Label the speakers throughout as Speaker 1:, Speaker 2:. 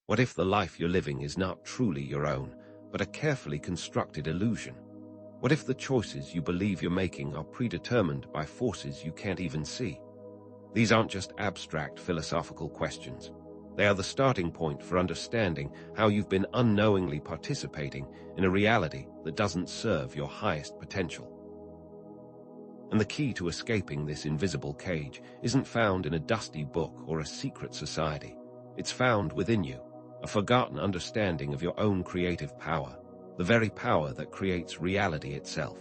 Speaker 1: What if the life you're living is not truly your own, but a carefully constructed illusion? What if the choices you believe you're making are predetermined by forces you can't even see? These aren't just abstract philosophical questions. They are the starting point for understanding how you've been unknowingly participating in a reality that doesn't serve your highest potential. And the key to escaping this invisible cage isn't found in a dusty book or a secret society. It's found within you, a forgotten understanding of your own creative power, the very power that creates reality itself.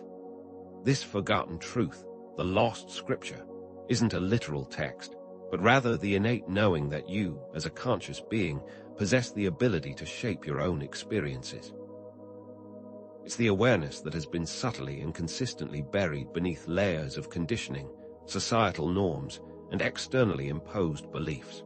Speaker 1: This forgotten truth, the lost scripture, isn't a literal text, but rather the innate knowing that you, as a conscious being, possess the ability to shape your own experiences. It's the awareness that has been subtly and consistently buried beneath layers of conditioning, societal norms, and externally imposed beliefs.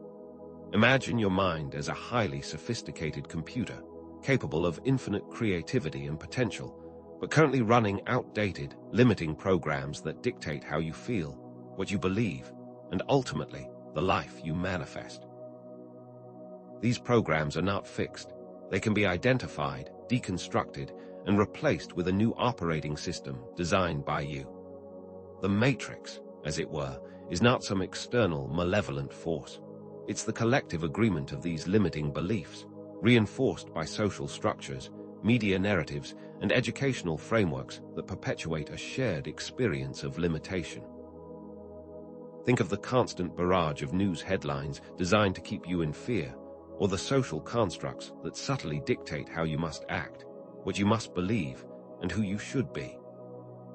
Speaker 1: Imagine your mind as a highly sophisticated computer, capable of infinite creativity and potential, but currently running outdated, limiting programs that dictate how you feel, what you believe, and ultimately, the life you manifest. These programs are not fixed. They can be identified, deconstructed, and replaced with a new operating system designed by you. The Matrix, as it were, is not some external, malevolent force. It's the collective agreement of these limiting beliefs, reinforced by social structures, media narratives, and educational frameworks that perpetuate a shared experience of limitation. Think of the constant barrage of news headlines designed to keep you in fear, or the social constructs that subtly dictate how you must act, what you must believe, and who you should be.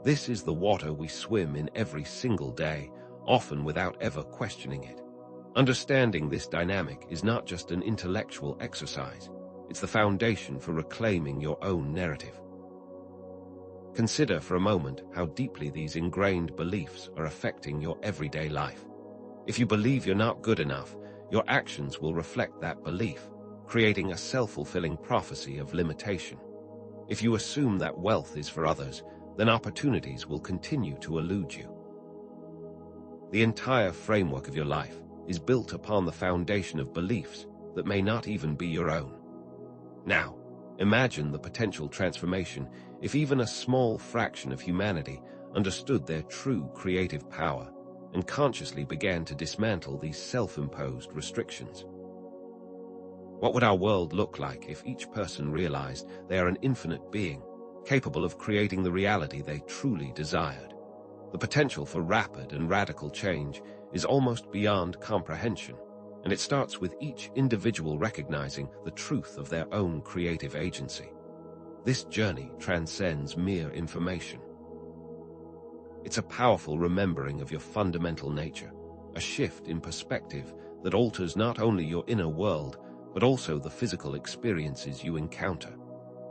Speaker 1: This is the water we swim in every single day, often without ever questioning it. Understanding this dynamic is not just an intellectual exercise, it's the foundation for reclaiming your own narrative. Consider for a moment how deeply these ingrained beliefs are affecting your everyday life. If you believe you're not good enough, your actions will reflect that belief, creating a self-fulfilling prophecy of limitation. If you assume that wealth is for others, then opportunities will continue to elude you. The entire framework of your life is built upon the foundation of beliefs that may not even be your own. Now, imagine the potential transformation if even a small fraction of humanity understood their true creative power and consciously began to dismantle these self-imposed restrictions. What would our world look like if each person realized they are an infinite being, capable of creating the reality they truly desired? The potential for rapid and radical change is almost beyond comprehension, and it starts with each individual recognizing the truth of their own creative agency. This journey transcends mere information. It's a powerful remembering of your fundamental nature, a shift in perspective that alters not only your inner world, but also the physical experiences you encounter.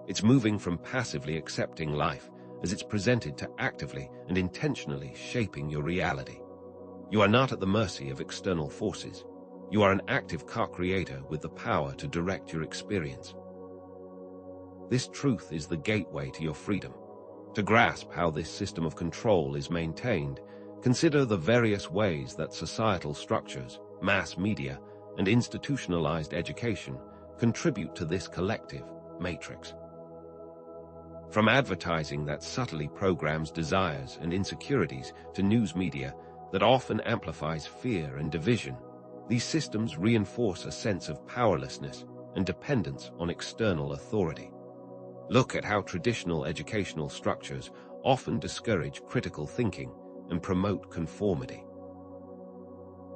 Speaker 1: It's moving from passively accepting life as it's presented to actively and intentionally shaping your reality. You are not at the mercy of external forces. You are an active co-creator with the power to direct your experience. This truth is the gateway to your freedom. To grasp how this system of control is maintained, consider the various ways that societal structures, mass media, and institutionalized education contribute to this collective matrix. From advertising that subtly programs desires and insecurities to news media that often amplifies fear and division, these systems reinforce a sense of powerlessness and dependence on external authority. Look at how traditional educational structures often discourage critical thinking and promote conformity.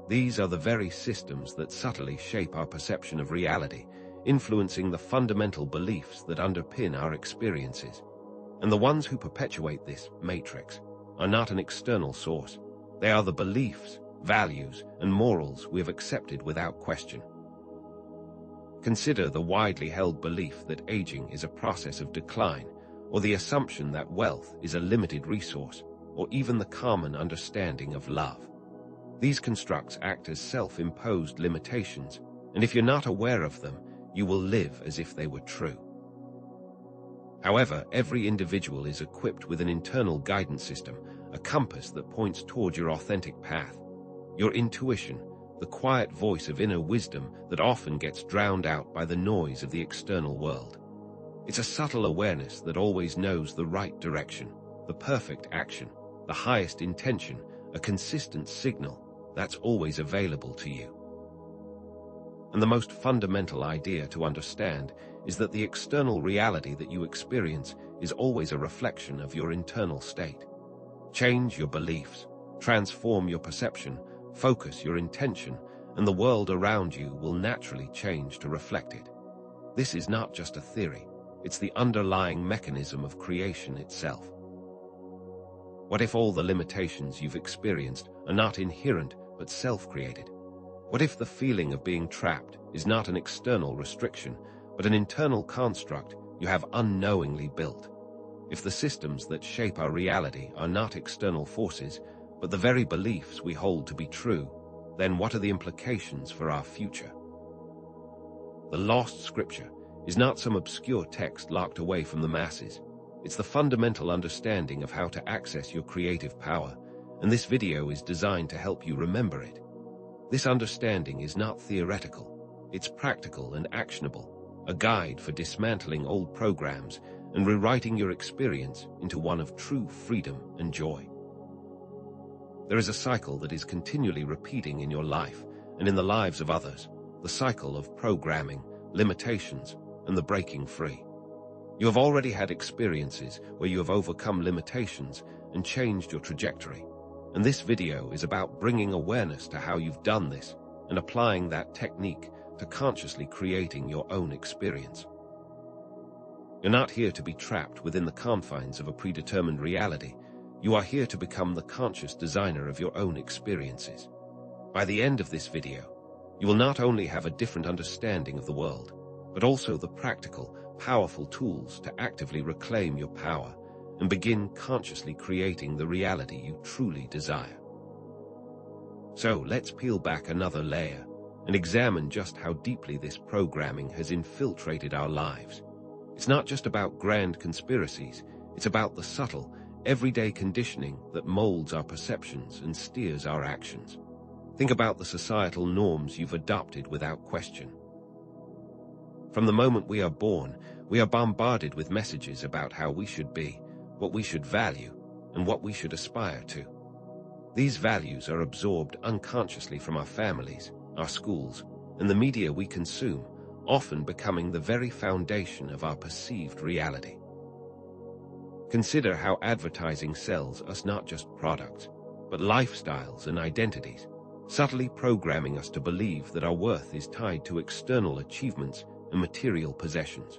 Speaker 1: These are the very systems that subtly shape our perception of reality, influencing the fundamental beliefs that underpin our experiences. And the ones who perpetuate this matrix are not an external source. They are the beliefs, values, and morals we have accepted without question. Consider the widely held belief that aging is a process of decline, or the assumption that wealth is a limited resource, or even the common understanding of love. These constructs act as self-imposed limitations, and if you're not aware of them, you will live as if they were true. However, every individual is equipped with an internal guidance system, a compass that points toward your authentic path. Your intuition, the quiet voice of inner wisdom that often gets drowned out by the noise of the external world. It's a subtle awareness that always knows the right direction, the perfect action, the highest intention, a consistent signal that's always available to you. And the most fundamental idea to understand is that the external reality that you experience is always a reflection of your internal state. Change your beliefs, transform your perception, focus your intention, and the world around you will naturally change to reflect it. This is not just a theory, it's the underlying mechanism of creation itself. What if all the limitations you've experienced are not inherent but self-created? What if the feeling of being trapped is not an external restriction, but an internal construct you have unknowingly built? If the systems that shape our reality are not external forces, but the very beliefs we hold to be true, then what are the implications for our future? The lost scripture is not some obscure text locked away from the masses. It's the fundamental understanding of how to access your creative power, and this video is designed to help you remember it. This understanding is not theoretical, it's practical and actionable, a guide for dismantling old programs and rewriting your experience into one of true freedom and joy. There is a cycle that is continually repeating in your life and in the lives of others, the cycle of programming, limitations, and the breaking free. You have already had experiences where you have overcome limitations and changed your trajectory, and this video is about bringing awareness to how you've done this and applying that technique to consciously creating your own experience. You're not here to be trapped within the confines of a predetermined reality. You are here to become the conscious designer of your own experiences. By the end of this video, you will not only have a different understanding of the world, but also the practical, powerful tools to actively reclaim your power and begin consciously creating the reality you truly desire. So let's peel back another layer and examine just how deeply this programming has infiltrated our lives. It's not just about grand conspiracies, it's about the subtle, everyday conditioning that molds our perceptions and steers our actions. Think about the societal norms you've adopted without question. From the moment we are born, we are bombarded with messages about how we should be, what we should value, and what we should aspire to. These values are absorbed unconsciously from our families, our schools, and the media we consume, often becoming the very foundation of our perceived reality. Consider how advertising sells us not just products, but lifestyles and identities, subtly programming us to believe that our worth is tied to external achievements and material possessions.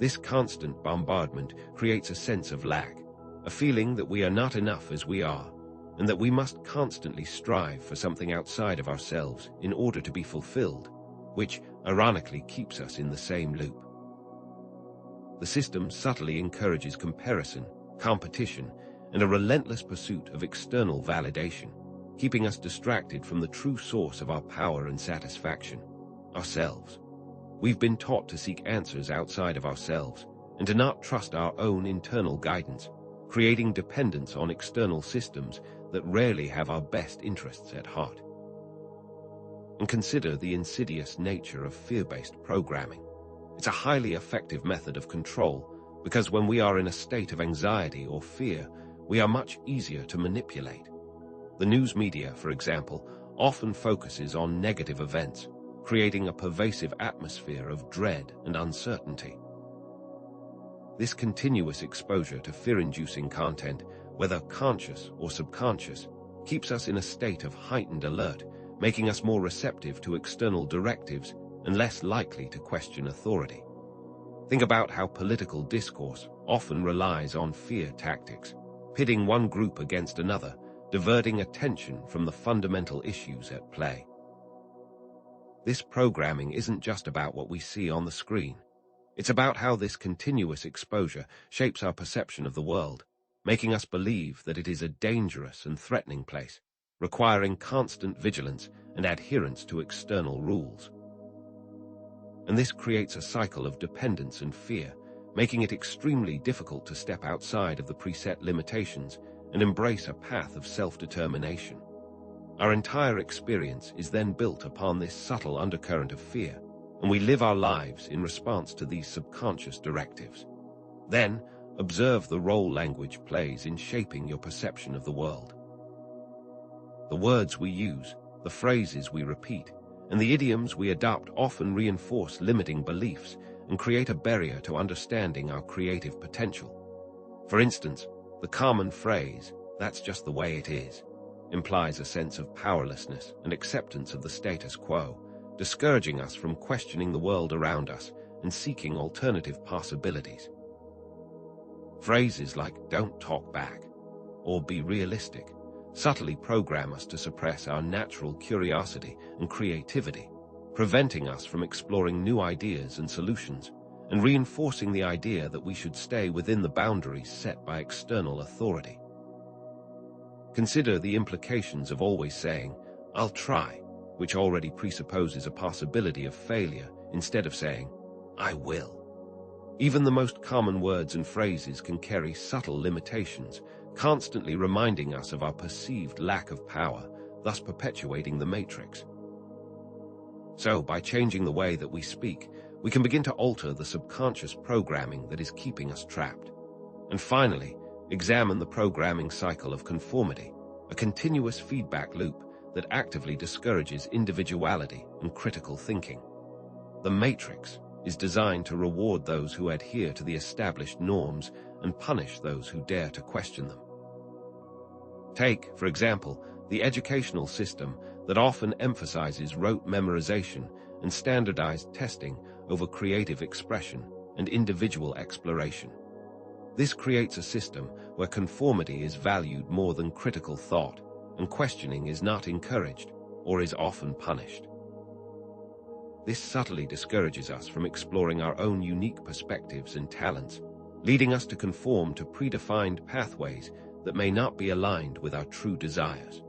Speaker 1: This constant bombardment creates a sense of lack, a feeling that we are not enough as we are, and that we must constantly strive for something outside of ourselves in order to be fulfilled, which ironically keeps us in the same loop. The system subtly encourages comparison, competition, and a relentless pursuit of external validation, keeping us distracted from the true source of our power and satisfaction, ourselves. We've been taught to seek answers outside of ourselves and to not trust our own internal guidance, creating dependence on external systems that rarely have our best interests at heart. And consider the insidious nature of fear-based programming. It's a highly effective method of control because when we are in a state of anxiety or fear, we are much easier to manipulate. The news media, for example, often focuses on negative events, creating a pervasive atmosphere of dread and uncertainty. This continuous exposure to fear-inducing content, whether conscious or subconscious, keeps us in a state of heightened alert, making us more receptive to external directives and less likely to question authority. Think about how political discourse often relies on fear tactics, pitting one group against another, diverting attention from the fundamental issues at play. This programming isn't just about what we see on the screen. It's about how this continuous exposure shapes our perception of the world, making us believe that it is a dangerous and threatening place, requiring constant vigilance and adherence to external rules. And this creates a cycle of dependence and fear, making it extremely difficult to step outside of the preset limitations and embrace a path of self-determination. Our entire experience is then built upon this subtle undercurrent of fear, and we live our lives in response to these subconscious directives. Then, observe the role language plays in shaping your perception of the world. The words we use, the phrases we repeat, and the idioms we adopt often reinforce limiting beliefs and create a barrier to understanding our creative potential. For instance, the common phrase, "That's just the way it is," implies a sense of powerlessness and acceptance of the status quo, discouraging us from questioning the world around us and seeking alternative possibilities. Phrases like "don't talk back" or "be realistic" subtly program us to suppress our natural curiosity and creativity, preventing us from exploring new ideas and solutions, and reinforcing the idea that we should stay within the boundaries set by external authority. Consider the implications of always saying, "I'll try," which already presupposes a possibility of failure, instead of saying, "I will." Even the most common words and phrases can carry subtle limitations, constantly reminding us of our perceived lack of power, thus perpetuating the matrix. So, by changing the way that we speak, we can begin to alter the subconscious programming that is keeping us trapped. And finally, examine the programming cycle of conformity, a continuous feedback loop that actively discourages individuality and critical thinking. The matrix is designed to reward those who adhere to the established norms and punish those who dare to question them. Take, for example, the educational system that often emphasizes rote memorization and standardized testing over creative expression and individual exploration. This creates a system where conformity is valued more than critical thought, and questioning is not encouraged or is often punished. This subtly discourages us from exploring our own unique perspectives and talents, leading us to conform to predefined pathways that may not be aligned with our true desires.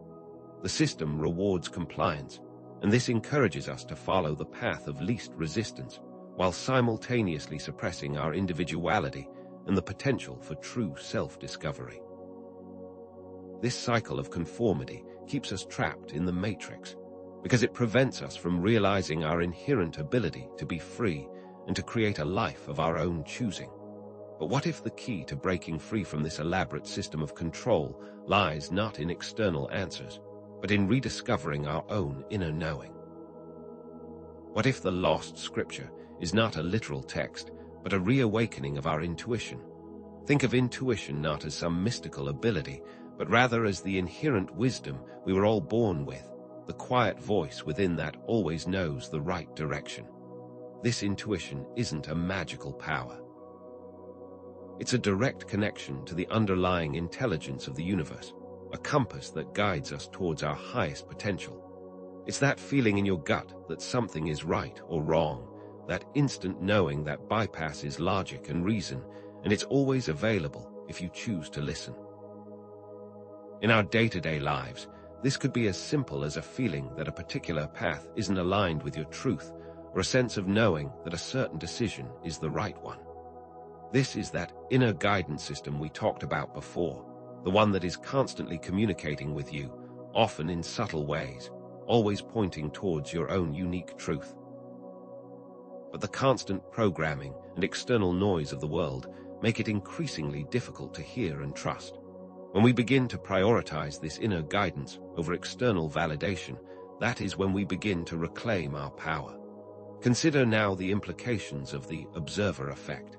Speaker 1: The system rewards compliance, and this encourages us to follow the path of least resistance, while simultaneously suppressing our individuality and the potential for true self-discovery. This cycle of conformity keeps us trapped in the matrix, because it prevents us from realizing our inherent ability to be free and to create a life of our own choosing. But what if the key to breaking free from this elaborate system of control lies not in external answers, but in rediscovering our own inner knowing? What if the lost scripture is not a literal text, but a reawakening of our intuition? Think of intuition not as some mystical ability, but rather as the inherent wisdom we were all born with, the quiet voice within that always knows the right direction. This intuition isn't a magical power. It's a direct connection to the underlying intelligence of the universe, a compass that guides us towards our highest potential. It's that feeling in your gut that something is right or wrong, that instant knowing that bypasses logic and reason, and it's always available if you choose to listen. In our day-to-day lives, this could be as simple as a feeling that a particular path isn't aligned with your truth, or a sense of knowing that a certain decision is the right one. This is that inner guidance system we talked about before, the one that is constantly communicating with you, often in subtle ways, always pointing towards your own unique truth. But the constant programming and external noise of the world make it increasingly difficult to hear and trust. When we begin to prioritize this inner guidance over external validation, that is when we begin to reclaim our power. Consider now the implications of the observer effect,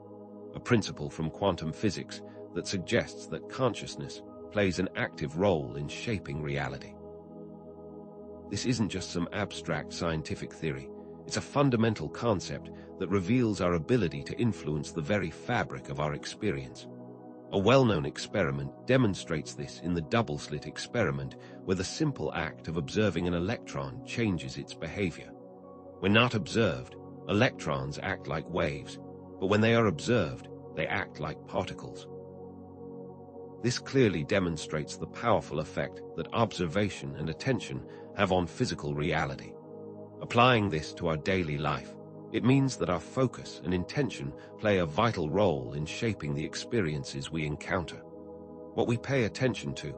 Speaker 1: a principle from quantum physics that suggests that consciousness plays an active role in shaping reality. This isn't just some abstract scientific theory. It's a fundamental concept that reveals our ability to influence the very fabric of our experience. A well-known experiment demonstrates this in the double-slit experiment, where the simple act of observing an electron changes its behavior. When not observed, electrons act like waves, but when they are observed, they act like particles. This clearly demonstrates the powerful effect that observation and attention have on physical reality. Applying this to our daily life, it means that our focus and intention play a vital role in shaping the experiences we encounter. What we pay attention to,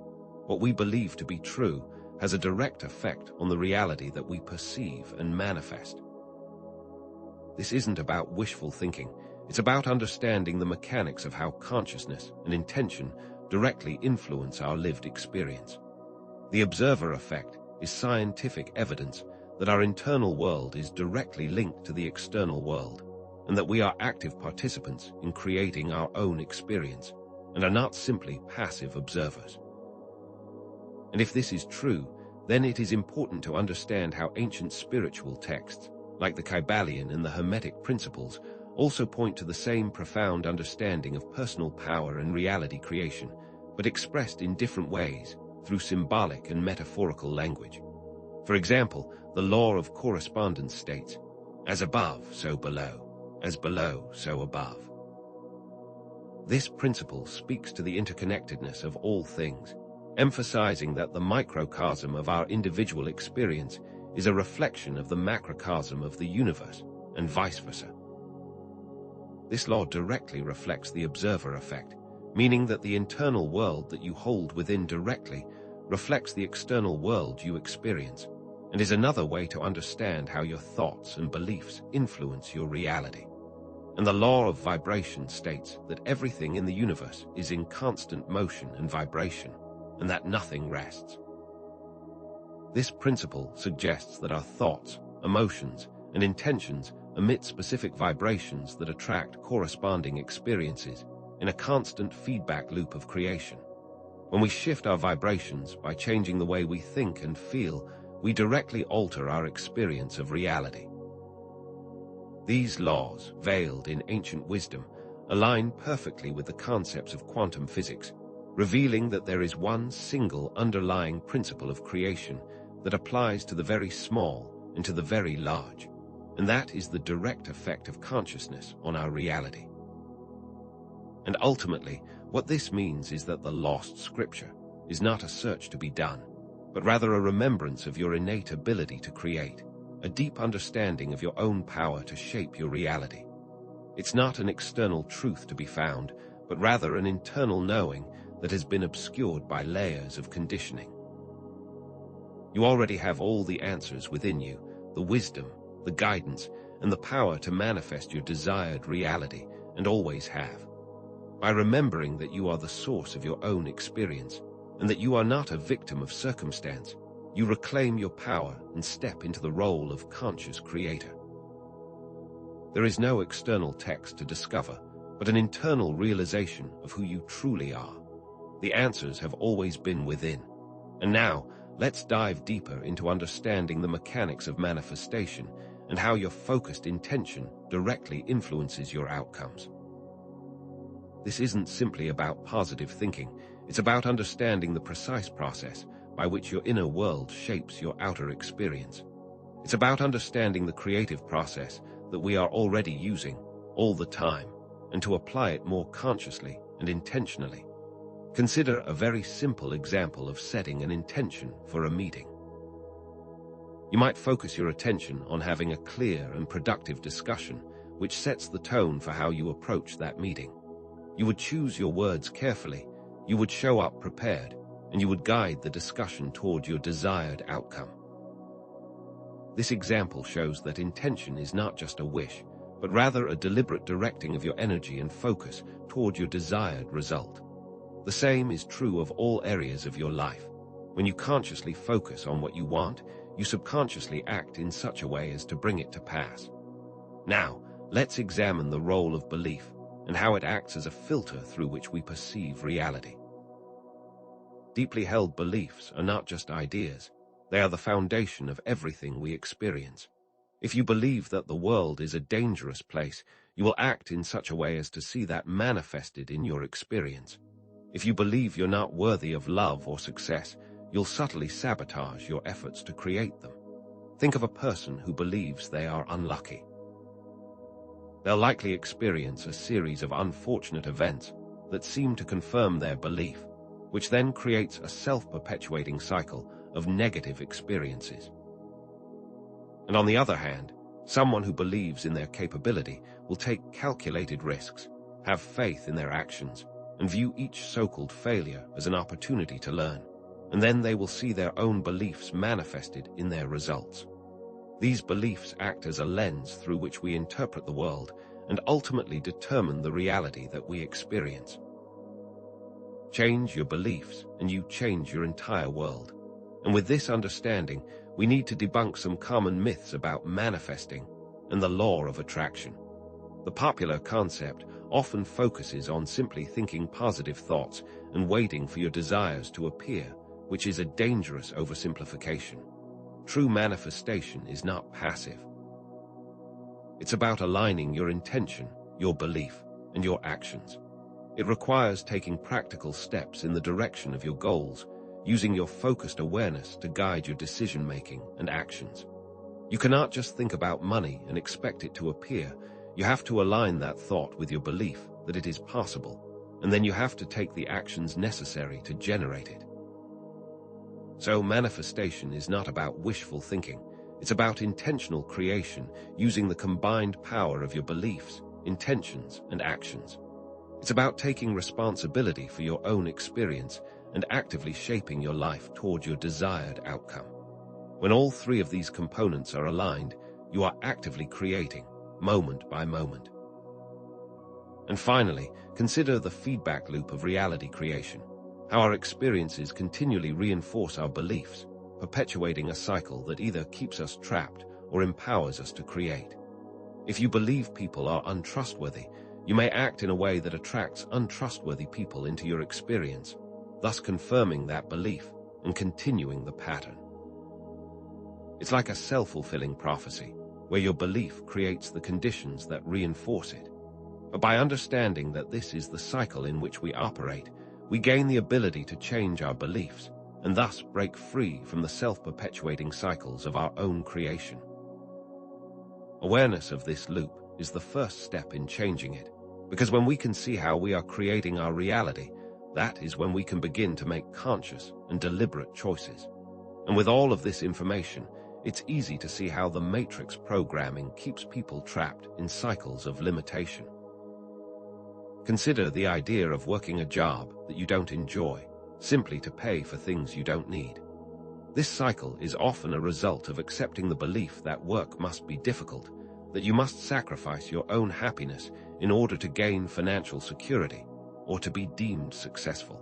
Speaker 1: what we believe to be true, has a direct effect on the reality that we perceive and manifest. This isn't about wishful thinking. It's about understanding the mechanics of how consciousness and intention directly influence our lived experience. The observer effect is scientific evidence that our internal world is directly linked to the external world, and that we are active participants in creating our own experience, and are not simply passive observers. And if this is true, then it is important to understand how ancient spiritual texts, like the Kybalion and the Hermetic principles, also point to the same profound understanding of personal power and reality creation, but expressed in different ways through symbolic and metaphorical language. For example, the law of correspondence states, "As above, so below, as below, so above." This principle speaks to the interconnectedness of all things, emphasizing that the microcosm of our individual experience is a reflection of the macrocosm of the universe, and vice versa. This law directly reflects the observer effect, meaning that the internal world that you hold within directly reflects the external world you experience, and is another way to understand how your thoughts and beliefs influence your reality. And the law of vibration states that everything in the universe is in constant motion and vibration, and that nothing rests. This principle suggests that our thoughts, emotions, and intentions emit specific vibrations that attract corresponding experiences in a constant feedback loop of creation. When we shift our vibrations by changing the way we think and feel, we directly alter our experience of reality. These laws, veiled in ancient wisdom, align perfectly with the concepts of quantum physics, revealing that there is one single underlying principle of creation that applies to the very small and to the very large, and that is the direct effect of consciousness on our reality. And ultimately, what this means is that the lost scripture is not a search to be done, but rather a remembrance of your innate ability to create, a deep understanding of your own power to shape your reality. It's not an external truth to be found, but rather an internal knowing that has been obscured by layers of conditioning. You already have all the answers within you, the wisdom, the guidance, and the power to manifest your desired reality, and always have. By remembering that you are the source of your own experience, and that you are not a victim of circumstance, you reclaim your power and step into the role of conscious creator. There is no external text to discover, but an internal realization of who you truly are. The answers have always been within. And now, let's dive deeper into understanding the mechanics of manifestation and how your focused intention directly influences your outcomes. This isn't simply about positive thinking. It's about understanding the precise process by which your inner world shapes your outer experience. It's about understanding the creative process that we are already using all the time, and to apply it more consciously and intentionally. Consider a very simple example of setting an intention for a meeting. You might focus your attention on having a clear and productive discussion, which sets the tone for how you approach that meeting. You would choose your words carefully, you would show up prepared, and you would guide the discussion toward your desired outcome. This example shows that intention is not just a wish, but rather a deliberate directing of your energy and focus toward your desired result. The same is true of all areas of your life. When you consciously focus on what you want, you subconsciously act in such a way as to bring it to pass. Now, let's examine the role of belief and how it acts as a filter through which we perceive reality. Deeply held beliefs are not just ideas. They are the foundation of everything we experience. If you believe that the world is a dangerous place, you will act in such a way as to see that manifested in your experience. If you believe you're not worthy of love or success, you'll subtly sabotage your efforts to create them. Think of a person who believes they are unlucky. They'll likely experience a series of unfortunate events that seem to confirm their belief, which then creates a self-perpetuating cycle of negative experiences. And on the other hand, someone who believes in their capability will take calculated risks, have faith in their actions, and view each so-called failure as an opportunity to learn. and then they will see their own beliefs manifested in their results. These beliefs act as a lens through which we interpret the world and ultimately determine the reality that we experience. Change your beliefs, and you change your entire world. And with this understanding, we need to debunk some common myths about manifesting and the law of attraction. The popular concept often focuses on simply thinking positive thoughts and waiting for your desires to appear, which is a dangerous oversimplification. True manifestation is not passive. It's about aligning your intention, your belief, and your actions. It requires taking practical steps in the direction of your goals, using your focused awareness to guide your decision-making and actions. You cannot just think about money and expect it to appear. You have to align that thought with your belief that it is possible, and then you have to take the actions necessary to generate it. So manifestation is not about wishful thinking. It's about intentional creation, using the combined power of your beliefs, intentions, and actions. It's about taking responsibility for your own experience and actively shaping your life toward your desired outcome. When all three of these components are aligned, you are actively creating, moment by moment. And finally, consider the feedback loop of reality creation, how our experiences continually reinforce our beliefs, perpetuating a cycle that either keeps us trapped or empowers us to create. If you believe people are untrustworthy, you may act in a way that attracts untrustworthy people into your experience, thus confirming that belief and continuing the pattern. It's like a self-fulfilling prophecy, where your belief creates the conditions that reinforce it. But by understanding that this is the cycle in which we operate, we gain the ability to change our beliefs and thus break free from the self-perpetuating cycles of our own creation. Awareness of this loop is the first step in changing it, because when we can see how we are creating our reality, that is when we can begin to make conscious and deliberate choices. And with all of this information, it's easy to see how the matrix programming keeps people trapped in cycles of limitation. Consider the idea of working a job that you don't enjoy, simply to pay for things you don't need. This cycle is often a result of accepting the belief that work must be difficult, that you must sacrifice your own happiness in order to gain financial security or to be deemed successful.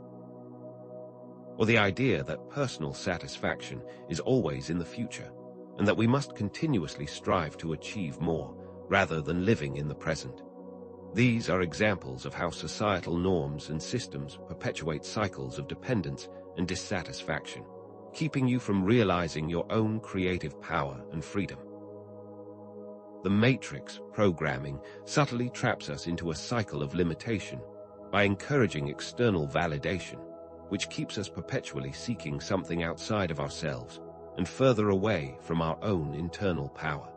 Speaker 1: Or the idea that personal satisfaction is always in the future, and that we must continuously strive to achieve more rather than living in the present. These are examples of how societal norms and systems perpetuate cycles of dependence and dissatisfaction, keeping you from realizing your own creative power and freedom. The matrix programming subtly traps us into a cycle of limitation by encouraging external validation, which keeps us perpetually seeking something outside of ourselves and further away from our own internal power.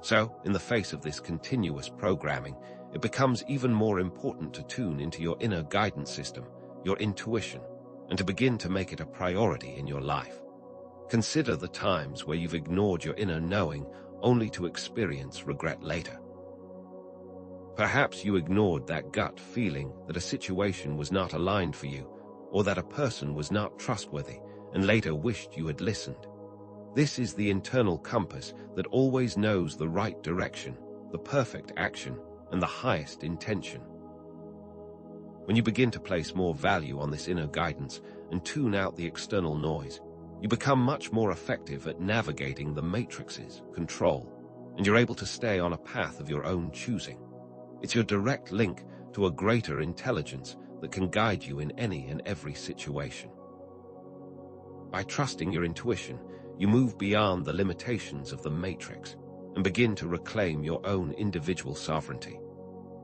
Speaker 1: So, in the face of this continuous programming, it becomes even more important to tune into your inner guidance system, your intuition, and to begin to make it a priority in your life. Consider the times where you've ignored your inner knowing only to experience regret later. Perhaps you ignored that gut feeling that a situation was not aligned for you, or that a person was not trustworthy, and later wished you had listened. This is the internal compass that always knows the right direction, the perfect action, and the highest intention. When you begin to place more value on this inner guidance and tune out the external noise, you become much more effective at navigating the matrix's control, and you're able to stay on a path of your own choosing. It's your direct link to a greater intelligence that can guide you in any and every situation. By trusting your intuition, you move beyond the limitations of the matrix and begin to reclaim your own individual sovereignty.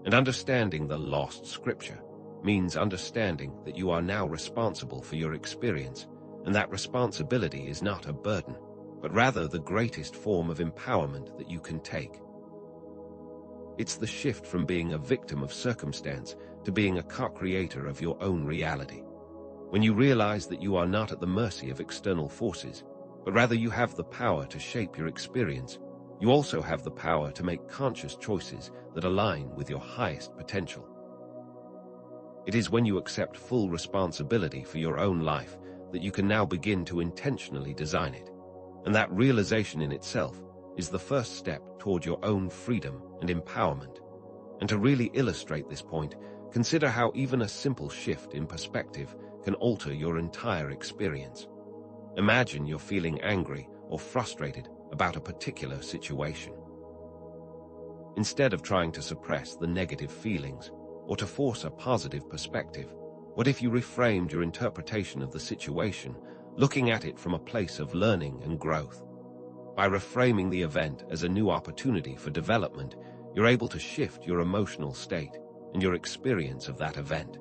Speaker 1: And understanding the lost scripture means understanding that you are now responsible for your experience, and that responsibility is not a burden, but rather the greatest form of empowerment that you can take. It's the shift from being a victim of circumstance to being a co-creator of your own reality. When you realize that you are not at the mercy of external forces, but rather you have the power to shape your experience, you also have the power to make conscious choices that align with your highest potential. It is when you accept full responsibility for your own life that you can now begin to intentionally design it. And that realization in itself is the first step toward your own freedom and empowerment. And to really illustrate this point, consider how even a simple shift in perspective can alter your entire experience. Imagine you're feeling angry or frustrated about a particular situation. Instead of trying to suppress the negative feelings or to force a positive perspective, what if you reframed your interpretation of the situation, looking at it from a place of learning and growth? By reframing the event as a new opportunity for development, you're able to shift your emotional state and your experience of that event.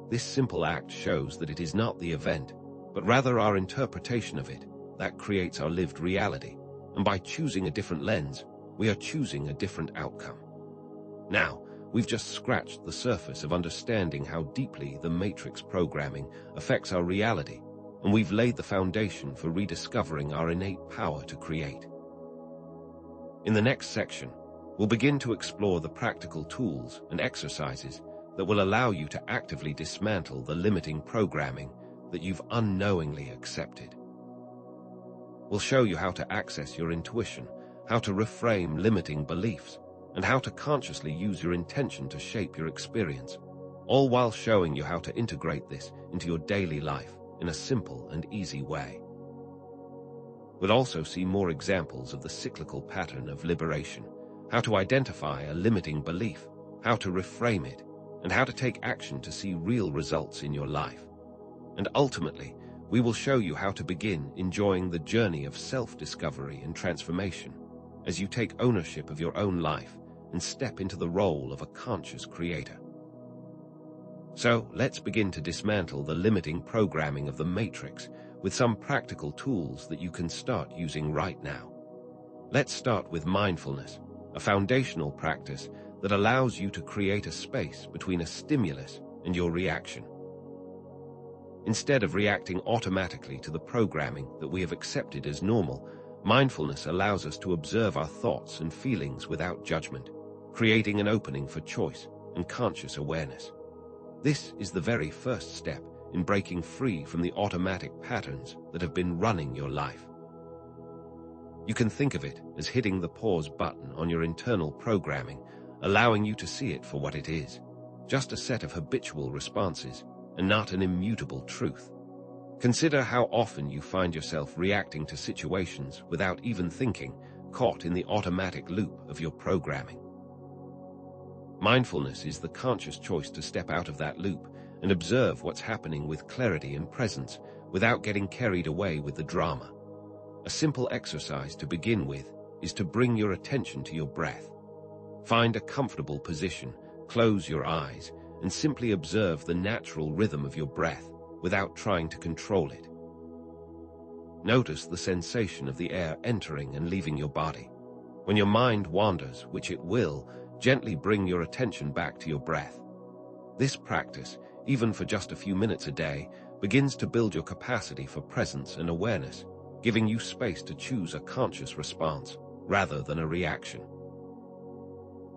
Speaker 1: This simple act shows that it is not the event, but rather our interpretation of it, that creates our lived reality, and by choosing a different lens, we are choosing a different outcome. Now, we've just scratched the surface of understanding how deeply the matrix programming affects our reality, and we've laid the foundation for rediscovering our innate power to create. In the next section, we'll begin to explore the practical tools and exercises that will allow you to actively dismantle the limiting programming that you've unknowingly accepted. We'll show you how to access your intuition, how to reframe limiting beliefs, and how to consciously use your intention to shape your experience, all while showing you how to integrate this into your daily life in a simple and easy way. We'll also see more examples of the cyclical pattern of liberation, how to identify a limiting belief, how to reframe it, and how to take action to see real results in your life. And ultimately, we will show you how to begin enjoying the journey of self-discovery and transformation as you take ownership of your own life and step into the role of a conscious creator. So, let's begin to dismantle the limiting programming of the matrix with some practical tools that you can start using right now. Let's start with mindfulness, a foundational practice that allows you to create a space between a stimulus and your reaction. Instead of reacting automatically to the programming that we have accepted as normal, mindfulness allows us to observe our thoughts and feelings without judgment, creating an opening for choice and conscious awareness. This is the very first step in breaking free from the automatic patterns that have been running your life. You can think of it as hitting the pause button on your internal programming, allowing you to see it for what it is, just a set of habitual responses and not an immutable truth. Consider how often you find yourself reacting to situations without even thinking, caught in the automatic loop of your programming. Mindfulness is the conscious choice to step out of that loop and observe what's happening with clarity and presence without getting carried away with the drama. A simple exercise to begin with is to bring your attention to your breath. Find a comfortable position, close your eyes, and simply observe the natural rhythm of your breath without trying to control it. Notice the sensation of the air entering and leaving your body. When your mind wanders, which it will, gently bring your attention back to your breath. This practice, even for just a few minutes a day, begins to build your capacity for presence and awareness, giving you space to choose a conscious response rather than a reaction.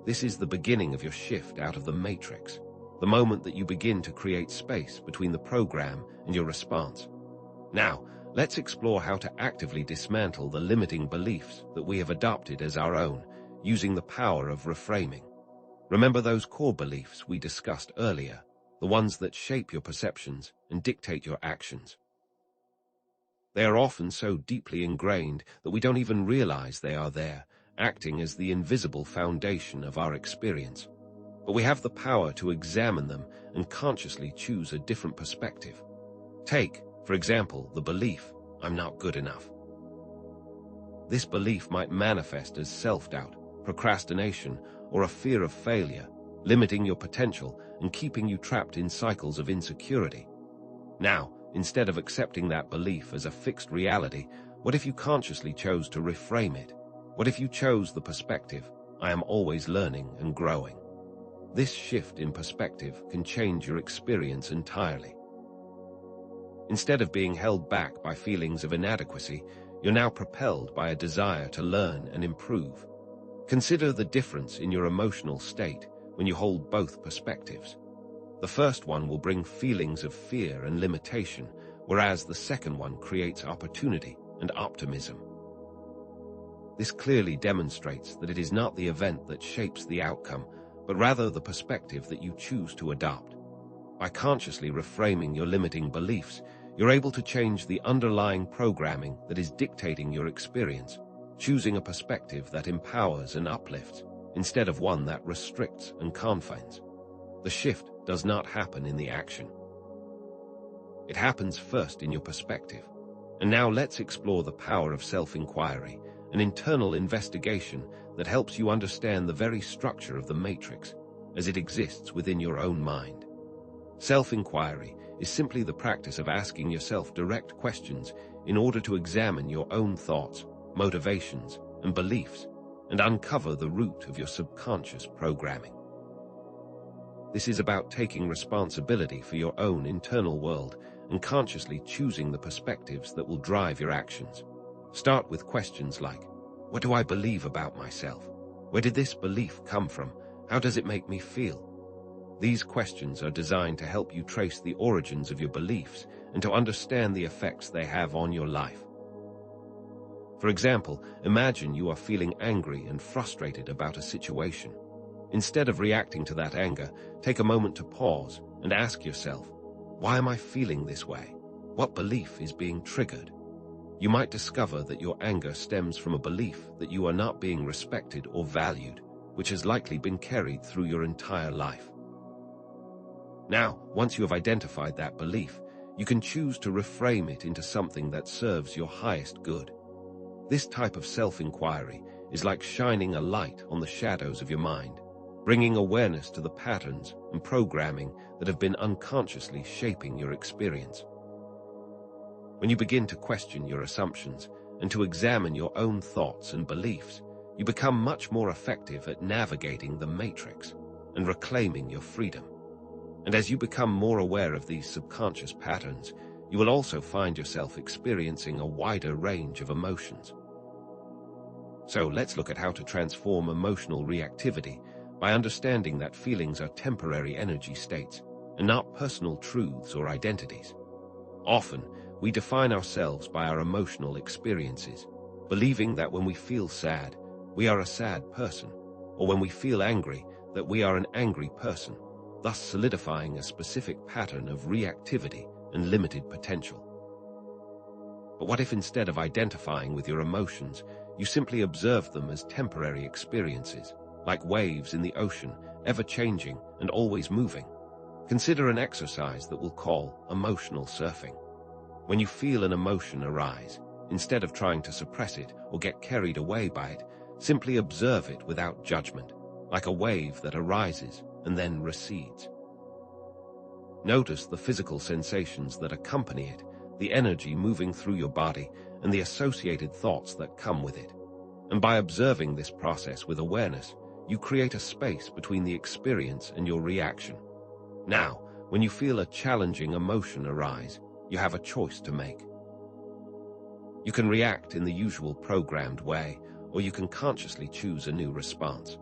Speaker 1: This is the beginning of your shift out of the matrix, the moment that you begin to create space between the program and your response. Now, let's explore how to actively dismantle the limiting beliefs that we have adopted as our own, using the power of reframing. Remember those core beliefs we discussed earlier, the ones that shape your perceptions and dictate your actions. They are often so deeply ingrained that we don't even realize they are there, acting as the invisible foundation of our experience. But we have the power to examine them and consciously choose a different perspective. Take, for example, the belief, "I'm not good enough." This belief might manifest as self-doubt, procrastination, or a fear of failure, limiting your potential and keeping you trapped in cycles of insecurity. Now, instead of accepting that belief as a fixed reality, what if you consciously chose to reframe it? What if you chose the perspective, "I am always learning and growing"? This shift in perspective can change your experience entirely. Instead of being held back by feelings of inadequacy, you're now propelled by a desire to learn and improve. Consider the difference in your emotional state when you hold both perspectives. The first one will bring feelings of fear and limitation, whereas the second one creates opportunity and optimism. This clearly demonstrates that it is not the event that shapes the outcome, but rather the perspective that you choose to adopt. By consciously reframing your limiting beliefs, you're able to change the underlying programming that is dictating your experience, choosing a perspective that empowers and uplifts, instead of one that restricts and confines. The shift does not happen in the action. It happens first in your perspective. And now let's explore the power of self-inquiry, an internal investigation that helps you understand the very structure of the matrix as it exists within your own mind. Self-inquiry is simply the practice of asking yourself direct questions in order to examine your own thoughts, motivations, and beliefs, and uncover the root of your subconscious programming. This is about taking responsibility for your own internal world and consciously choosing the perspectives that will drive your actions. Start with questions like, what do I believe about myself? Where did this belief come from? How does it make me feel? These questions are designed to help you trace the origins of your beliefs and to understand the effects they have on your life. For example, imagine you are feeling angry and frustrated about a situation. Instead of reacting to that anger, take a moment to pause and ask yourself, why am I feeling this way? What belief is being triggered? You might discover that your anger stems from a belief that you are not being respected or valued, which has likely been carried through your entire life. Now, once you have identified that belief, you can choose to reframe it into something that serves your highest good. This type of self-inquiry is like shining a light on the shadows of your mind, bringing awareness to the patterns and programming that have been unconsciously shaping your experience. When you begin to question your assumptions and to examine your own thoughts and beliefs, you become much more effective at navigating the matrix and reclaiming your freedom. And as you become more aware of these subconscious patterns, you will also find yourself experiencing a wider range of emotions. So let's look at how to transform emotional reactivity by understanding that feelings are temporary energy states and not personal truths or identities. Often, we define ourselves by our emotional experiences, believing that when we feel sad, we are a sad person, or when we feel angry, that we are an angry person, thus solidifying a specific pattern of reactivity and limited potential. But what if instead of identifying with your emotions, you simply observe them as temporary experiences, like waves in the ocean, ever-changing and always moving? Consider an exercise that we'll call emotional surfing. When you feel an emotion arise, instead of trying to suppress it or get carried away by it, simply observe it without judgment, like a wave that arises and then recedes. Notice the physical sensations that accompany it, the energy moving through your body, and the associated thoughts that come with it. And by observing this process with awareness, you create a space between the experience and your reaction. Now, when you feel a challenging emotion arise, you have a choice to make. You can react in the usual programmed way, or you can consciously choose a new response.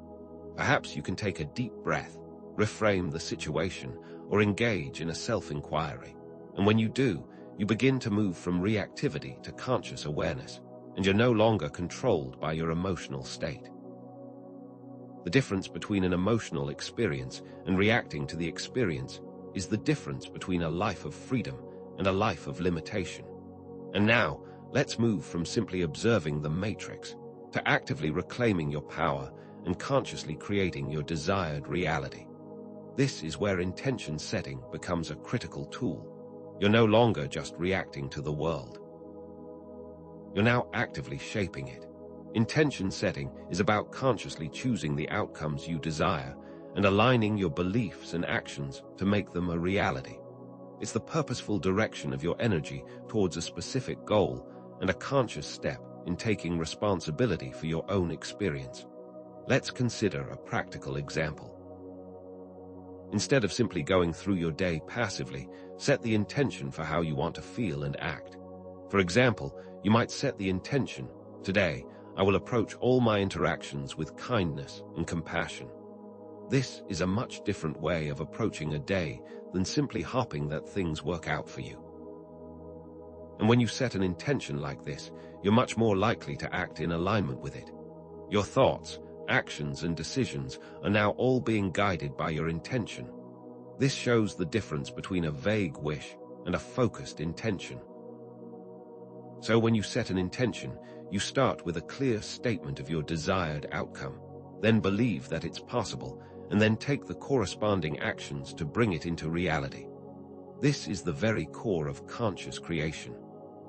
Speaker 1: Perhaps you can take a deep breath, reframe the situation, or engage in a self-inquiry. And when you do, you begin to move from reactivity to conscious awareness, and you're no longer controlled by your emotional state. The difference between an emotional experience and reacting to the experience is the difference between a life of freedom and a life of limitation. And now, let's move from simply observing the matrix to actively reclaiming your power and consciously creating your desired reality. This is where intention setting becomes a critical tool. You're no longer just reacting to the world. You're now actively shaping it. Intention setting is about consciously choosing the outcomes you desire and aligning your beliefs and actions to make them a reality. It's the purposeful direction of your energy towards a specific goal and a conscious step in taking responsibility for your own experience. Let's consider a practical example. Instead of simply going through your day passively, set the intention for how you want to feel and act. For example, you might set the intention, today, I will approach all my interactions with kindness and compassion. This is a much different way of approaching a day than simply hoping that things work out for you. And when you set an intention like this, you're much more likely to act in alignment with it. Your thoughts, actions, and decisions are now all being guided by your intention. This shows the difference between a vague wish and a focused intention. So when you set an intention, you start with a clear statement of your desired outcome, then believe that it's possible, and then take the corresponding actions to bring it into reality. This is the very core of conscious creation.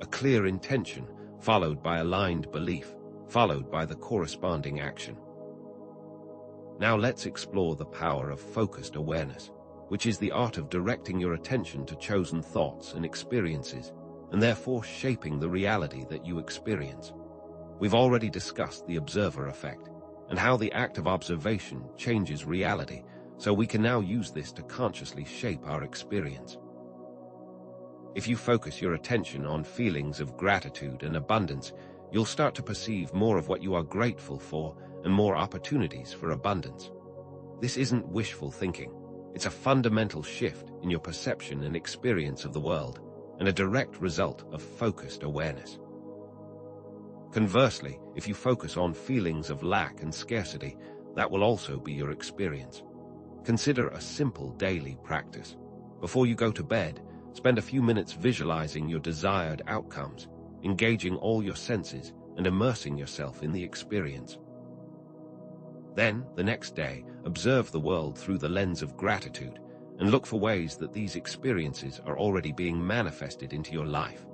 Speaker 1: A clear intention, followed by aligned belief, followed by the corresponding action. Now let's explore the power of focused awareness, which is the art of directing your attention to chosen thoughts and experiences, and therefore shaping the reality that you experience. We've already discussed the observer effect, and how the act of observation changes reality, so we can now use this to consciously shape our experience. If you focus your attention on feelings of gratitude and abundance, you'll start to perceive more of what you are grateful for and more opportunities for abundance. This isn't wishful thinking. It's a fundamental shift in your perception and experience of the world, and a direct result of focused awareness. Conversely, if you focus on feelings of lack and scarcity, that will also be your experience. Consider a simple daily practice. Before you go to bed, spend a few minutes visualizing your desired outcomes, engaging all your senses and immersing yourself in the experience. Then, the next day, observe the world through the lens of gratitude and look for ways that these experiences are already being manifested into your life.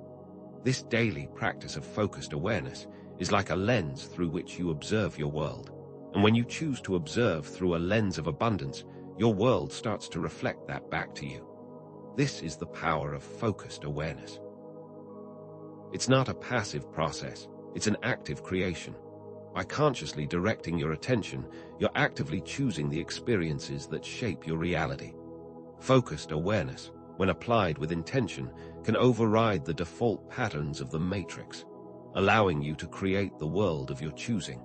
Speaker 1: This daily practice of focused awareness is like a lens through which you observe your world. And when you choose to observe through a lens of abundance, your world starts to reflect that back to you. This is the power of focused awareness. It's not a passive process, it's an active creation. By consciously directing your attention, you're actively choosing the experiences that shape your reality. Focused awareness, when applied with intention, can override the default patterns of the matrix, allowing you to create the world of your choosing.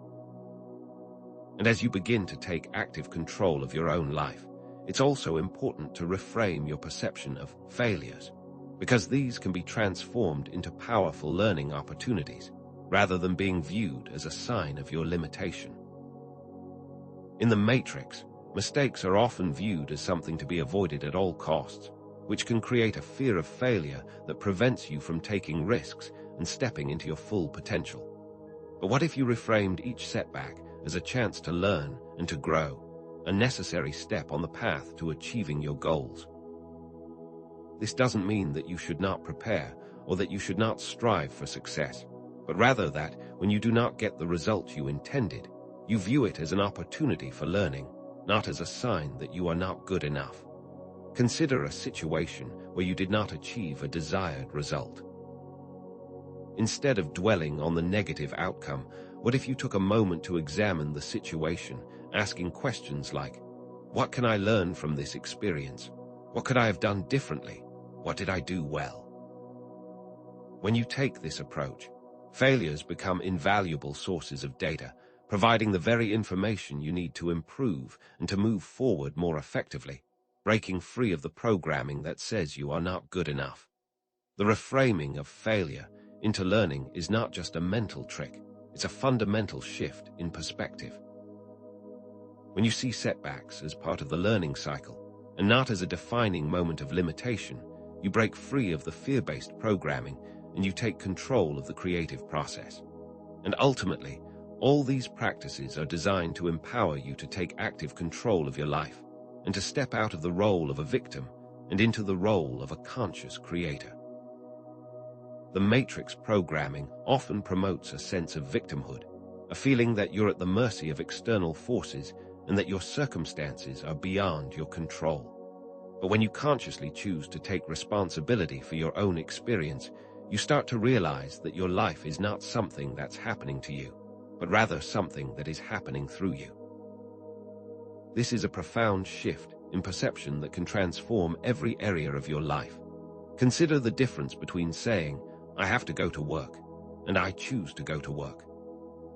Speaker 1: And as you begin to take active control of your own life, it's also important to reframe your perception of failures, because these can be transformed into powerful learning opportunities, rather than being viewed as a sign of your limitation. In the matrix, mistakes are often viewed as something to be avoided at all costs, which can create a fear of failure that prevents you from taking risks and stepping into your full potential. But what if you reframed each setback as a chance to learn and to grow, a necessary step on the path to achieving your goals? This doesn't mean that you should not prepare or that you should not strive for success, but rather that when you do not get the result you intended, you view it as an opportunity for learning, not as a sign that you are not good enough. Consider a situation where you did not achieve a desired result. Instead of dwelling on the negative outcome, what if you took a moment to examine the situation, asking questions like, what can I learn from this experience? What could I have done differently? What did I do well? When you take this approach, failures become invaluable sources of data, providing the very information you need to improve and to move forward more effectively, breaking free of the programming that says you are not good enough. The reframing of failure into learning is not just a mental trick, it's a fundamental shift in perspective. When you see setbacks as part of the learning cycle, and not as a defining moment of limitation, you break free of the fear-based programming and you take control of the creative process. And ultimately, all these practices are designed to empower you to take active control of your life and to step out of the role of a victim and into the role of a conscious creator. The matrix programming often promotes a sense of victimhood, a feeling that you're at the mercy of external forces and that your circumstances are beyond your control. But when you consciously choose to take responsibility for your own experience, you start to realize that your life is not something that's happening to you, but rather something that is happening through you. This is a profound shift in perception that can transform every area of your life. Consider the difference between saying, I have to go to work, and I choose to go to work.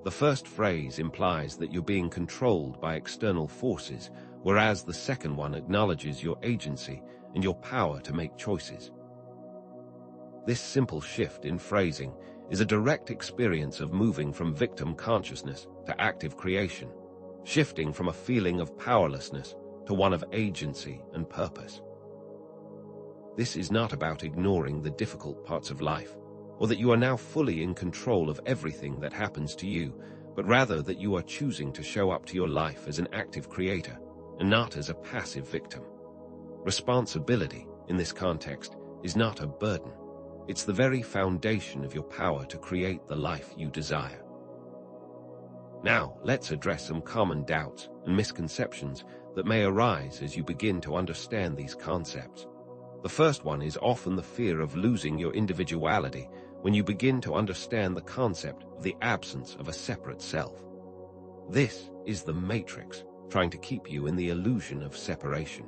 Speaker 1: The first phrase implies that you're being controlled by external forces, whereas the second one acknowledges your agency and your power to make choices. This simple shift in phrasing is a direct experience of moving from victim consciousness to active creation, shifting from a feeling of powerlessness to one of agency and purpose. This is not about ignoring the difficult parts of life, or that you are now fully in control of everything that happens to you, but rather that you are choosing to show up to your life as an active creator and not as a passive victim. Responsibility, in this context, is not a burden. It's the very foundation of your power to create the life you desire. Now, let's address some common doubts and misconceptions that may arise as you begin to understand these concepts. The first one is often the fear of losing your individuality when you begin to understand the concept of the absence of a separate self. This is the matrix trying to keep you in the illusion of separation.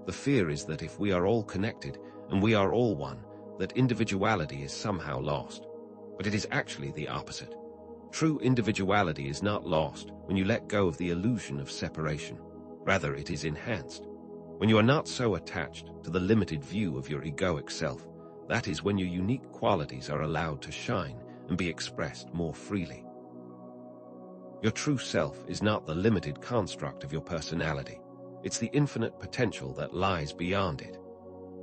Speaker 1: The fear is that if we are all connected and we are all one, that individuality is somehow lost. But it is actually the opposite. True individuality is not lost when you let go of the illusion of separation. Rather, it is enhanced. When you are not so attached to the limited view of your egoic self, that is when your unique qualities are allowed to shine and be expressed more freely. Your true self is not the limited construct of your personality. It's the infinite potential that lies beyond it.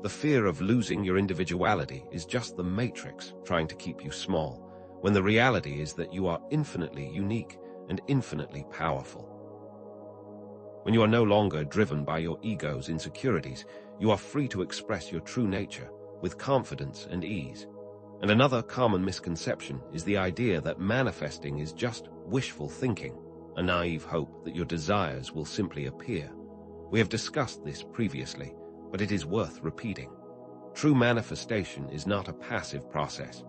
Speaker 1: The fear of losing your individuality is just the matrix trying to keep you small, when the reality is that you are infinitely unique and infinitely powerful. When you are no longer driven by your ego's insecurities, you are free to express your true nature with confidence and ease. And another common misconception is the idea that manifesting is just wishful thinking, a naive hope that your desires will simply appear. We have discussed this previously, but it is worth repeating. True manifestation is not a passive process.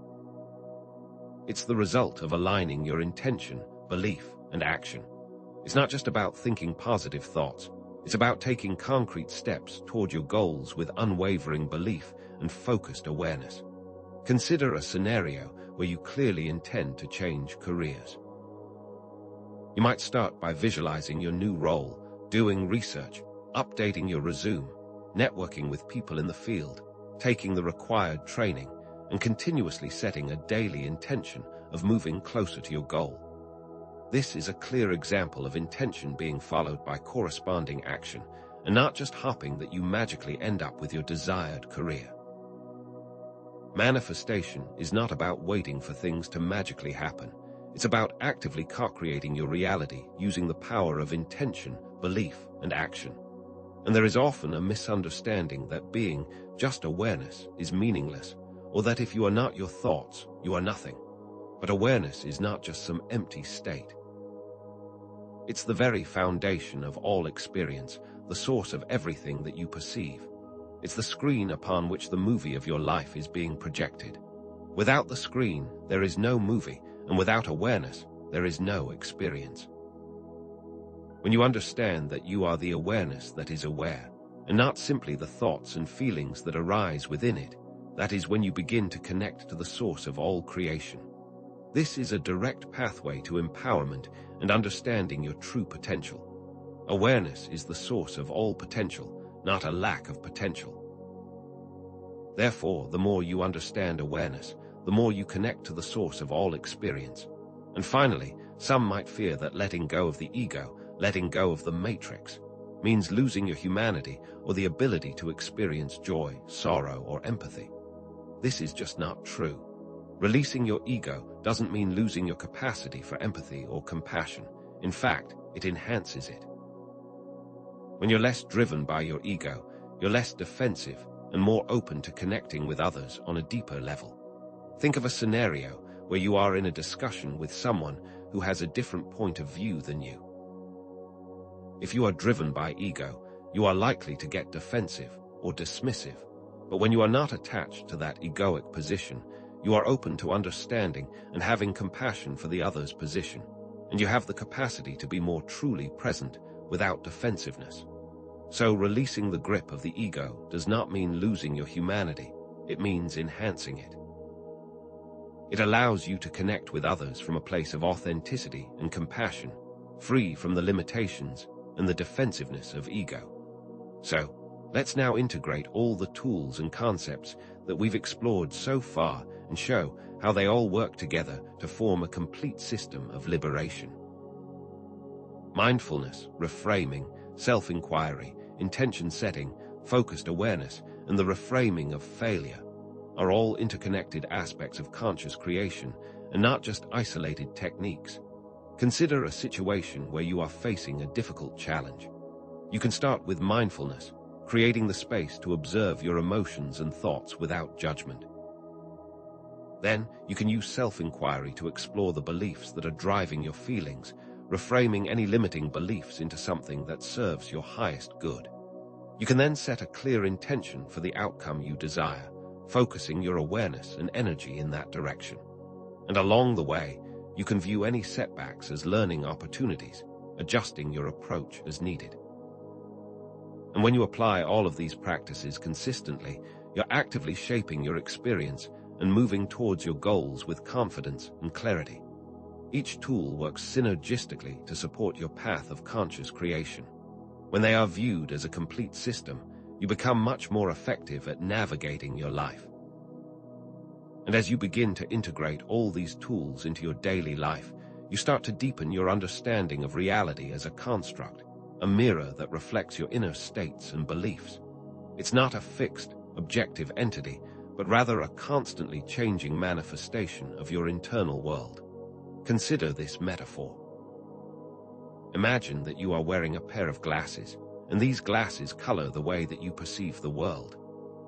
Speaker 1: It's the result of aligning your intention, belief, and action. It's not just about thinking positive thoughts. It's about taking concrete steps toward your goals with unwavering belief and focused awareness. Consider a scenario where you clearly intend to change careers. You might start by visualizing your new role, doing research, updating your resume, networking with people in the field, taking the required training, and continuously setting a daily intention of moving closer to your goal. This is a clear example of intention being followed by corresponding action, and not just hoping that you magically end up with your desired career. Manifestation is not about waiting for things to magically happen. It's about actively co-creating your reality using the power of intention, belief, and action. And there is often a misunderstanding that being just awareness is meaningless, or that if you are not your thoughts, you are nothing. But awareness is not just some empty state. It's the very foundation of all experience, the source of everything that you perceive. It's the screen upon which the movie of your life is being projected. Without the screen, there is no movie, and without awareness, there is no experience. When you understand that you are the awareness that is aware, and not simply the thoughts and feelings that arise within it, that is when you begin to connect to the source of all creation. This is a direct pathway to empowerment and understanding your true potential. Awareness is the source of all potential, not a lack of potential. Therefore, the more you understand awareness, the more you connect to the source of all experience. And finally, some might fear that letting go of the ego, letting go of the matrix, means losing your humanity or the ability to experience joy, sorrow, or empathy. This is just not true. Releasing your ego doesn't mean losing your capacity for empathy or compassion. In fact, it enhances it. When you're less driven by your ego, you're less defensive and more open to connecting with others on a deeper level. Think of a scenario where you are in a discussion with someone who has a different point of view than you. If you are driven by ego, you are likely to get defensive or dismissive. But when you are not attached to that egoic position, you are open to understanding and having compassion for the other's position, and you have the capacity to be more truly present without defensiveness. So releasing the grip of the ego does not mean losing your humanity, it means enhancing it. It allows you to connect with others from a place of authenticity and compassion, free from the limitations, and the defensiveness of ego. So, let's now integrate all the tools and concepts that we've explored so far and show how they all work together to form a complete system of liberation. Mindfulness, reframing, self-inquiry, intention setting, focused awareness, and the reframing of failure are all interconnected aspects of conscious creation and not just isolated techniques. Consider a situation where you are facing a difficult challenge. You can start with mindfulness, creating the space to observe your emotions and thoughts without judgment. Then, you can use self-inquiry to explore the beliefs that are driving your feelings, reframing any limiting beliefs into something that serves your highest good. You can then set a clear intention for the outcome you desire, focusing your awareness and energy in that direction. And along the way, you can view any setbacks as learning opportunities, adjusting your approach as needed. And when you apply all of these practices consistently, you're actively shaping your experience and moving towards your goals with confidence and clarity. Each tool works synergistically to support your path of conscious creation. When they are viewed as a complete system, you become much more effective at navigating your life. And as you begin to integrate all these tools into your daily life, you start to deepen your understanding of reality as a construct, a mirror that reflects your inner states and beliefs. It's not a fixed, objective entity, but rather a constantly changing manifestation of your internal world. Consider this metaphor. Imagine that you are wearing a pair of glasses, and these glasses color the way that you perceive the world.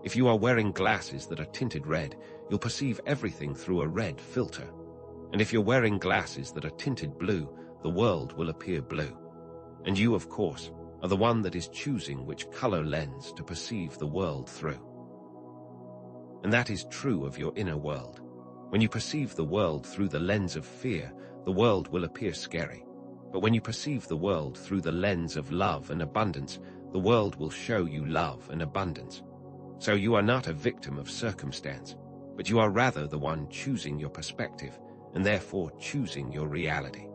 Speaker 1: If you are wearing glasses that are tinted red, you'll perceive everything through a red filter. And if you're wearing glasses that are tinted blue, the world will appear blue. And you, of course, are the one that is choosing which color lens to perceive the world through. And that is true of your inner world. When you perceive the world through the lens of fear, the world will appear scary. But when you perceive the world through the lens of love and abundance, the world will show you love and abundance. So you are not a victim of circumstance, but you are rather the one choosing your perspective and therefore choosing your reality.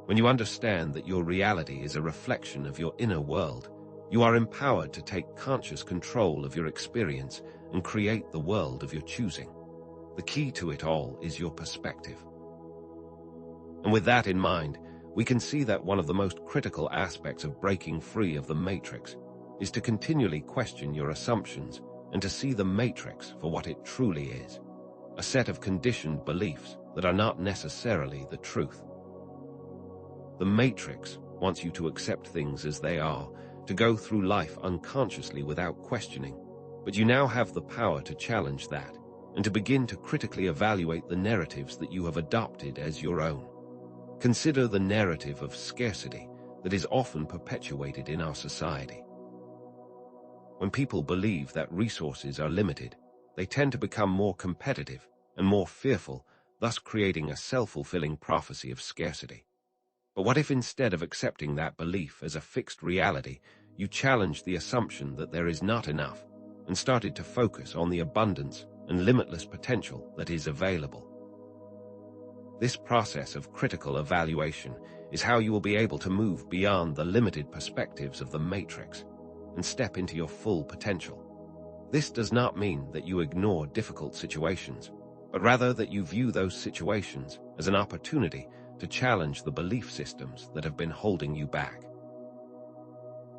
Speaker 1: When you understand that your reality is a reflection of your inner world, you are empowered to take conscious control of your experience and create the world of your choosing. The key to it all is your perspective. And with that in mind, we can see that one of the most critical aspects of breaking free of the matrix is to continually question your assumptions and to see the matrix for what it truly is, a set of conditioned beliefs that are not necessarily the truth. The matrix wants you to accept things as they are, to go through life unconsciously without questioning, but you now have the power to challenge that and to begin to critically evaluate the narratives that you have adopted as your own. Consider the narrative of scarcity that is often perpetuated in our society. When people believe that resources are limited, they tend to become more competitive and more fearful, thus creating a self-fulfilling prophecy of scarcity. But what if instead of accepting that belief as a fixed reality, you challenged the assumption that there is not enough and started to focus on the abundance and limitless potential that is available? This process of critical evaluation is how you will be able to move beyond the limited perspectives of the matrix and step into your full potential. This does not mean that you ignore difficult situations, but rather that you view those situations as an opportunity to challenge the belief systems that have been holding you back.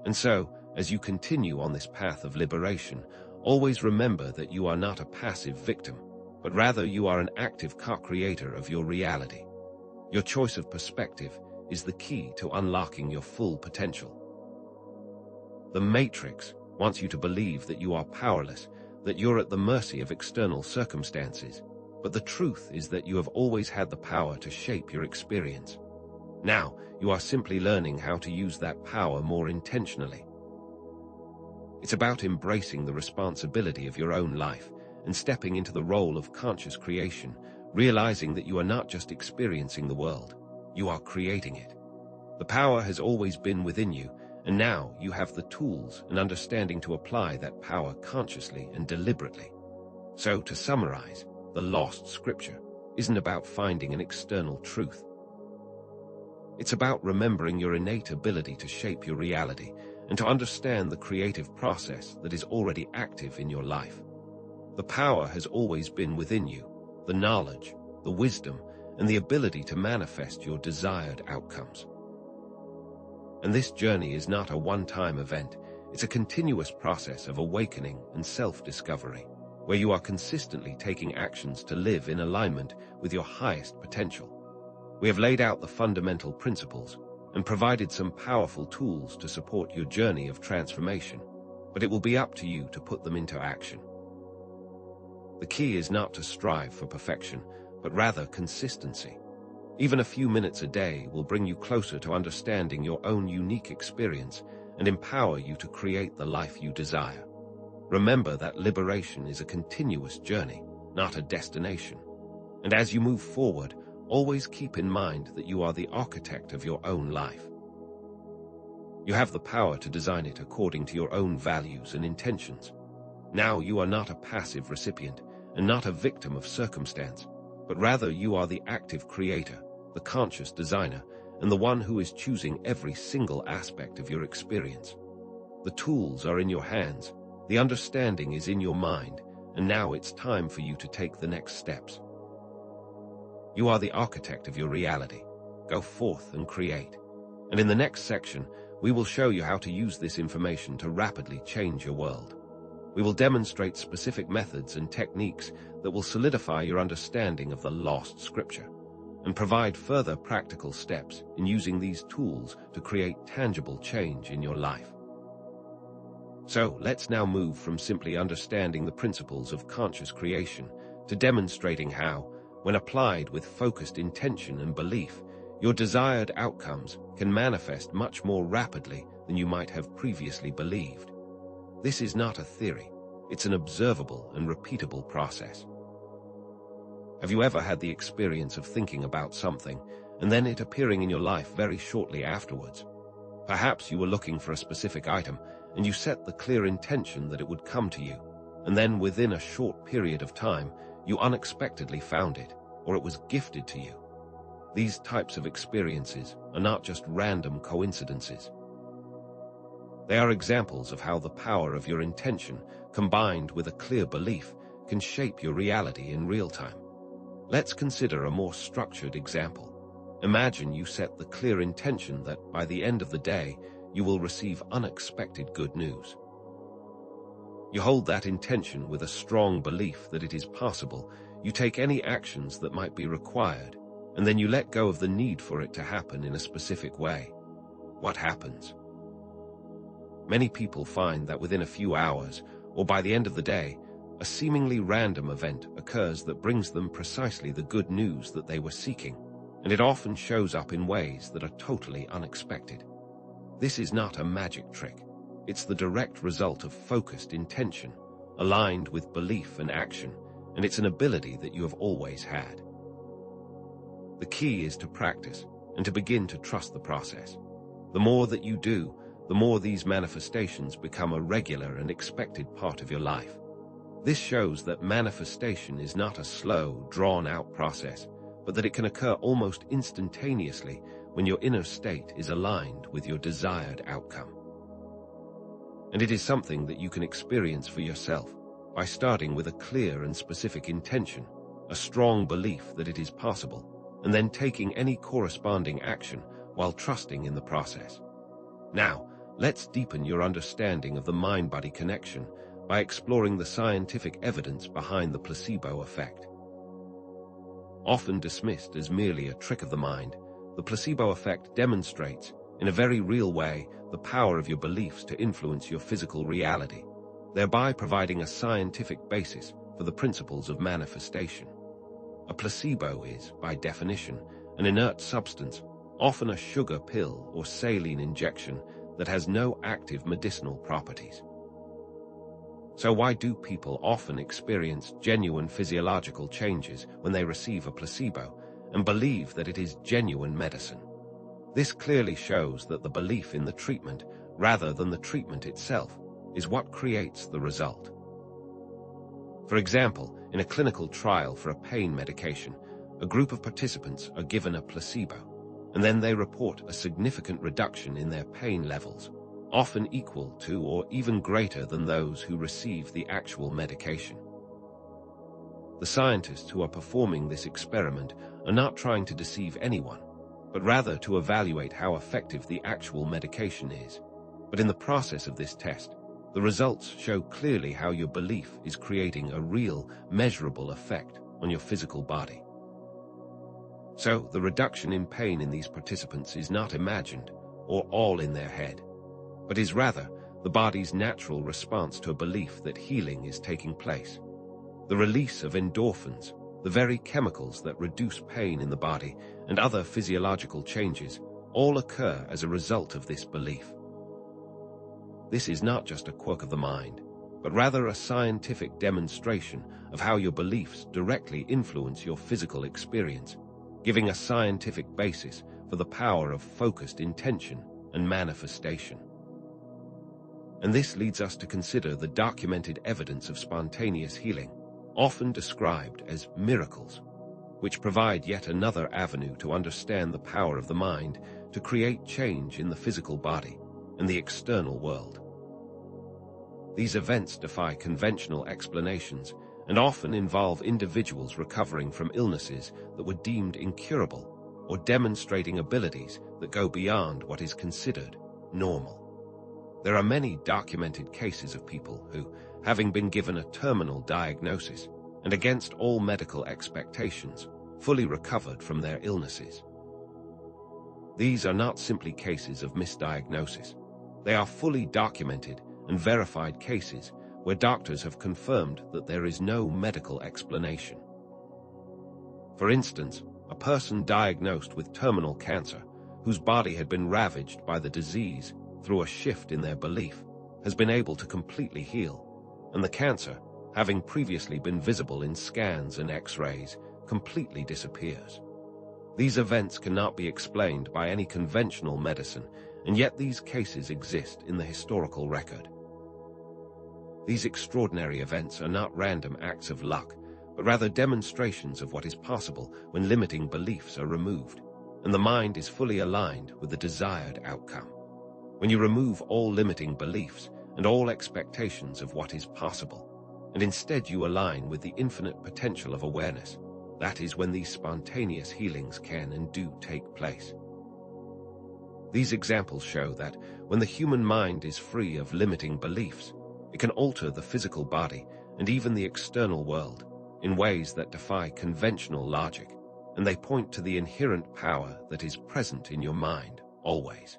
Speaker 1: And so, as you continue on this path of liberation, always remember that you are not a passive victim, but rather you are an active co-creator of your reality. Your choice of perspective is the key to unlocking your full potential. The matrix wants you to believe that you are powerless, that you're at the mercy of external circumstances, but the truth is that you have always had the power to shape your experience. Now, you are simply learning how to use that power more intentionally. It's about embracing the responsibility of your own life and stepping into the role of conscious creation, realizing that you are not just experiencing the world, you are creating it. The power has always been within you, and now you have the tools and understanding to apply that power consciously and deliberately. So, to summarize, the lost scripture isn't about finding an external truth. It's about remembering your innate ability to shape your reality and to understand the creative process that is already active in your life. The power has always been within you, the knowledge, the wisdom, and the ability to manifest your desired outcomes. And this journey is not a one-time event. It's a continuous process of awakening and self-discovery, where you are consistently taking actions to live in alignment with your highest potential. We have laid out the fundamental principles and provided some powerful tools to support your journey of transformation, but it will be up to you to put them into action. The key is not to strive for perfection, but rather consistency. Even a few minutes a day will bring you closer to understanding your own unique experience and empower you to create the life you desire. Remember that liberation is a continuous journey, not a destination. And as you move forward, always keep in mind that you are the architect of your own life. You have the power to design it according to your own values and intentions. Now you are not a passive recipient and not a victim of circumstance, but rather you are the active creator, the conscious designer, and the one who is choosing every single aspect of your experience. The tools are in your hands, the understanding is in your mind, and now it's time for you to take the next steps. You are the architect of your reality. Go forth and create. And in the next section, we will show you how to use this information to rapidly change your world. We will demonstrate specific methods and techniques that will solidify your understanding of the lost scripture and provide further practical steps in using these tools to create tangible change in your life. So, let's now move from simply understanding the principles of conscious creation to demonstrating how, when applied with focused intention and belief, your desired outcomes can manifest much more rapidly than you might have previously believed. This is not a theory, it's an observable and repeatable process. Have you ever had the experience of thinking about something and then it appearing in your life very shortly afterwards? Perhaps you were looking for a specific item and you set the clear intention that it would come to you, and then within a short period of time, you unexpectedly found it, or it was gifted to you. These types of experiences are not just random coincidences. They are examples of how the power of your intention, combined with a clear belief, can shape your reality in real time. Let's consider a more structured example. Imagine you set the clear intention that by the end of the day, you will receive unexpected good news. You hold that intention with a strong belief that it is possible. You take any actions that might be required, and then you let go of the need for it to happen in a specific way. What happens? Many people find that within a few hours, or by the end of the day, a seemingly random event occurs that brings them precisely the good news that they were seeking, and it often shows up in ways that are totally unexpected. This is not a magic trick. It's the direct result of focused intention, aligned with belief and action, and it's an ability that you have always had. The key is to practice and to begin to trust the process. The more that you do, the more these manifestations become a regular and expected part of your life. This shows that manifestation is not a slow, drawn-out process, but that it can occur almost instantaneously when your inner state is aligned with your desired outcome. And it is something that you can experience for yourself by starting with a clear and specific intention, a strong belief that it is possible, and then taking any corresponding action while trusting in the process. Now, let's deepen your understanding of the mind-body connection by exploring the scientific evidence behind the placebo effect. Often dismissed as merely a trick of the mind, the placebo effect demonstrates, in a very real way, the power of your beliefs to influence your physical reality, thereby providing a scientific basis for the principles of manifestation. A placebo is, by definition, an inert substance, often a sugar pill or saline injection that has no active medicinal properties. So why do people often experience genuine physiological changes when they receive a placebo and believe that it is genuine medicine? This clearly shows that the belief in the treatment, rather than the treatment itself, is what creates the result. For example, in a clinical trial for a pain medication, a group of participants are given a placebo. and then they report a significant reduction in their pain levels, often equal to or even greater than those who receive the actual medication. The scientists who are performing this experiment are not trying to deceive anyone, but rather to evaluate how effective the actual medication is. But in the process of this test, the results show clearly how your belief is creating a real, measurable effect on your physical body. So, the reduction in pain in these participants is not imagined or all in their head, but is rather the body's natural response to a belief that healing is taking place. The release of endorphins, the very chemicals that reduce pain in the body, and other physiological changes, all occur as a result of this belief. This is not just a quirk of the mind, but rather a scientific demonstration of how your beliefs directly influence your physical experience, giving a scientific basis for the power of focused intention and manifestation. And this leads us to consider the documented evidence of spontaneous healing, often described as miracles, which provide yet another avenue to understand the power of the mind to create change in the physical body and the external world. These events defy conventional explanations and often involve individuals recovering from illnesses that were deemed incurable or demonstrating abilities that go beyond what is considered normal. There are many documented cases of people who, having been given a terminal diagnosis and against all medical expectations, fully recovered from their illnesses. These are not simply cases of misdiagnosis. They are fully documented and verified cases where doctors have confirmed that there is no medical explanation. For instance, a person diagnosed with terminal cancer, whose body had been ravaged by the disease through a shift in their belief, has been able to completely heal, and the cancer, having previously been visible in scans and X-rays, completely disappears. These events cannot be explained by any conventional medicine, and yet these cases exist in the historical record. These extraordinary events are not random acts of luck, but rather demonstrations of what is possible when limiting beliefs are removed, and the mind is fully aligned with the desired outcome. When you remove all limiting beliefs and all expectations of what is possible, and instead you align with the infinite potential of awareness, that is when these spontaneous healings can and do take place. These examples show that when the human mind is free of limiting beliefs, it can alter the physical body and even the external world in ways that defy conventional logic, and they point to the inherent power that is present in your mind always.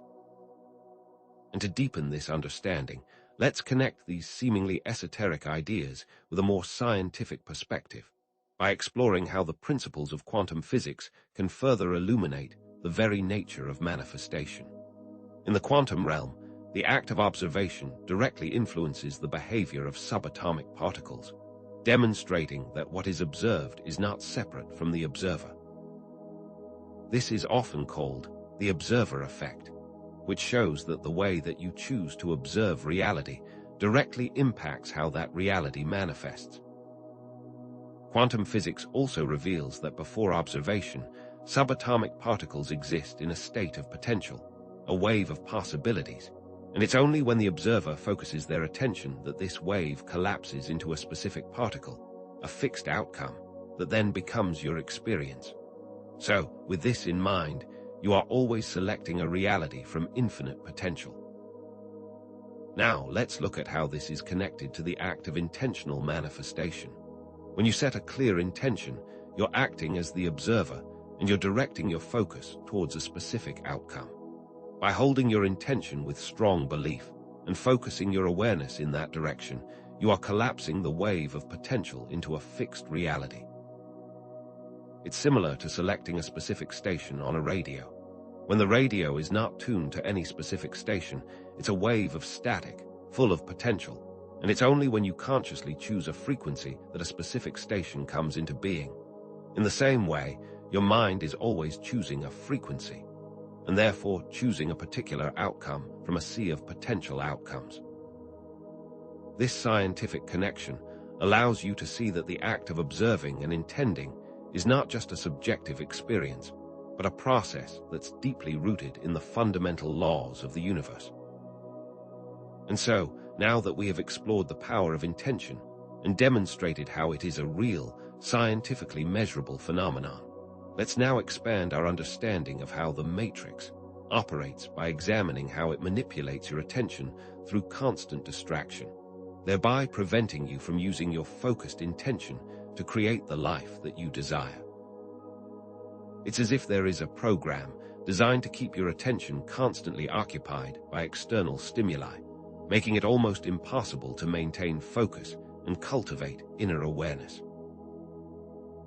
Speaker 1: And to deepen this understanding, let's connect these seemingly esoteric ideas with a more scientific perspective by exploring how the principles of quantum physics can further illuminate the very nature of manifestation. In the quantum realm, the act of observation directly influences the behavior of subatomic particles, demonstrating that what is observed is not separate from the observer. This is often called the observer effect, which shows that the way that you choose to observe reality directly impacts how that reality manifests. Quantum physics also reveals that before observation, subatomic particles exist in a state of potential, a wave of possibilities, and it's only when the observer focuses their attention that this wave collapses into a specific particle, a fixed outcome, that then becomes your experience. So, with this in mind, you are always selecting a reality from infinite potential. Now, let's look at how this is connected to the act of intentional manifestation. When you set a clear intention, you're acting as the observer, and you're directing your focus towards a specific outcome. By holding your intention with strong belief and focusing your awareness in that direction, you are collapsing the wave of potential into a fixed reality. It's similar to selecting a specific station on a radio. When the radio is not tuned to any specific station, it's a wave of static, full of potential, and it's only when you consciously choose a frequency that a specific station comes into being. In the same way, your mind is always choosing a frequency, and therefore choosing a particular outcome from a sea of potential outcomes. This scientific connection allows you to see that the act of observing and intending is not just a subjective experience, but a process that's deeply rooted in the fundamental laws of the universe. And so, now that we have explored the power of intention and demonstrated how it is a real, scientifically measurable phenomenon, let's now expand our understanding of how the matrix operates by examining how it manipulates your attention through constant distraction, thereby preventing you from using your focused intention to create the life that you desire. It's as if there is a program designed to keep your attention constantly occupied by external stimuli, making it almost impossible to maintain focus and cultivate inner awareness.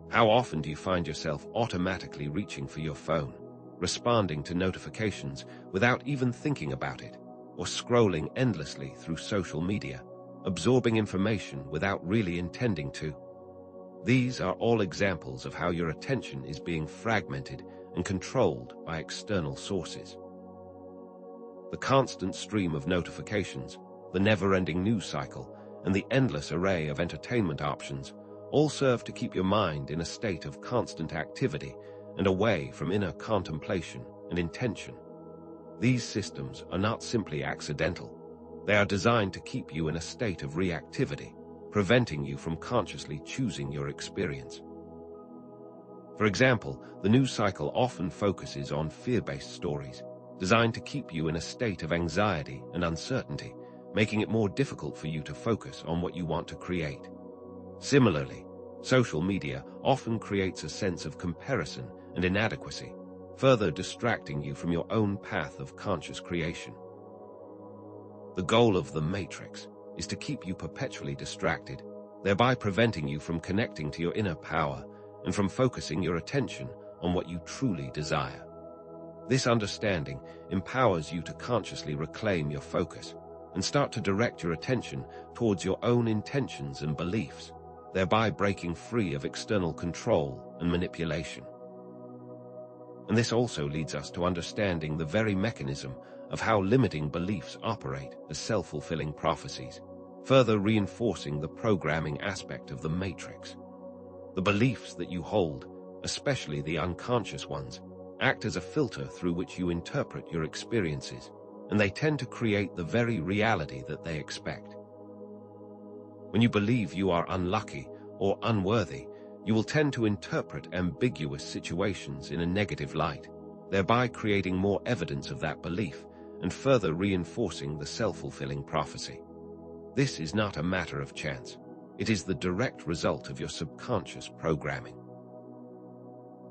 Speaker 1: How often do you find yourself automatically reaching for your phone, responding to notifications without even thinking about it, or scrolling endlessly through social media, absorbing information without really intending to? These are all examples of how your attention is being fragmented and controlled by external sources. The constant stream of notifications, the never-ending news cycle, and the endless array of entertainment options all serve to keep your mind in a state of constant activity and away from inner contemplation and intention. These systems are not simply accidental. They are designed to keep you in a state of reactivity, preventing you from consciously choosing your experience. For example, the news cycle often focuses on fear-based stories, designed to keep you in a state of anxiety and uncertainty, making it more difficult for you to focus on what you want to create. Similarly, social media often creates a sense of comparison and inadequacy, further distracting you from your own path of conscious creation. The goal of the matrix is to keep you perpetually distracted, thereby preventing you from connecting to your inner power and from focusing your attention on what you truly desire. This understanding empowers you to consciously reclaim your focus and start to direct your attention towards your own intentions and beliefs, thereby breaking free of external control and manipulation. And this also leads us to understanding the very mechanism of how limiting beliefs operate as self-fulfilling prophecies, further reinforcing the programming aspect of the matrix. The beliefs that you hold, especially the unconscious ones, act as a filter through which you interpret your experiences, and they tend to create the very reality that they expect. When you believe you are unlucky or unworthy, you will tend to interpret ambiguous situations in a negative light, thereby creating more evidence of that belief and further reinforcing the self-fulfilling prophecy. This is not a matter of chance. It is the direct result of your subconscious programming.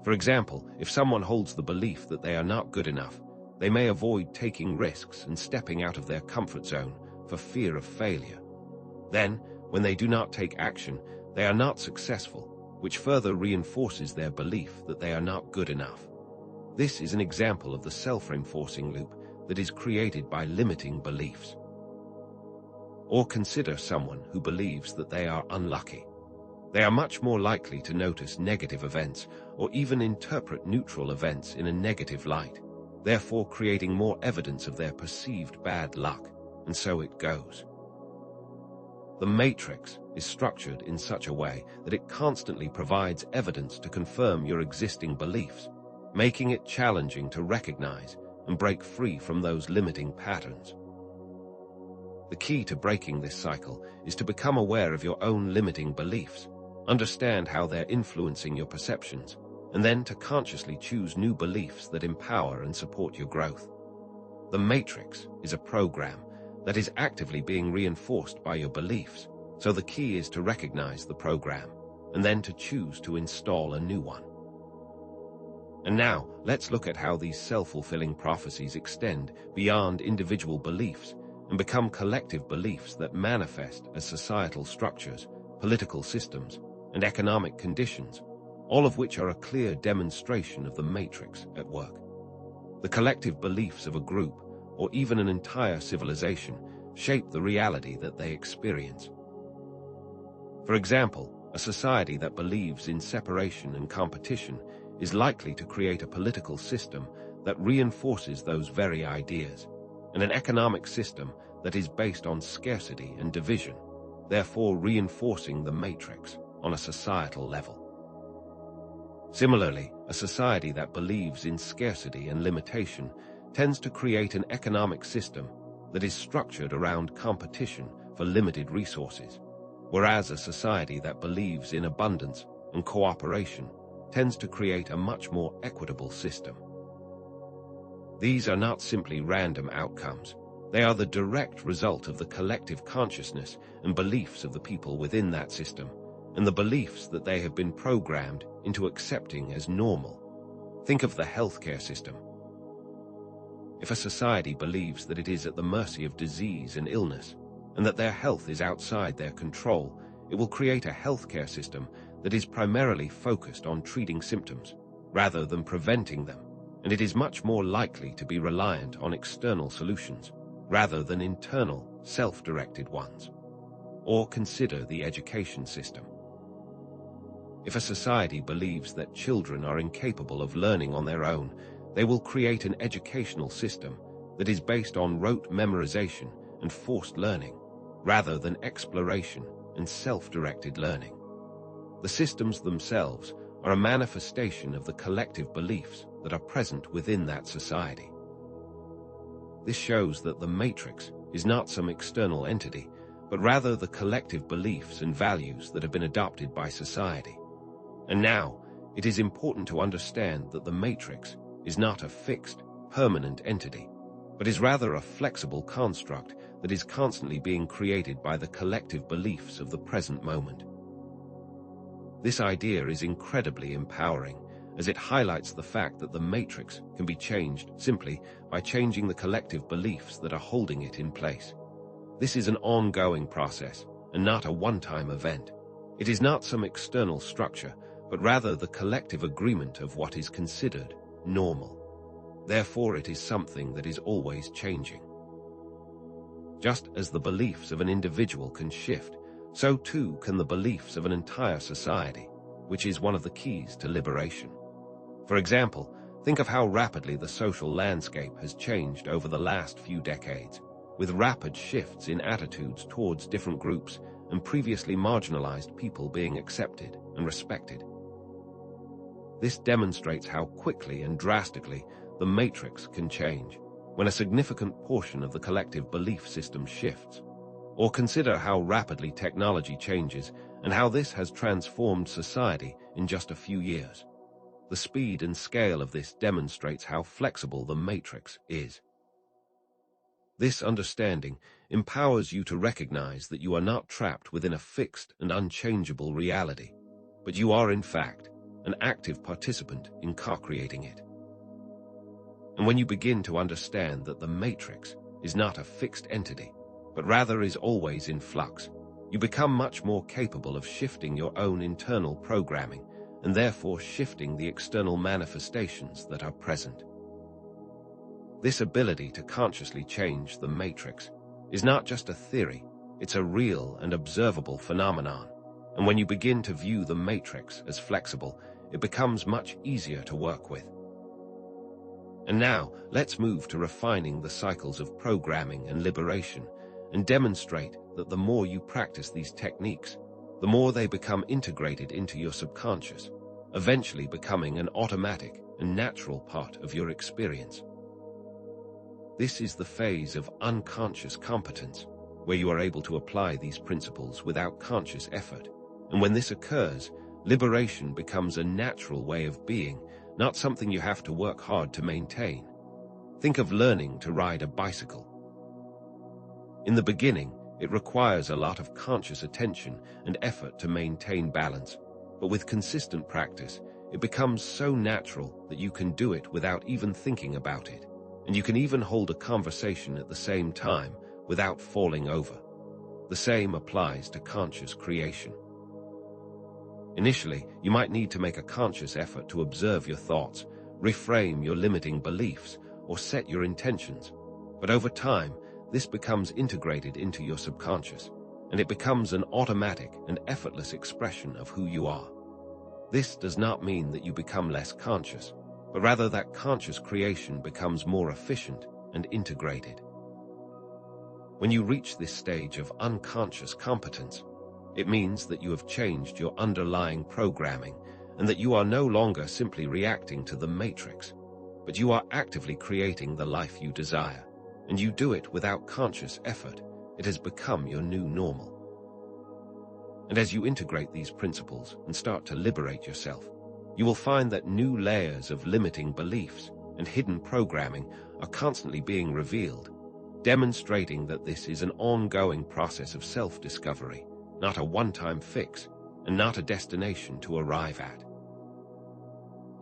Speaker 1: For example, if someone holds the belief that they are not good enough, they may avoid taking risks and stepping out of their comfort zone for fear of failure. Then, when they do not take action, they are not successful, which further reinforces their belief that they are not good enough. This is an example of the self-reinforcing loop that is created by limiting beliefs. Or consider someone who believes that they are unlucky. They are much more likely to notice negative events or even interpret neutral events in a negative light, therefore creating more evidence of their perceived bad luck, and so it goes. The matrix is structured in such a way that it constantly provides evidence to confirm your existing beliefs, making it challenging to recognize and break free from those limiting patterns. The key to breaking this cycle is to become aware of your own limiting beliefs, understand how they're influencing your perceptions, and then to consciously choose new beliefs that empower and support your growth. The matrix is a program that is actively being reinforced by your beliefs, so the key is to recognize the program and then to choose to install a new one. And now, let's look at how these self-fulfilling prophecies extend beyond individual beliefs and become collective beliefs that manifest as societal structures, political systems, and economic conditions, all of which are a clear demonstration of the matrix at work. The collective beliefs of a group, or even an entire civilization, shape the reality that they experience. For example, a society that believes in separation and competition is likely to create a political system that reinforces those very ideas, and an economic system that is based on scarcity and division, therefore reinforcing the matrix on a societal level. Similarly, A society that believes in scarcity and limitation tends to create an economic system that is structured around competition for limited resources, whereas a society that believes in abundance and cooperation tends to create a much more equitable system. These are not simply random outcomes. They are the direct result of the collective consciousness and beliefs of the people within that system, and the beliefs that they have been programmed into accepting as normal. Think of the healthcare system. If a society believes that it is at the mercy of disease and illness, and that their health is outside their control, it will create a healthcare system that is primarily focused on treating symptoms, rather than preventing them, and it is much more likely to be reliant on external solutions, rather than internal, self-directed ones. Or consider the education system. If a society believes that children are incapable of learning on their own, they will create an educational system that is based on rote memorization and forced learning, rather than exploration and self-directed learning. The systems themselves are a manifestation of the collective beliefs that are present within that society. This shows that the matrix is not some external entity, but rather the collective beliefs and values that have been adopted by society. And now, it is important to understand that the matrix is not a fixed, permanent entity, but is rather a flexible construct that is constantly being created by the collective beliefs of the present moment. This idea is incredibly empowering, as it highlights the fact that the matrix can be changed simply by changing the collective beliefs that are holding it in place. This is an ongoing process, and not a one-time event. It is not some external structure, but rather the collective agreement of what is considered normal. Therefore, it is something that is always changing. Just as the beliefs of an individual can shift, so too can the beliefs of an entire society, which is one of the keys to liberation. For example, think of how rapidly the social landscape has changed over the last few decades, with rapid shifts in attitudes towards different groups and previously marginalized people being accepted and respected. This demonstrates how quickly and drastically the matrix can change when a significant portion of the collective belief system shifts. Or consider how rapidly technology changes and how this has transformed society in just a few years. The speed and scale of this demonstrates how flexible the matrix is. This understanding empowers you to recognize that you are not trapped within a fixed and unchangeable reality, but you are, in fact, an active participant in co-creating it. And when you begin to understand that the matrix is not a fixed entity, but rather is always in flux, you become much more capable of shifting your own internal programming and therefore shifting the external manifestations that are present. This ability to consciously change the matrix is not just a theory, it's a real and observable phenomenon. And when you begin to view the matrix as flexible, it becomes much easier to work with. And now, let's move to refining the cycles of programming and liberation, and demonstrate that the more you practice these techniques, the more they become integrated into your subconscious, eventually becoming an automatic and natural part of your experience. This is the phase of unconscious competence, where you are able to apply these principles without conscious effort. And when this occurs, liberation becomes a natural way of being, not something you have to work hard to maintain. Think of learning to ride a bicycle. In the beginning, it requires a lot of conscious attention and effort to maintain balance, but with consistent practice, it becomes so natural that you can do it without even thinking about it, and you can even hold a conversation at the same time without falling over. The same applies to conscious creation. Initially, you might need to make a conscious effort to observe your thoughts, reframe your limiting beliefs, or set your intentions, but over time, this becomes integrated into your subconscious, and it becomes an automatic and effortless expression of who you are. This does not mean that you become less conscious, but rather that conscious creation becomes more efficient and integrated. When you reach this stage of unconscious competence, it means that you have changed your underlying programming, and that you are no longer simply reacting to the matrix, but you are actively creating the life you desire, and you do it without conscious effort. It has become your new normal. And as you integrate these principles and start to liberate yourself, you will find that new layers of limiting beliefs and hidden programming are constantly being revealed, demonstrating that this is an ongoing process of self-discovery, not a one-time fix, and not a destination to arrive at.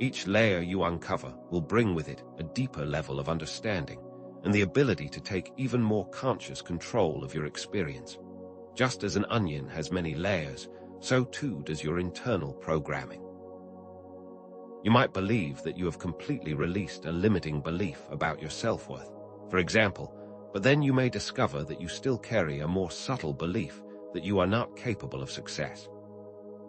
Speaker 1: Each layer you uncover will bring with it a deeper level of understanding and the ability to take even more conscious control of your experience. Just as an onion has many layers, so too does your internal programming. You might believe that you have completely released a limiting belief about your self-worth, for example, but then you may discover that you still carry a more subtle belief that you are not capable of success.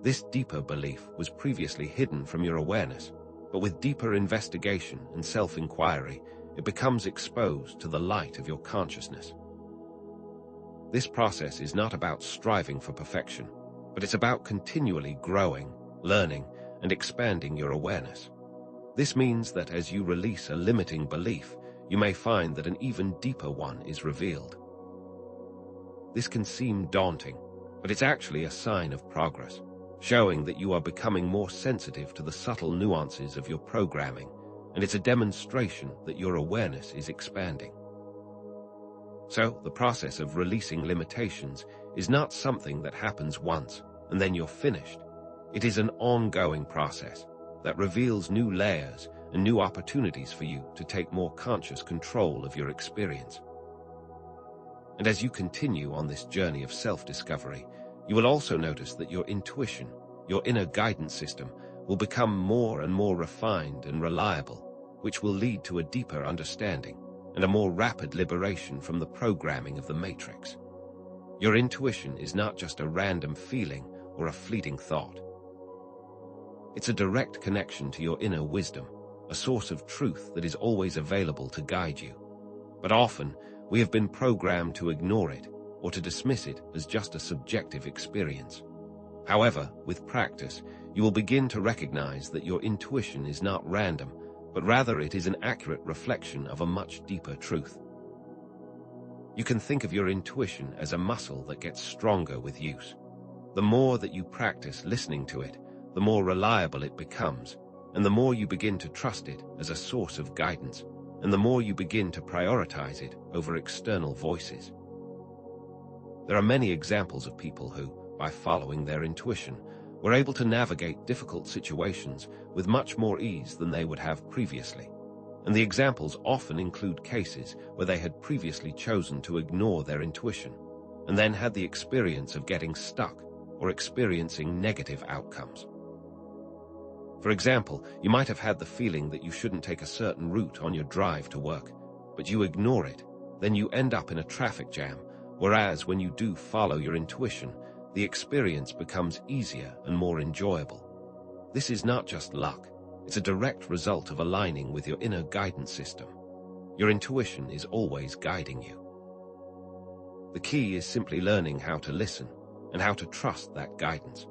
Speaker 1: This deeper belief was previously hidden from your awareness, but with deeper investigation and self-inquiry, it becomes exposed to the light of your consciousness. This process is not about striving for perfection, but it's about continually growing, learning, and expanding your awareness. This means that as you release a limiting belief, you may find that an even deeper one is revealed. This can seem daunting, but it's actually a sign of progress, showing that you are becoming more sensitive to the subtle nuances of your programming, and it's a demonstration that your awareness is expanding. So, the process of releasing limitations is not something that happens once and then you're finished. It is an ongoing process that reveals new layers and new opportunities for you to take more conscious control of your experience. And as you continue on this journey of self-discovery, you will also notice that your intuition, your inner guidance system, will become more and more refined and reliable, which will lead to a deeper understanding and a more rapid liberation from the programming of the matrix. Your intuition is not just a random feeling or a fleeting thought. It's a direct connection to your inner wisdom, a source of truth that is always available to guide you. But often, we have been programmed to ignore it or to dismiss it as just a subjective experience. However, with practice, you will begin to recognize that your intuition is not random, but rather it is an accurate reflection of a much deeper truth. You can think of your intuition as a muscle that gets stronger with use. The more that you practice listening to it, the more reliable it becomes, and the more you begin to trust it as a source of guidance, and the more you begin to prioritize it over external voices. There are many examples of people who, by following their intuition, were able to navigate difficult situations with much more ease than they would have previously. And the examples often include cases where they had previously chosen to ignore their intuition, and then had the experience of getting stuck or experiencing negative outcomes. For example, you might have had the feeling that you shouldn't take a certain route on your drive to work, but you ignore it, then you end up in a traffic jam, whereas when you do follow your intuition, the experience becomes easier and more enjoyable. This is not just luck, it's a direct result of aligning with your inner guidance system. Your intuition is always guiding you. The key is simply learning how to listen and how to trust that guidance.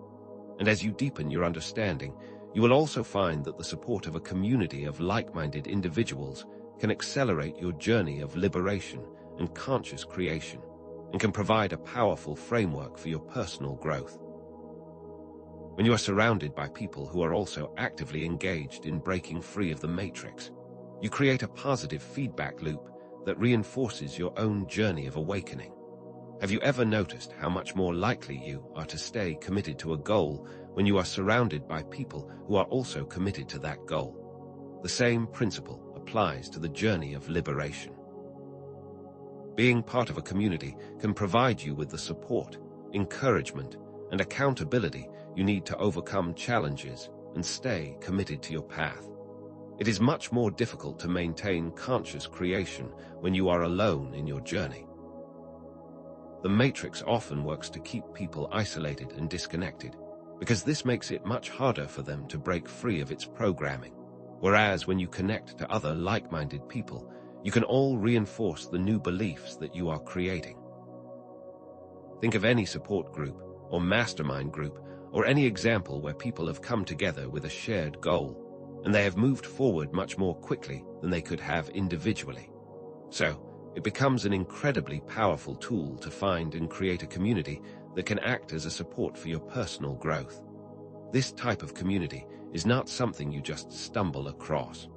Speaker 1: And as you deepen your understanding, you will also find that the support of a community of like-minded individuals can accelerate your journey of liberation and conscious creation, and can provide a powerful framework for your personal growth. When you are surrounded by people who are also actively engaged in breaking free of the matrix, you create a positive feedback loop that reinforces your own journey of awakening. Have you ever noticed how much more likely you are to stay committed to a goal when you are surrounded by people who are also committed to that goal? The same principle applies to the journey of liberation. Being part of a community can provide you with the support, encouragement, and accountability you need to overcome challenges and stay committed to your path. It is much more difficult to maintain conscious creation when you are alone in your journey. The matrix often works to keep people isolated and disconnected, because this makes it much harder for them to break free of its programming. Whereas when you connect to other like-minded people, you can all reinforce the new beliefs that you are creating. Think of any support group or mastermind group or any example where people have come together with a shared goal, and they have moved forward much more quickly than they could have individually. So, it becomes an incredibly powerful tool to find and create a community that can act as a support for your personal growth. This type of community is not something you just stumble across.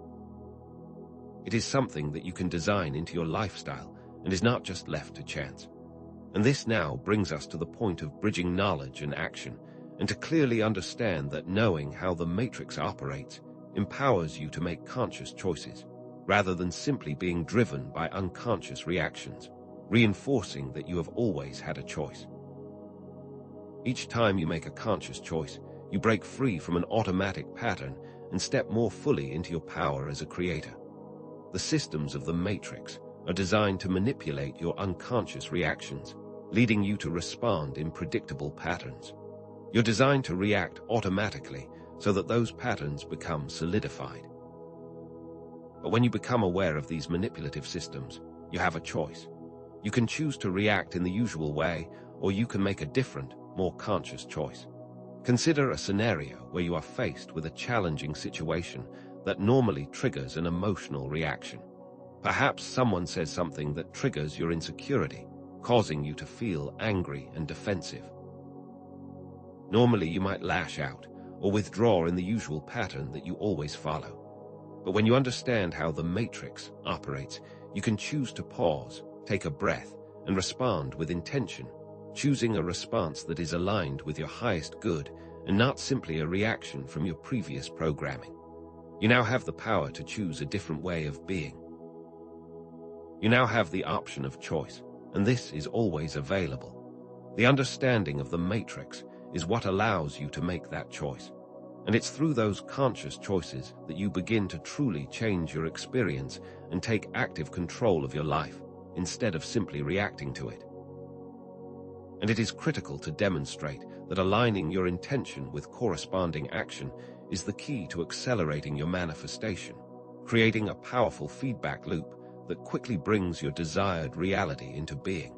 Speaker 1: It is something that you can design into your lifestyle and is not just left to chance. And this now brings us to the point of bridging knowledge and action, and to clearly understand that knowing how the matrix operates empowers you to make conscious choices, rather than simply being driven by unconscious reactions, reinforcing that you have always had a choice. Each time you make a conscious choice, you break free from an automatic pattern and step more fully into your power as a creator. The systems of the matrix are designed to manipulate your unconscious reactions, leading you to respond in predictable patterns. You're designed to react automatically so that those patterns become solidified. But when you become aware of these manipulative systems, you have a choice. You can choose to react in the usual way, or you can make a different, more conscious choice. Consider a scenario where you are faced with a challenging situation that normally triggers an emotional reaction. Perhaps someone says something that triggers your insecurity, causing you to feel angry and defensive. Normally, you might lash out or withdraw in the usual pattern that you always follow. But when you understand how the matrix operates, you can choose to pause, take a breath, and respond with intention, choosing a response that is aligned with your highest good and not simply a reaction from your previous programming. You now have the power to choose a different way of being. You now have the option of choice, and this is always available. The understanding of the matrix is what allows you to make that choice. And it's through those conscious choices that you begin to truly change your experience and take active control of your life, instead of simply reacting to it. And it is critical to demonstrate that aligning your intention with corresponding action is the key to accelerating your manifestation, creating a powerful feedback loop that quickly brings your desired reality into being.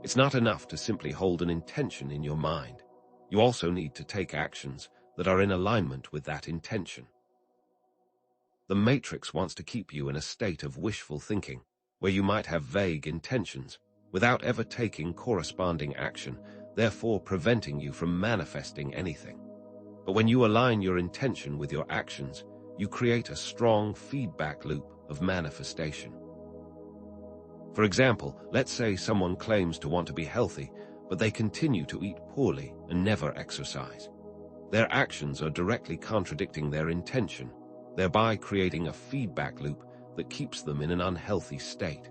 Speaker 1: It's not enough to simply hold an intention in your mind. You also need to take actions that are in alignment with that intention. The matrix wants to keep you in a state of wishful thinking, where you might have vague intentions, without ever taking corresponding action, therefore preventing you from manifesting anything. But when you align your intention with your actions, you create a strong feedback loop of manifestation. For example, let's say someone claims to want to be healthy, but they continue to eat poorly and never exercise. Their actions are directly contradicting their intention, thereby creating a feedback loop that keeps them in an unhealthy state.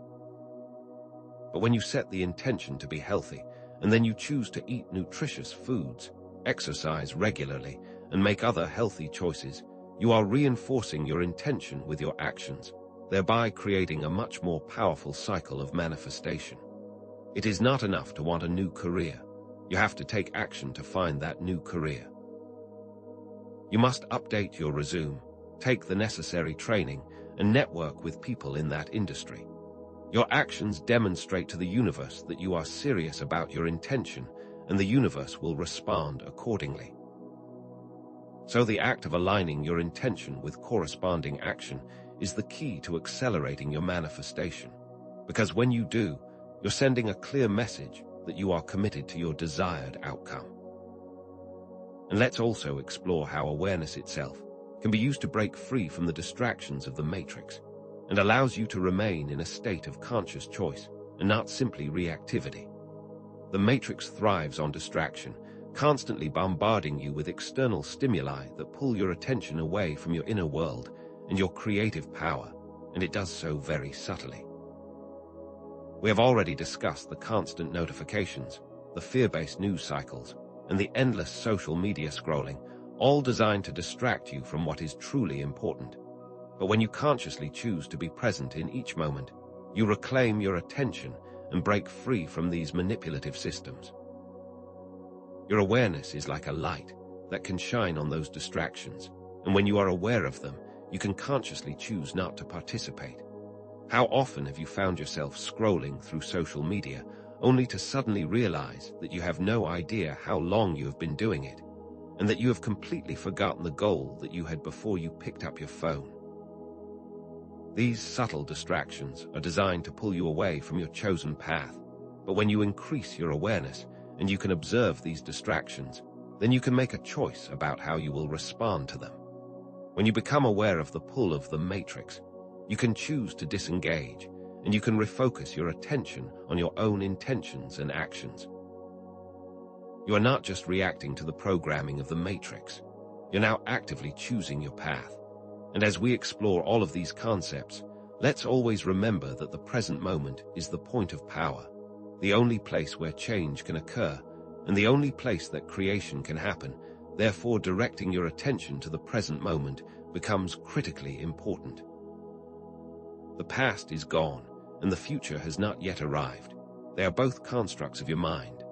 Speaker 1: But when you set the intention to be healthy, and then you choose to eat nutritious foods, exercise regularly, and make other healthy choices, you are reinforcing your intention with your actions, thereby creating a much more powerful cycle of manifestation. It is not enough to want a new career. You have to take action to find that new career. You must update your resume, take the necessary training, and network with people in that industry. Your actions demonstrate to the universe that you are serious about your intention, and the universe will respond accordingly. So the act of aligning your intention with corresponding action is the key to accelerating your manifestation, because when you do, you're sending a clear message that you are committed to your desired outcome. And let's also explore how awareness itself can be used to break free from the distractions of the matrix, and allows you to remain in a state of conscious choice and not simply reactivity. The matrix thrives on distraction, constantly bombarding you with external stimuli that pull your attention away from your inner world and your creative power, and it does so very subtly. We have already discussed the constant notifications, the fear-based news cycles, and the endless social media scrolling, all designed to distract you from what is truly important. But when you consciously choose to be present in each moment, you reclaim your attention and break free from these manipulative systems. Your awareness is like a light that can shine on those distractions, and when you are aware of them, you can consciously choose not to participate. How often have you found yourself scrolling through social media only to suddenly realize that you have no idea how long you have been doing it? and that you have completely forgotten the goal that you had before you picked up your phone. These subtle distractions are designed to pull you away from your chosen path, but when you increase your awareness and you can observe these distractions, then you can make a choice about how you will respond to them. When you become aware of the pull of the matrix, you can choose to disengage, and you can refocus your attention on your own intentions and actions. You are not just reacting to the programming of the matrix. You're now actively choosing your path. And as we explore all of these concepts, let's always remember that the present moment is the point of power, the only place where change can occur, and the only place that creation can happen. Therefore, directing your attention to the present moment becomes critically important. The past is gone, and the future has not yet arrived. They are both constructs of your mind.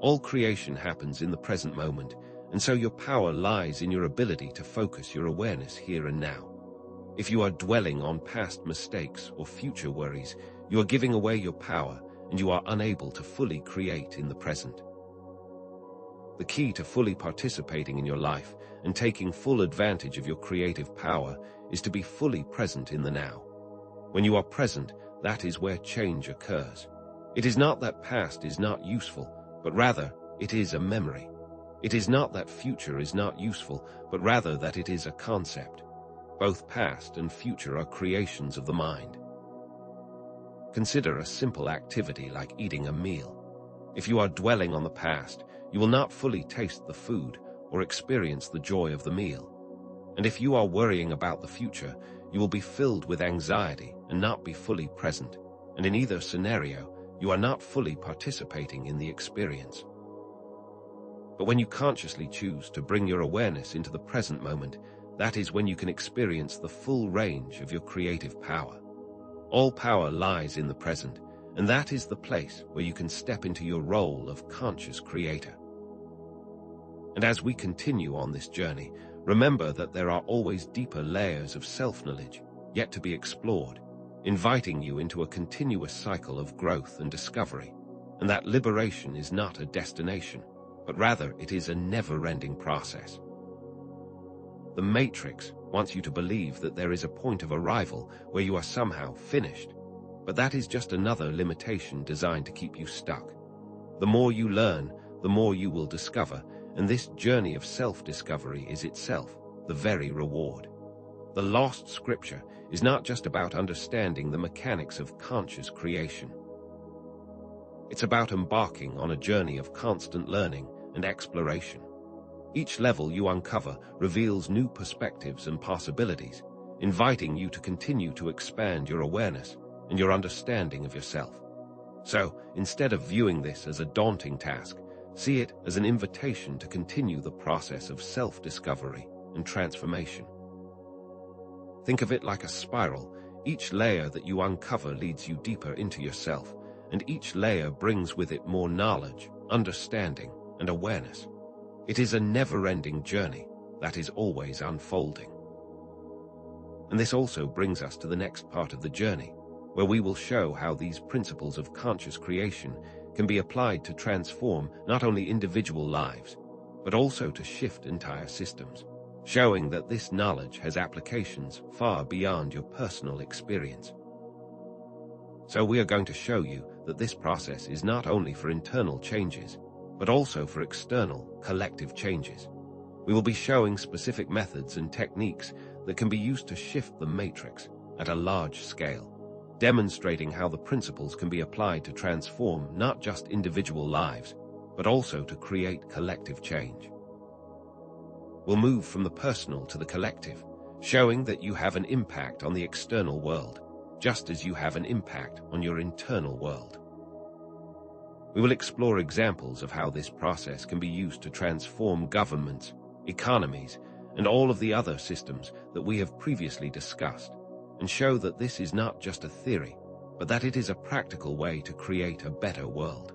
Speaker 1: All creation happens in the present moment, and so your power lies in your ability to focus your awareness here and now. If you are dwelling on past mistakes or future worries, you are giving away your power, and you are unable to fully create in the present. The key to fully participating in your life and taking full advantage of your creative power is to be fully present in the now. When you are present, that is where change occurs. It is not that past is not useful, but rather it is a memory. It is not that future is not useful, but rather that it is a concept. Both past and future are creations of the mind. Consider a simple activity like eating a meal. If you are dwelling on the past, you will not fully taste the food or experience the joy of the meal. And if you are worrying about the future, you will be filled with anxiety and not be fully present. And in either scenario, you are not fully participating in the experience. But when you consciously choose to bring your awareness into the present moment, that is when you can experience the full range of your creative power. All power lies in the present, and that is the place where you can step into your role of conscious creator. And as we continue on this journey, remember that there are always deeper layers of self-knowledge yet to be explored, inviting you into a continuous cycle of growth and discovery, and that liberation is not a destination, but rather it is a never-ending process. The Matrix wants you to believe that there is a point of arrival where you are somehow finished, but that is just another limitation designed to keep you stuck. The more you learn, the more you will discover, and this journey of self-discovery is itself the very reward. The lost scripture is not just about understanding the mechanics of conscious creation. It's about embarking on a journey of constant learning and exploration. Each level you uncover reveals new perspectives and possibilities, inviting you to continue to expand your awareness and your understanding of yourself. So, instead of viewing this as a daunting task, see it as an invitation to continue the process of self-discovery and transformation. Think of it like a spiral. Each layer that you uncover leads you deeper into yourself, and each layer brings with it more knowledge, understanding, and awareness. It is a never-ending journey that is always unfolding. And this also brings us to the next part of the journey, where we will show how these principles of conscious creation can be applied to transform not only individual lives, but also to shift entire systems, showing that this knowledge has applications far beyond your personal experience. So we are going to show you that this process is not only for internal changes, but also for external, collective changes. We will be showing specific methods and techniques that can be used to shift the matrix at a large scale, demonstrating how the principles can be applied to transform not just individual lives, but also to create collective change. We'll move from the personal to the collective, showing that you have an impact on the external world, just as you have an impact on your internal world. We will explore examples of how this process can be used to transform governments, economies, and all of the other systems that we have previously discussed, and show that this is not just a theory, but that it is a practical way to create a better world.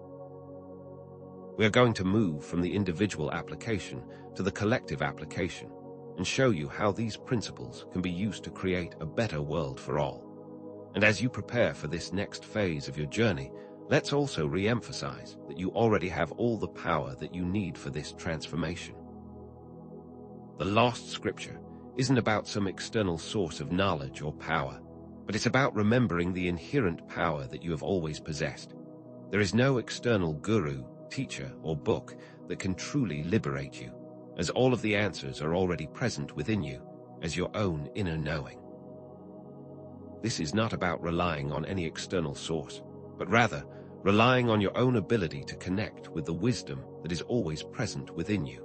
Speaker 1: We are going to move from the individual application to the collective application, and show you how these principles can be used to create a better world for all. And as you prepare for this next phase of your journey, let's also re-emphasize that you already have all the power that you need for this transformation. The lost scripture isn't about some external source of knowledge or power, but it's about remembering the inherent power that you have always possessed. There is no external guru, teacher, or book that can truly liberate you, as all of the answers are already present within you as your own inner knowing. This is not about relying on any external source, but rather relying on your own ability to connect with the wisdom that is always present within you.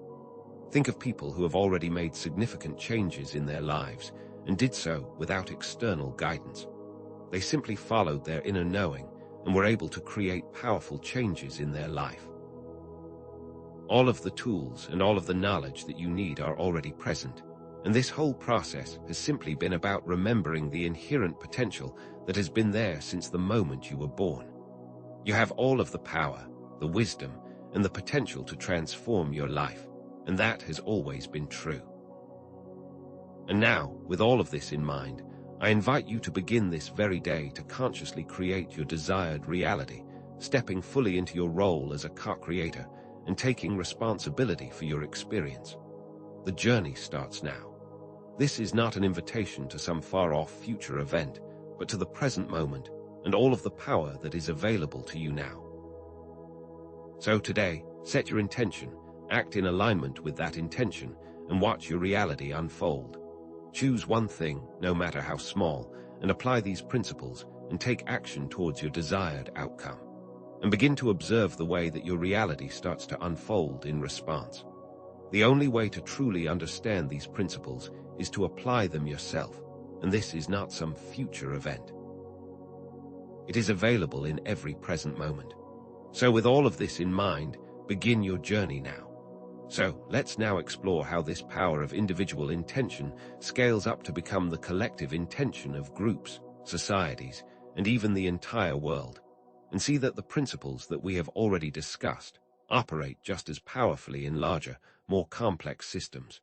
Speaker 1: Think of people who have already made significant changes in their lives and did so without external guidance. They simply followed their inner knowing and were able to create powerful changes in their life. All of the tools and all of the knowledge that you need are already present, and this whole process has simply been about remembering the inherent potential that has been there since the moment you were born. You have all of the power, the wisdom, and the potential to transform your life, and that has always been true. And now, with all of this in mind, I invite you to begin this very day to consciously create your desired reality, stepping fully into your role as a co-creator and taking responsibility for your experience. The journey starts now. This is not an invitation to some far-off future event, but to the present moment and all of the power that is available to you now. So today, set your intention, act in alignment with that intention, and watch your reality unfold. Choose one thing, no matter how small, and apply these principles and take action towards your desired outcome. And begin to observe the way that your reality starts to unfold in response. The only way to truly understand these principles is to apply them yourself, and this is not some future event. It is available in every present moment. So with all of this in mind, begin your journey now. So let's now explore how this power of individual intention scales up to become the collective intention of groups, societies, and even the entire world, and see that the principles that we have already discussed operate just as powerfully in larger, more complex systems.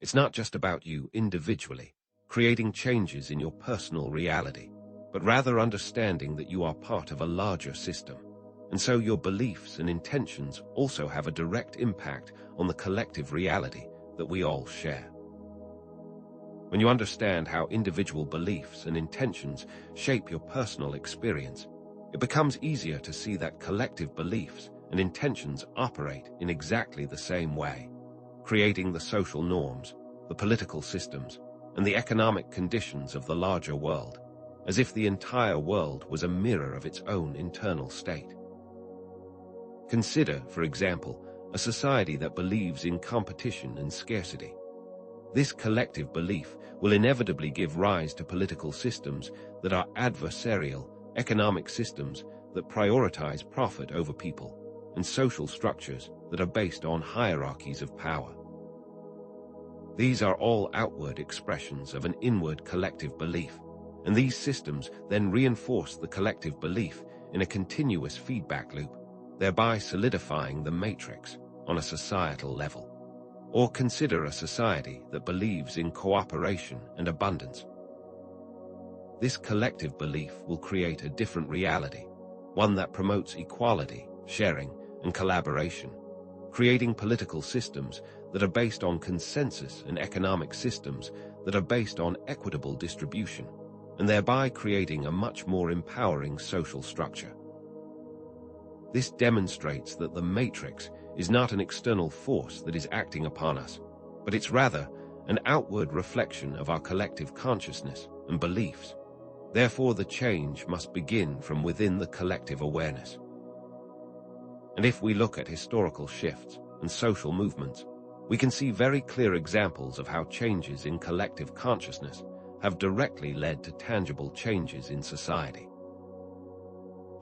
Speaker 1: It's not just about you individually, creating changes in your personal reality, but rather understanding that you are part of a larger system, and so your beliefs and intentions also have a direct impact on the collective reality that we all share. When you understand how individual beliefs and intentions shape your personal experience, it becomes easier to see that collective beliefs and intentions operate in exactly the same way, creating the social norms, the political systems, and the economic conditions of the larger world, as if the entire world was a mirror of its own internal state. Consider, for example, a society that believes in competition and scarcity. This collective belief will inevitably give rise to political systems that are adversarial, economic systems that prioritize profit over people, and social structures that are based on hierarchies of power. These are all outward expressions of an inward collective belief, and these systems then reinforce the collective belief in a continuous feedback loop, thereby solidifying the matrix on a societal level. Or consider a society that believes in cooperation and abundance. This collective belief will create a different reality, one that promotes equality, sharing, and collaboration, creating political systems that are based on consensus and economic systems that are based on equitable distribution, and thereby creating a much more empowering social structure. This demonstrates that the matrix is not an external force that is acting upon us, but it's rather an outward reflection of our collective consciousness and beliefs. Therefore, the change must begin from within the collective awareness. And if we look at historical shifts and social movements, we can see very clear examples of how changes in collective consciousness have directly led to tangible changes in society.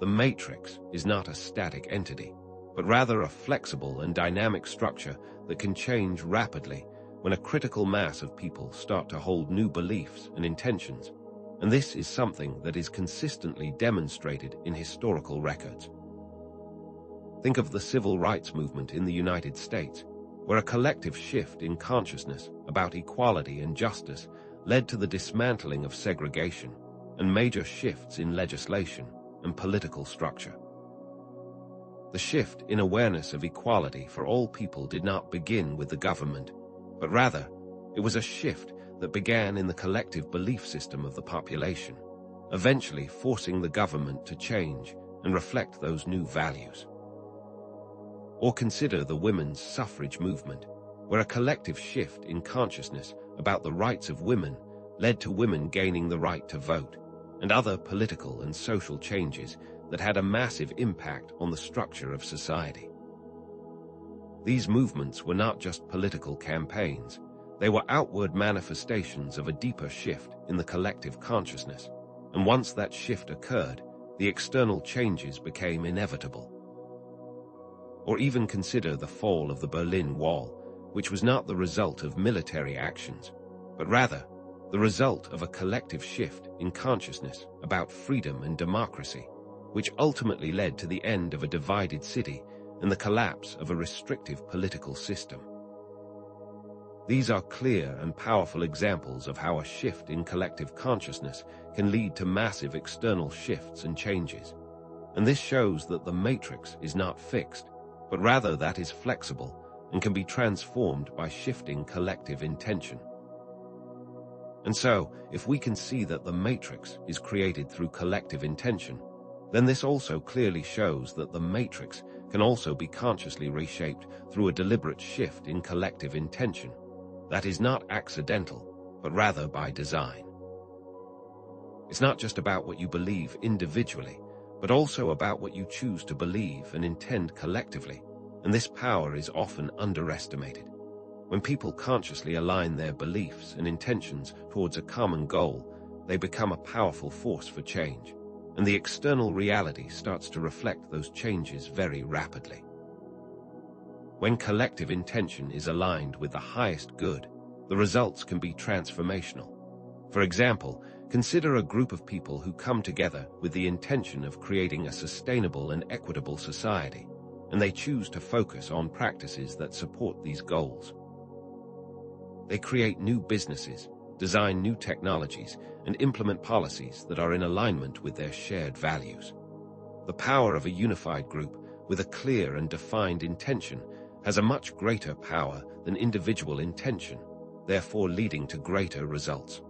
Speaker 1: The matrix is not a static entity, but rather a flexible and dynamic structure that can change rapidly when a critical mass of people start to hold new beliefs and intentions, and this is something that is consistently demonstrated in historical records. Think of the civil rights movement in the United States, where a collective shift in consciousness about equality and justice led to the dismantling of segregation and major shifts in legislation and political structure. The shift in awareness of equality for all people did not begin with the government, but rather, it was a shift that began in the collective belief system of the population, eventually forcing the government to change and reflect those new values. Or consider the women's suffrage movement, where a collective shift in consciousness about the rights of women led to women gaining the right to vote, and other political and social changes that had a massive impact on the structure of society. These movements were not just political campaigns, they were outward manifestations of a deeper shift in the collective consciousness, and once that shift occurred, the external changes became inevitable. Or even consider the fall of the Berlin Wall, which was not the result of military actions, but rather the result of a collective shift in consciousness about freedom and democracy, which ultimately led to the end of a divided city and the collapse of a restrictive political system. These are clear and powerful examples of how a shift in collective consciousness can lead to massive external shifts and changes. And this shows that the matrix is not fixed, but rather that is flexible and can be transformed by shifting collective intention. And so, if we can see that the matrix is created through collective intention, then this also clearly shows that the matrix can also be consciously reshaped through a deliberate shift in collective intention. That is not accidental, but rather by design. It's not just about what you believe individually, but also about what you choose to believe and intend collectively, and this power is often underestimated. When people consciously align their beliefs and intentions towards a common goal, they become a powerful force for change, and the external reality starts to reflect those changes very rapidly. When collective intention is aligned with the highest good, the results can be transformational. For example, consider a group of people who come together with the intention of creating a sustainable and equitable society, and they choose to focus on practices that support these goals. They create new businesses, design new technologies, and implement policies that are in alignment with their shared values. The power of a unified group with a clear and defined intention has a much greater power than individual intention, therefore leading to greater results.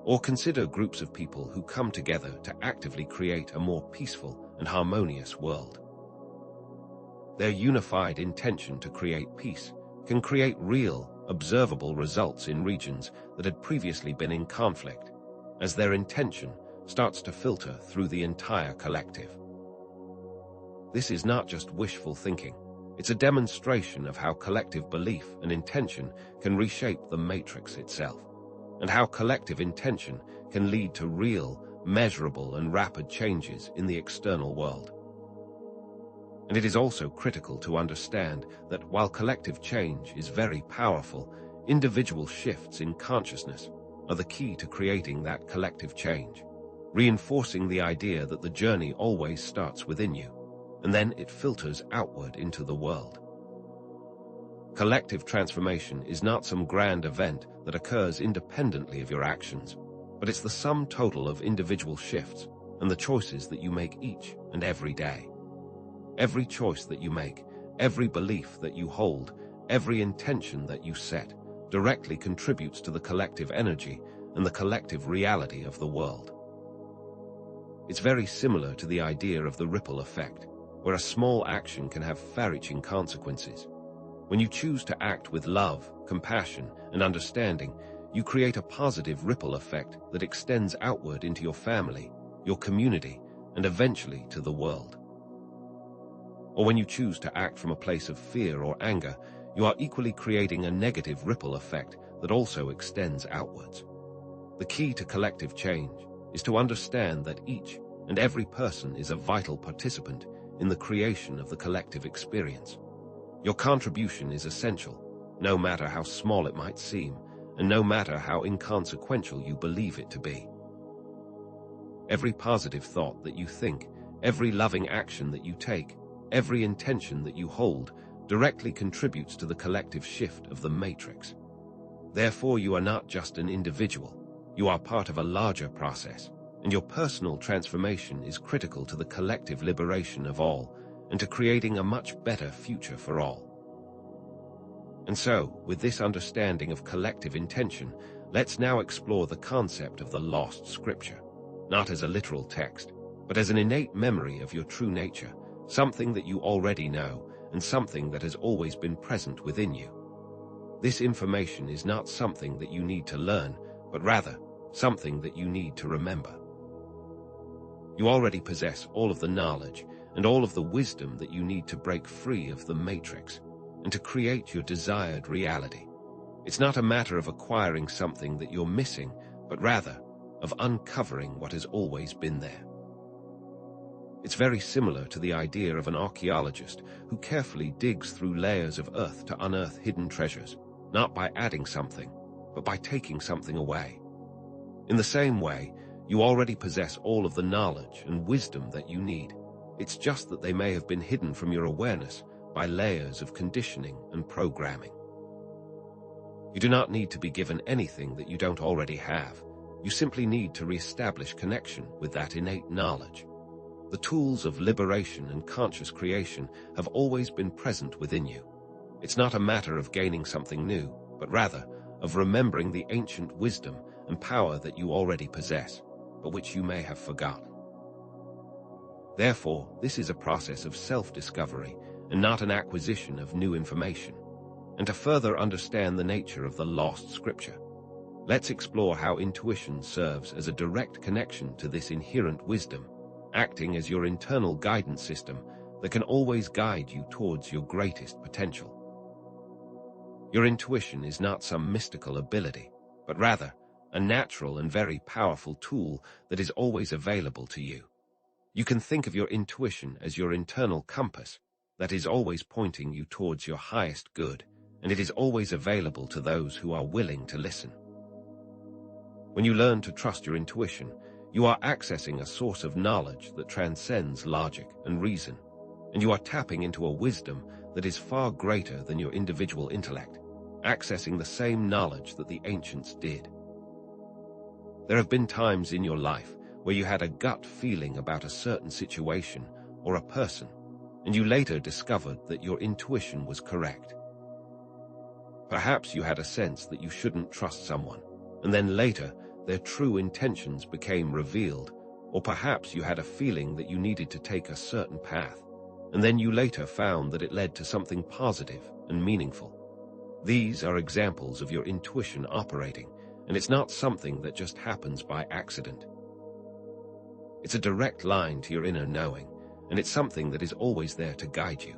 Speaker 1: Or consider groups of people who come together to actively create a more peaceful and harmonious world. Their unified intention to create peace can create real, observable results in regions that had previously been in conflict, as their intention starts to filter through the entire collective. This is not just wishful thinking, it's a demonstration of how collective belief and intention can reshape the matrix itself, and how collective intention can lead to real, measurable, and rapid changes in the external world. And it is also critical to understand that while collective change is very powerful, individual shifts in consciousness are the key to creating that collective change, reinforcing the idea that the journey always starts within you, and then it filters outward into the world. Collective transformation is not some grand event that occurs independently of your actions, but it's the sum total of individual shifts and the choices that you make each and every day. Every choice that you make, every belief that you hold, every intention that you set, directly contributes to the collective energy and the collective reality of the world. It's very similar to the idea of the ripple effect, where a small action can have far-reaching consequences. When you choose to act with love, compassion, and understanding, you create a positive ripple effect that extends outward into your family, your community, and eventually to the world. Or when you choose to act from a place of fear or anger, you are equally creating a negative ripple effect that also extends outwards. The key to collective change is to understand that each and every person is a vital participant in the creation of the collective experience. Your contribution is essential, no matter how small it might seem, and no matter how inconsequential you believe it to be. Every positive thought that you think, every loving action that you take, every intention that you hold directly contributes to the collective shift of the matrix. Therefore, you are not just an individual, you are part of a larger process, and your personal transformation is critical to the collective liberation of all and to creating a much better future for all. And so, with this understanding of collective intention, let's now explore the concept of the lost scripture, not as a literal text, but as an innate memory of your true nature, something that you already know, and something that has always been present within you. This information is not something that you need to learn, but rather something that you need to remember. You already possess all of the knowledge and all of the wisdom that you need to break free of the matrix and to create your desired reality. It's not a matter of acquiring something that you're missing, but rather of uncovering what has always been there. It's very similar to the idea of an archaeologist who carefully digs through layers of earth to unearth hidden treasures, not by adding something, but by taking something away. In the same way, you already possess all of the knowledge and wisdom that you need. It's just that they may have been hidden from your awareness by layers of conditioning and programming. You do not need to be given anything that you don't already have. You simply need to re-establish connection with that innate knowledge. The tools of liberation and conscious creation have always been present within you. It's not a matter of gaining something new, but rather of remembering the ancient wisdom and power that you already possess, but which you may have forgotten. Therefore, this is a process of self-discovery and not an acquisition of new information. And to further understand the nature of the lost scripture, let's explore how intuition serves as a direct connection to this inherent wisdom, acting as your internal guidance system that can always guide you towards your greatest potential. Your intuition is not some mystical ability, but rather a natural and very powerful tool that is always available to you. You can think of your intuition as your internal compass that is always pointing you towards your highest good, and it is always available to those who are willing to listen. When you learn to trust your intuition, you are accessing a source of knowledge that transcends logic and reason, and you are tapping into a wisdom that is far greater than your individual intellect, accessing the same knowledge that the ancients did. There have been times in your life where you had a gut feeling about a certain situation or a person, and you later discovered that your intuition was correct. Perhaps you had a sense that you shouldn't trust someone, and then later their true intentions became revealed, or perhaps you had a feeling that you needed to take a certain path, and then you later found that it led to something positive and meaningful. These are examples of your intuition operating, and it's not something that just happens by accident. It's a direct line to your inner knowing, and it's something that is always there to guide you.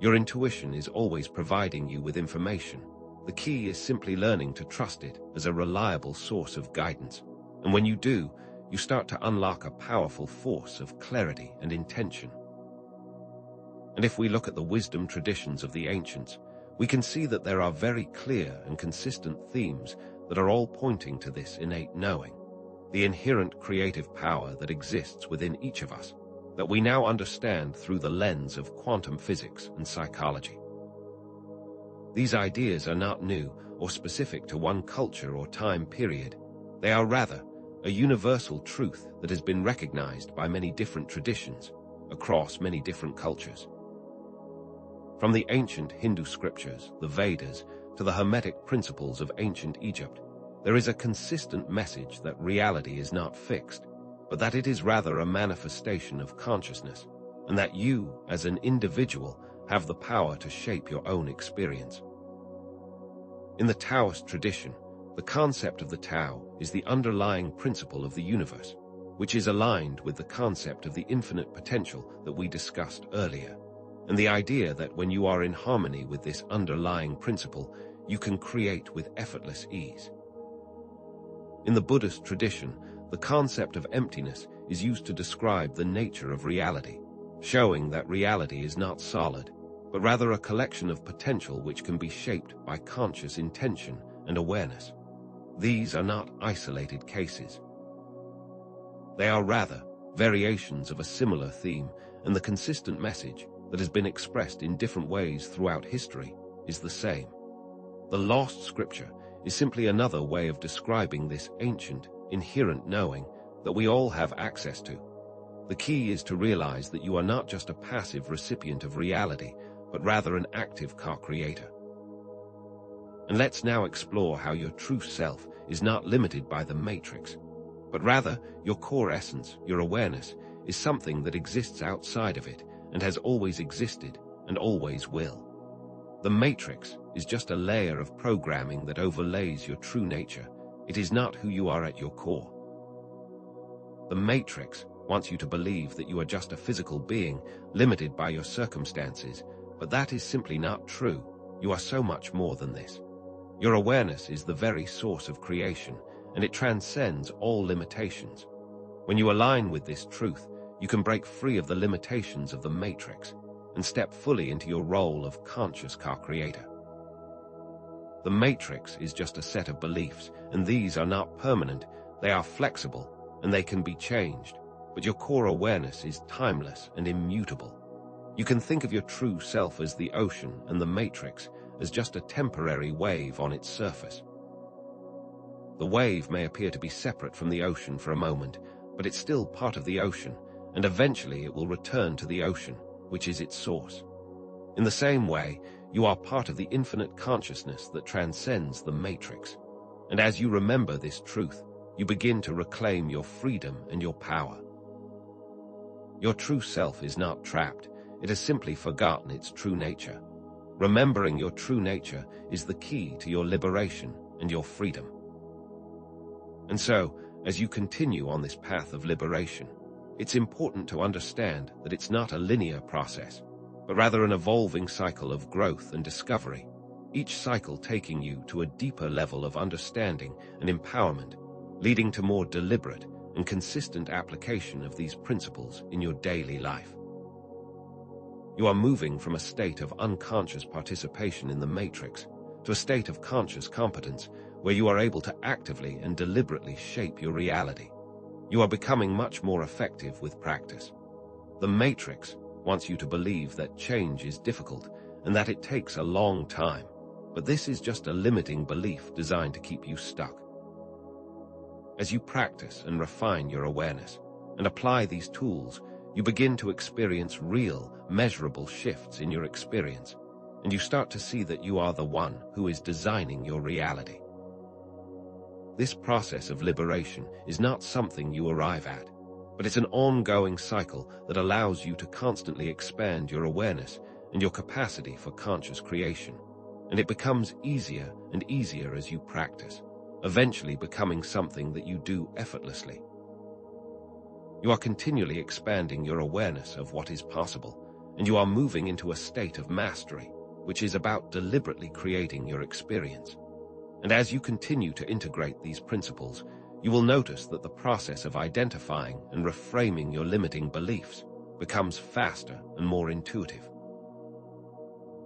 Speaker 1: Your intuition is always providing you with information. The key is simply learning to trust it as a reliable source of guidance. And when you do, you start to unlock a powerful force of clarity and intention. And if we look at the wisdom traditions of the ancients, we can see that there are very clear and consistent themes that are all pointing to this innate knowing, the inherent creative power that exists within each of us, that we now understand through the lens of quantum physics and psychology. These ideas are not new or specific to one culture or time period. They are rather a universal truth that has been recognized by many different traditions across many different cultures. From the ancient Hindu scriptures, the Vedas, to the Hermetic principles of ancient Egypt, there is a consistent message that reality is not fixed, but that it is rather a manifestation of consciousness, and that you, as an individual, have the power to shape your own experience. In the Taoist tradition, the concept of the Tao is the underlying principle of the universe, which is aligned with the concept of the infinite potential that we discussed earlier, and the idea that when you are in harmony with this underlying principle, you can create with effortless ease. In the Buddhist tradition, the concept of emptiness is used to describe the nature of reality, showing that reality is not solid, but rather a collection of potential which can be shaped by conscious intention and awareness. These are not isolated cases. They are rather variations of a similar theme, and the consistent message that has been expressed in different ways throughout history is the same. The lost scripture is simply another way of describing this ancient, inherent knowing that we all have access to. The key is to realize that you are not just a passive recipient of reality, but rather an active co-creator. And let's now explore how your true self is not limited by the matrix, but rather your core essence, your awareness, is something that exists outside of it and has always existed and always will. The matrix is just a layer of programming that overlays your true nature. It is not who you are at your core. The matrix wants you to believe that you are just a physical being limited by your circumstances, but that is simply not true. You are so much more than this. Your awareness is the very source of creation, and it transcends all limitations. When you align with this truth, you can break free of the limitations of the matrix and step fully into your role of conscious co-creator. The matrix is just a set of beliefs, and these are not permanent. They are flexible, and they can be changed, but your core awareness is timeless and immutable. You can think of your true self as the ocean and the matrix as just a temporary wave on its surface. The wave may appear to be separate from the ocean for a moment, but it's still part of the ocean, and eventually it will return to the ocean, which is its source. In the same way, you are part of the infinite consciousness that transcends the matrix. And as you remember this truth, you begin to reclaim your freedom and your power. Your true self is not trapped. It has simply forgotten its true nature. Remembering your true nature is the key to your liberation and your freedom. And so, as you continue on this path of liberation, it's important to understand that it's not a linear process, but rather an evolving cycle of growth and discovery, each cycle taking you to a deeper level of understanding and empowerment, leading to more deliberate and consistent application of these principles in your daily life. You are moving from a state of unconscious participation in the matrix to a state of conscious competence where you are able to actively and deliberately shape your reality. You are becoming much more effective with practice. The matrix wants you to believe that change is difficult and that it takes a long time, but this is just a limiting belief designed to keep you stuck. As you practice and refine your awareness and apply these tools, you begin to experience real, measurable shifts in your experience, and you start to see that you are the one who is designing your reality. This process of liberation is not something you arrive at, but it's an ongoing cycle that allows you to constantly expand your awareness and your capacity for conscious creation, and it becomes easier and easier as you practice, eventually becoming something that you do effortlessly. You are continually expanding your awareness of what is possible, and you are moving into a state of mastery, which is about deliberately creating your experience. And as you continue to integrate these principles, you will notice that the process of identifying and reframing your limiting beliefs becomes faster and more intuitive.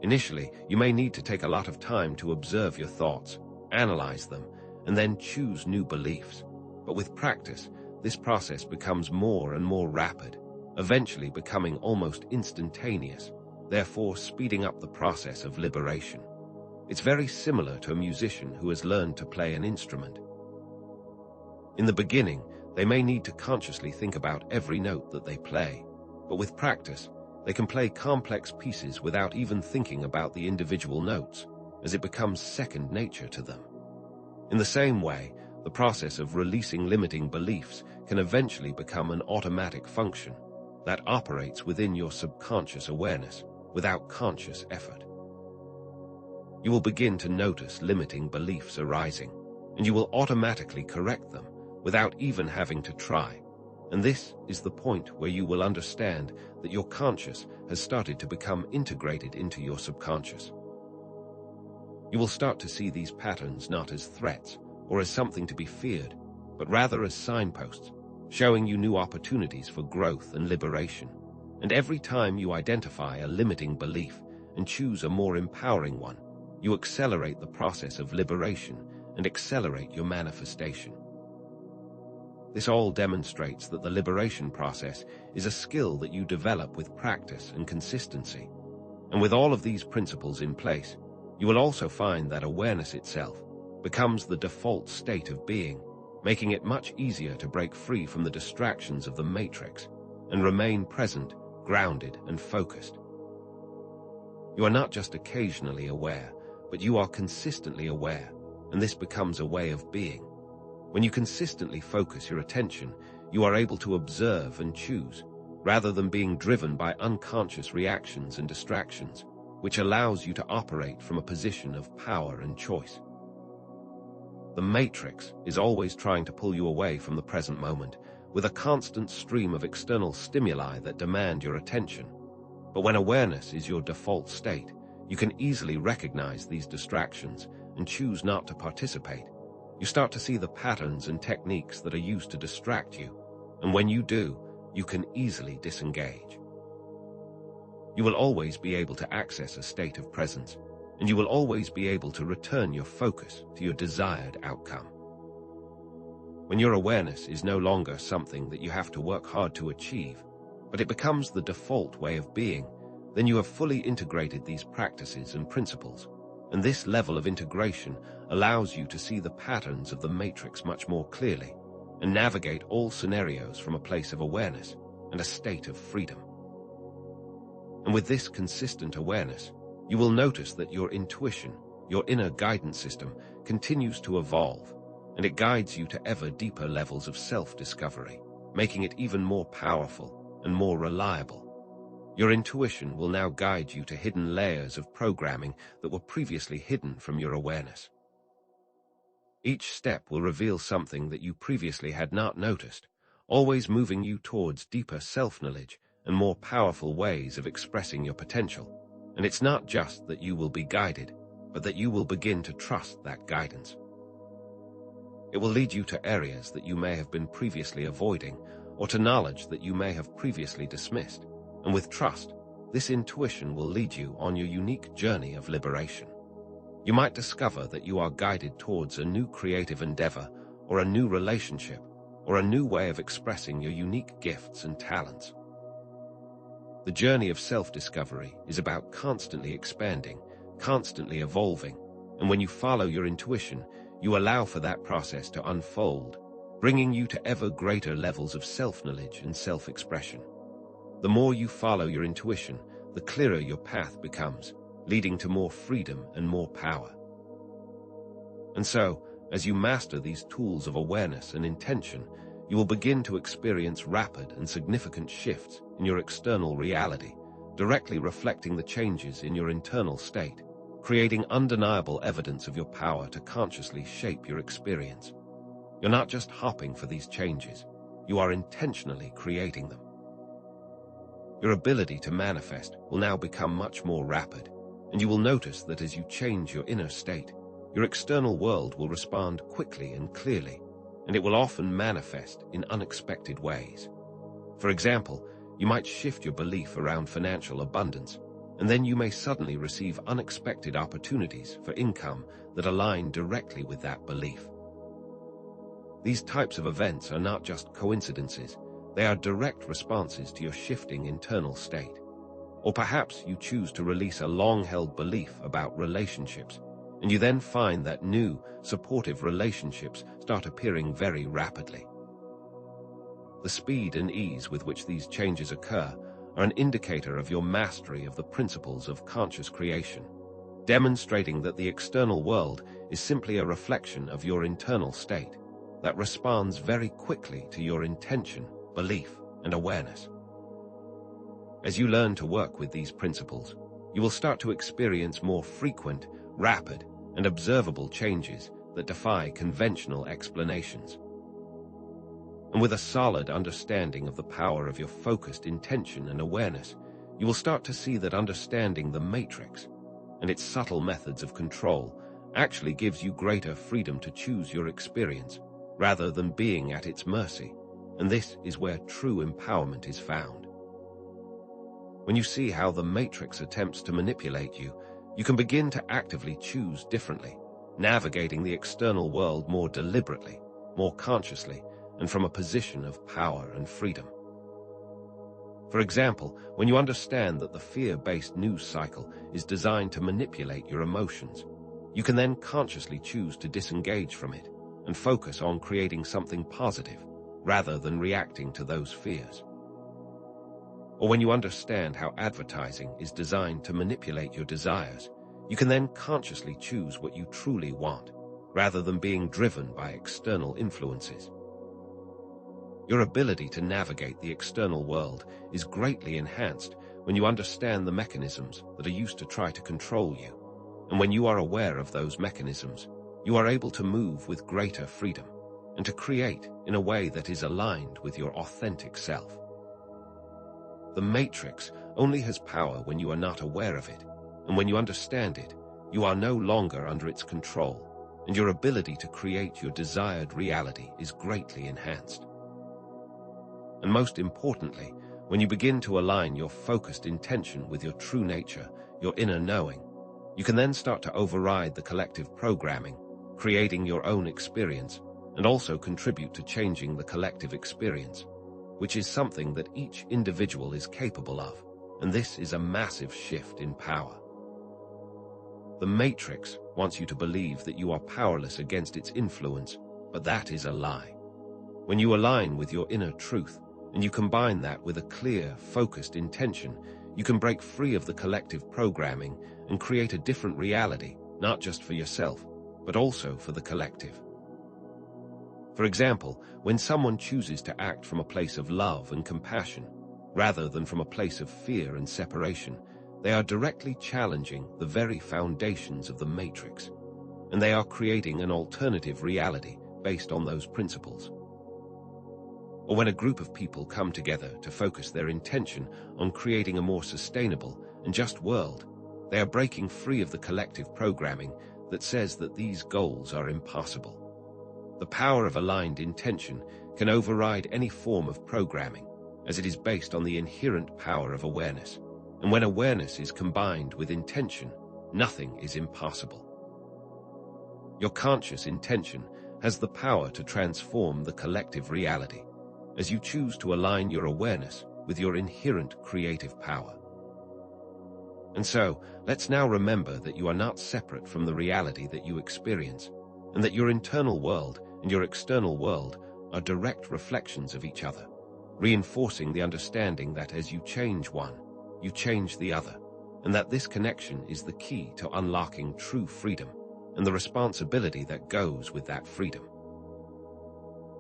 Speaker 1: Initially, you may need to take a lot of time to observe your thoughts, analyze them, and then choose new beliefs. But with practice, this process becomes more and more rapid, eventually becoming almost instantaneous, therefore speeding up the process of liberation. It's very similar to a musician who has learned to play an instrument. In the beginning, they may need to consciously think about every note that they play, but with practice, they can play complex pieces without even thinking about the individual notes, as it becomes second nature to them. In the same way, the process of releasing limiting beliefs can eventually become an automatic function that operates within your subconscious awareness without conscious effort. You will begin to notice limiting beliefs arising, and you will automatically correct them without even having to try. And this is the point where you will understand that your conscious has started to become integrated into your subconscious. You will start to see these patterns not as threats or as something to be feared, but rather as signposts, showing you new opportunities for growth and liberation. And every time you identify a limiting belief and choose a more empowering one, you accelerate the process of liberation and accelerate your manifestation. This all demonstrates that the liberation process is a skill that you develop with practice and consistency. And with all of these principles in place, you will also find that awareness itself becomes the default state of being, making it much easier to break free from the distractions of the matrix and remain present, grounded, and focused. You are not just occasionally aware, but you are consistently aware, and this becomes a way of being. When you consistently focus your attention, you are able to observe and choose, rather than being driven by unconscious reactions and distractions, which allows you to operate from a position of power and choice. The Matrix is always trying to pull you away from the present moment, with a constant stream of external stimuli that demand your attention. But when awareness is your default state, you can easily recognize these distractions and choose not to participate. You start to see the patterns and techniques that are used to distract you, and when you do, you can easily disengage. You will always be able to access a state of presence, and you will always be able to return your focus to your desired outcome. When your awareness is no longer something that you have to work hard to achieve, but it becomes the default way of being, then you have fully integrated these practices and principles, and this level of integration allows you to see the patterns of the Matrix much more clearly and navigate all scenarios from a place of awareness and a state of freedom. And with this consistent awareness, you will notice that your intuition, your inner guidance system, continues to evolve, and it guides you to ever deeper levels of self-discovery, making it even more powerful and more reliable. Your intuition will now guide you to hidden layers of programming that were previously hidden from your awareness. Each step will reveal something that you previously had not noticed, always moving you towards deeper self-knowledge and more powerful ways of expressing your potential. And it's not just that you will be guided, but that you will begin to trust that guidance. It will lead you to areas that you may have been previously avoiding, or to knowledge that you may have previously dismissed. And with trust, this intuition will lead you on your unique journey of liberation. You might discover that you are guided towards a new creative endeavor, or a new relationship, or a new way of expressing your unique gifts and talents. The journey of self-discovery is about constantly expanding, constantly evolving, and when you follow your intuition, you allow for that process to unfold, bringing you to ever greater levels of self-knowledge and self-expression. The more you follow your intuition, the clearer your path becomes, leading to more freedom and more power. And so, as you master these tools of awareness and intention, you will begin to experience rapid and significant shifts in your external reality, directly reflecting the changes in your internal state, creating undeniable evidence of your power to consciously shape your experience. You're not just hopping for these changes, you are intentionally creating them. Your ability to manifest will now become much more rapid, and you will notice that as you change your inner state, your external world will respond quickly and clearly, and it will often manifest in unexpected ways. For example, you might shift your belief around financial abundance, and then you may suddenly receive unexpected opportunities for income that align directly with that belief. These types of events are not just coincidences, they are direct responses to your shifting internal state. Or perhaps you choose to release a long-held belief about relationships, and you then find that new, supportive relationships start appearing very rapidly. The speed and ease with which these changes occur are an indicator of your mastery of the principles of conscious creation, demonstrating that the external world is simply a reflection of your internal state that responds very quickly to your intention, belief, and awareness. As you learn to work with these principles, you will start to experience more frequent, rapid, and observable changes that defy conventional explanations. And with a solid understanding of the power of your focused intention and awareness, you will start to see that understanding the Matrix and its subtle methods of control actually gives you greater freedom to choose your experience rather than being at its mercy, and this is where true empowerment is found. When you see how the Matrix attempts to manipulate you, you can begin to actively choose differently, navigating the external world more deliberately, more consciously, and from a position of power and freedom. For example, when you understand that the fear-based news cycle is designed to manipulate your emotions, you can then consciously choose to disengage from it and focus on creating something positive rather than reacting to those fears. Or when you understand how advertising is designed to manipulate your desires, You can then consciously choose what you truly want, rather than being driven by external influences. Your ability to navigate the external world is greatly enhanced when you understand the mechanisms that are used to try to control you. And when you are aware of those mechanisms, you are able to move with greater freedom and to create in a way that is aligned with your authentic self. The Matrix only has power when you are not aware of it, and when you understand it, you are no longer under its control, and your ability to create your desired reality is greatly enhanced. And most importantly, when you begin to align your focused intention with your true nature, your inner knowing, you can then start to override the collective programming, creating your own experience, and also contribute to changing the collective experience, which is something that each individual is capable of, and this is a massive shift in power. The Matrix wants you to believe that you are powerless against its influence, but that is a lie. When you align with your inner truth, and you combine that with a clear, focused intention, you can break free of the collective programming and create a different reality, not just for yourself, but also for the collective. For example, when someone chooses to act from a place of love and compassion, rather than from a place of fear and separation, they are directly challenging the very foundations of the Matrix, and they are creating an alternative reality based on those principles. Or when a group of people come together to focus their intention on creating a more sustainable and just world, they are breaking free of the collective programming that says that these goals are impossible. The power of aligned intention can override any form of programming, as it is based on the inherent power of awareness. And when awareness is combined with intention, nothing is impossible. Your conscious intention has the power to transform the collective reality, as you choose to align your awareness with your inherent creative power. And so, let's now remember that you are not separate from the reality that you experience, and that your internal world and your external world are direct reflections of each other, reinforcing the understanding that as you change one, you change the other, and that this connection is the key to unlocking true freedom and the responsibility that goes with that freedom.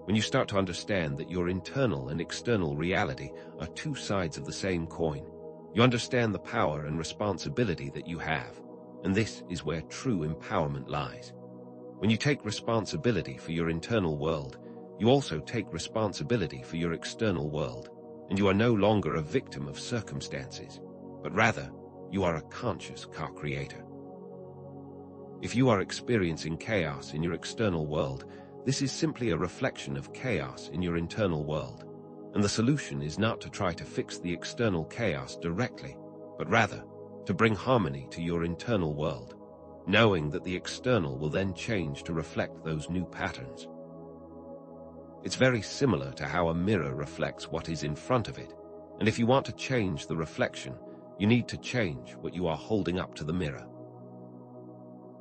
Speaker 1: When you start to understand that your internal and external reality are two sides of the same coin, you understand the power and responsibility that you have, and this is where true empowerment lies. When you take responsibility for your internal world, you also take responsibility for your external world, and you are no longer a victim of circumstances, but rather, you are a conscious co-creator. If you are experiencing chaos in your external world, this is simply a reflection of chaos in your internal world, and the solution is not to try to fix the external chaos directly, but rather, to bring harmony to your internal world, knowing that the external will then change to reflect those new patterns. It's very similar to how a mirror reflects what is in front of it, and if you want to change the reflection, you need to change what you are holding up to the mirror.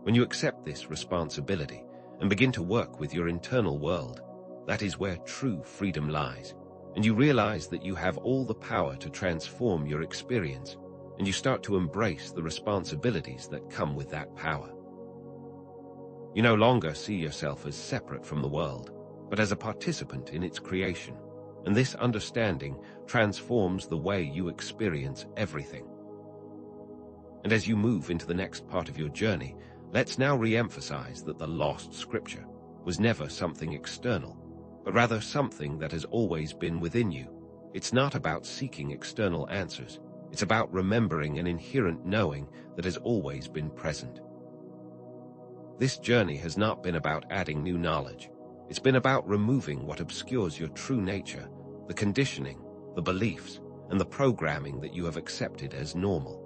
Speaker 1: When you accept this responsibility and begin to work with your internal world, that is where true freedom lies, and you realize that you have all the power to transform your experience, and you start to embrace the responsibilities that come with that power. You no longer see yourself as separate from the world, but as a participant in its creation, and this understanding transforms the way you experience everything. And as you move into the next part of your journey, let's now re-emphasize that the lost scripture was never something external, but rather something that has always been within you. It's not about seeking external answers. It's about remembering an inherent knowing that has always been present. This journey has not been about adding new knowledge. It's been about removing what obscures your true nature, the conditioning, the beliefs, and the programming that you have accepted as normal.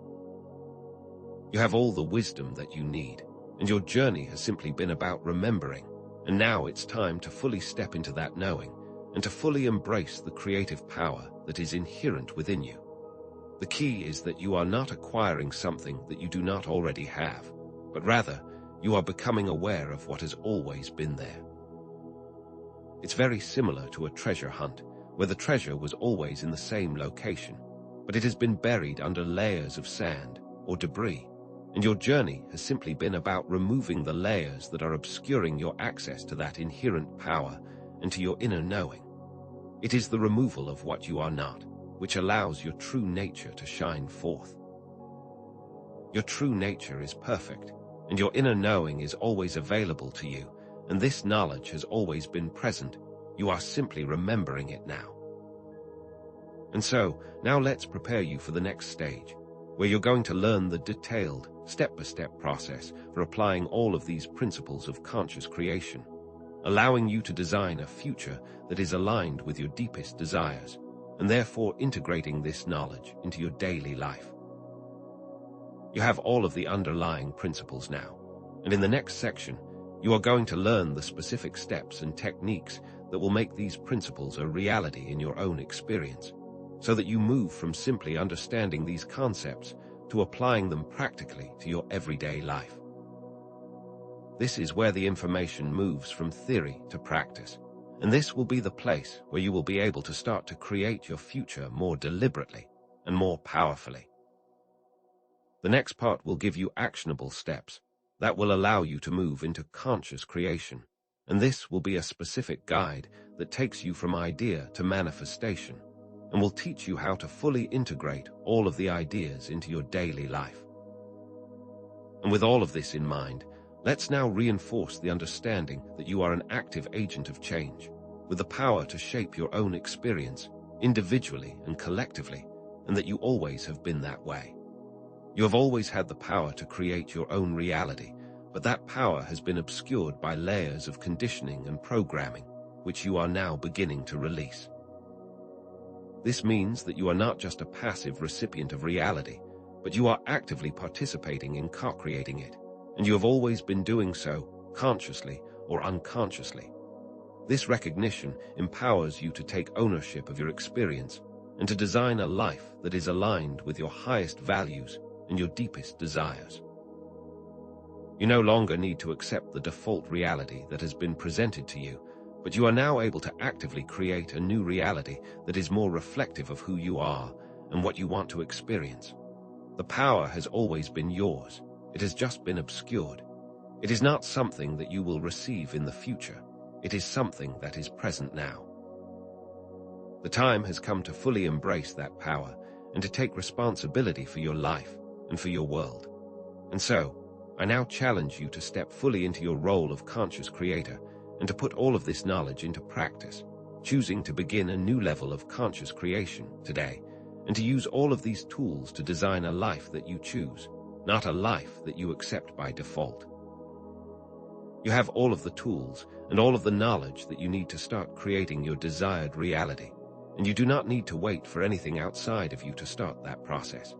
Speaker 1: You have all the wisdom that you need, and your journey has simply been about remembering, and now it's time to fully step into that knowing, and to fully embrace the creative power that is inherent within you. The key is that you are not acquiring something that you do not already have, but rather, you are becoming aware of what has always been there. It's very similar to a treasure hunt, where the treasure was always in the same location, but it has been buried under layers of sand or debris. and your journey has simply been about removing the layers that are obscuring your access to that inherent power and to your inner knowing. It is the removal of what you are not, which allows your true nature to shine forth. Your true nature is perfect, and your inner knowing is always available to you, and this knowledge has always been present. You are simply remembering it now. And so, now let's prepare you for the next stage, where you're going to learn the detailed, step-by-step process for applying all of these principles of conscious creation, allowing you to design a future that is aligned with your deepest desires, and therefore integrating this knowledge into your daily life. You have all of the underlying principles now, and in the next section, you are going to learn the specific steps and techniques that will make these principles a reality in your own experience, so that you move from simply understanding these concepts to applying them practically to your everyday life. This is where the information moves from theory to practice, and this will be the place where you will be able to start to create your future more deliberately and more powerfully. The next part will give you actionable steps that will allow you to move into conscious creation, and this will be a specific guide that takes you from idea to manifestation and will teach you how to fully integrate all of the ideas into your daily life. And with all of this in mind, let's now reinforce the understanding that you are an active agent of change, with the power to shape your own experience, individually and collectively, and that you always have been that way. You have always had the power to create your own reality, but that power has been obscured by layers of conditioning and programming, which you are now beginning to release. This means that you are not just a passive recipient of reality, but you are actively participating in co-creating it, and you have always been doing so, consciously or unconsciously. This recognition empowers you to take ownership of your experience and to design a life that is aligned with your highest values and your deepest desires. You no longer need to accept the default reality that has been presented to you, but you are now able to actively create a new reality that is more reflective of who you are and what you want to experience. The power has always been yours. It has just been obscured. It is not something that you will receive in the future. It is something that is present now. The time has come to fully embrace that power and to take responsibility for your life and for your world. And so, I now challenge you to step fully into your role of conscious creator and to put all of this knowledge into practice, choosing to begin a new level of conscious creation today, and to use all of these tools to design a life that you choose, not a life that you accept by default. You have all of the tools and all of the knowledge that you need to start creating your desired reality, and you do not need to wait for anything outside of you to start that process.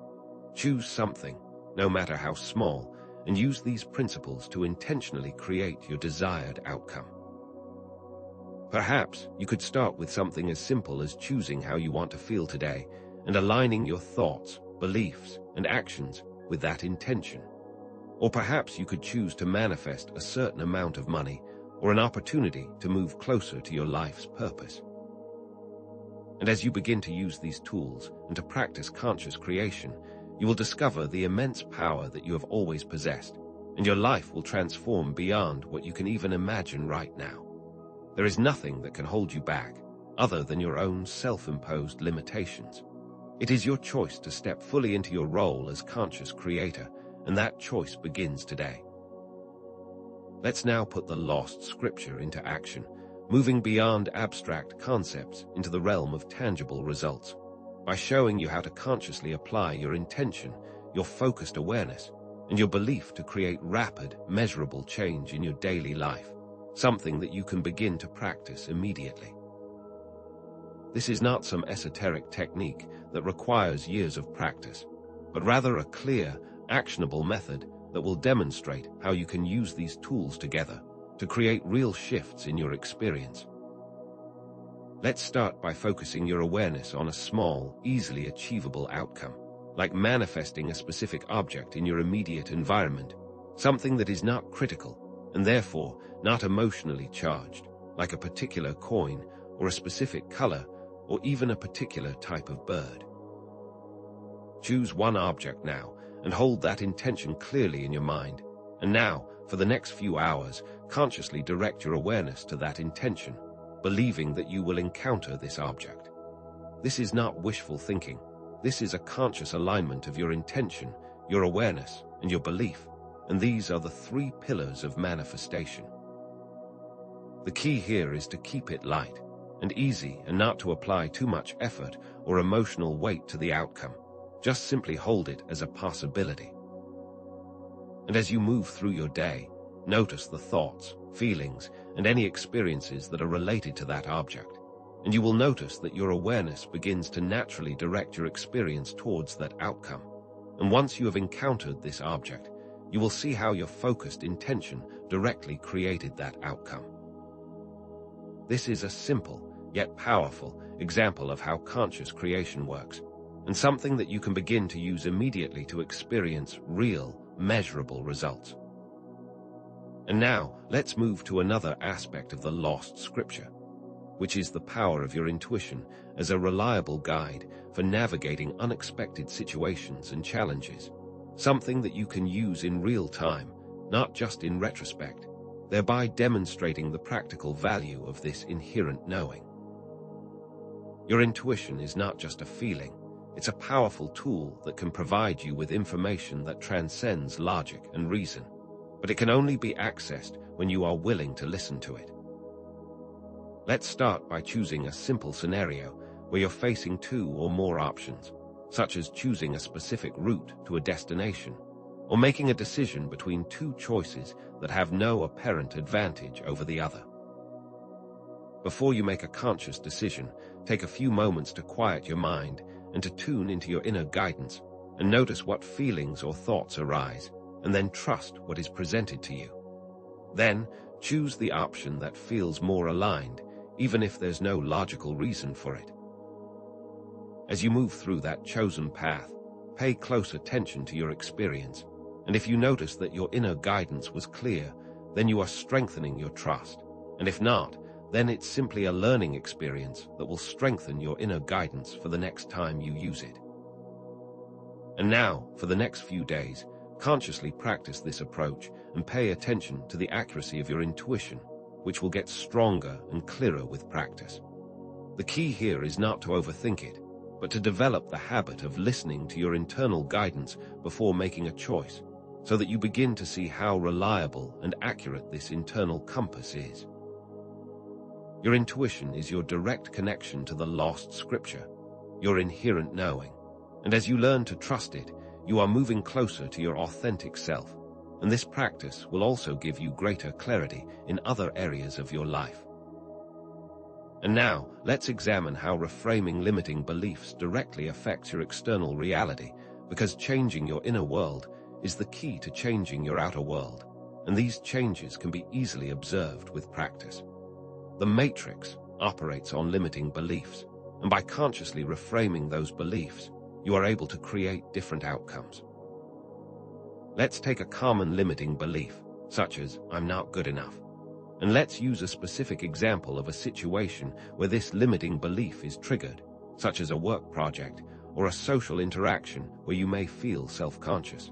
Speaker 1: Choose something, no matter how small, and use these principles to intentionally create your desired outcome. Perhaps you could start with something as simple as choosing how you want to feel today and aligning your thoughts, beliefs, and actions with that intention. Or perhaps you could choose to manifest a certain amount of money or an opportunity to move closer to your life's purpose. And as you begin to use these tools and to practice conscious creation, you will discover the immense power that you have always possessed, and your life will transform beyond what you can even imagine right now. There is nothing that can hold you back, other than your own self-imposed limitations. It is your choice to step fully into your role as conscious creator, and that choice begins today. Let's now put the lost scripture into action, moving beyond abstract concepts into the realm of tangible results, by showing you how to consciously apply your intention, your focused awareness, and your belief to create rapid, measurable change in your daily life, something that you can begin to practice immediately. This is not some esoteric technique that requires years of practice, but rather a clear, actionable method that will demonstrate how you can use these tools together to create real shifts in your experience. Let's start by focusing your awareness on a small, easily achievable outcome, like manifesting a specific object in your immediate environment, something that is not critical and therefore not emotionally charged, like a particular coin or a specific color or even a particular type of bird. Choose one object now and hold that intention clearly in your mind. And now, for the next few hours, consciously direct your awareness to that intention, believing that you will encounter this object. This is not wishful thinking. This is a conscious alignment of your intention, your awareness, and your belief, and these are the three pillars of manifestation. The key here is to keep it light and easy and not to apply too much effort or emotional weight to the outcome. Just simply hold it as a possibility. And as you move through your day, notice the thoughts, feelings, and any experiences that are related to that object. And you will notice that your awareness begins to naturally direct your experience towards that outcome. And once you have encountered this object, you will see how your focused intention directly created that outcome. This is a simple, yet powerful, example of how conscious creation works, and something that you can begin to use immediately to experience real, measurable results. And now, let's move to another aspect of the lost scripture, which is the power of your intuition as a reliable guide for navigating unexpected situations and challenges, something that you can use in real time, not just in retrospect, thereby demonstrating the practical value of this inherent knowing. Your intuition is not just a feeling, it's a powerful tool that can provide you with information that transcends logic and reason, but it can only be accessed when you are willing to listen to it. Let's start by choosing a simple scenario where you're facing two or more options, such as choosing a specific route to a destination, or making a decision between two choices that have no apparent advantage over the other. Before you make a conscious decision, take a few moments to quiet your mind and to tune into your inner guidance, and notice what feelings or thoughts arise, and then trust what is presented to you. Then, choose the option that feels more aligned, even if there's no logical reason for it. As you move through that chosen path, pay close attention to your experience, and if you notice that your inner guidance was clear, then you are strengthening your trust, and if not, then it's simply a learning experience that will strengthen your inner guidance for the next time you use it. And now, for the next few days, consciously practice this approach and pay attention to the accuracy of your intuition, which will get stronger and clearer with practice. The key here is not to overthink it, but to develop the habit of listening to your internal guidance before making a choice, so that you begin to see how reliable and accurate this internal compass is. Your intuition is your direct connection to the lost scripture, your inherent knowing, and as you learn to trust it, you are moving closer to your authentic self, and this practice will also give you greater clarity in other areas of your life. And now, let's examine how reframing limiting beliefs directly affects your external reality, because changing your inner world is the key to changing your outer world, and these changes can be easily observed with practice. The matrix operates on limiting beliefs, and by consciously reframing those beliefs, you are able to create different outcomes. Let's take a common limiting belief, such as, "I'm not good enough," and let's use a specific example of a situation where this limiting belief is triggered, such as a work project or a social interaction where you may feel self-conscious.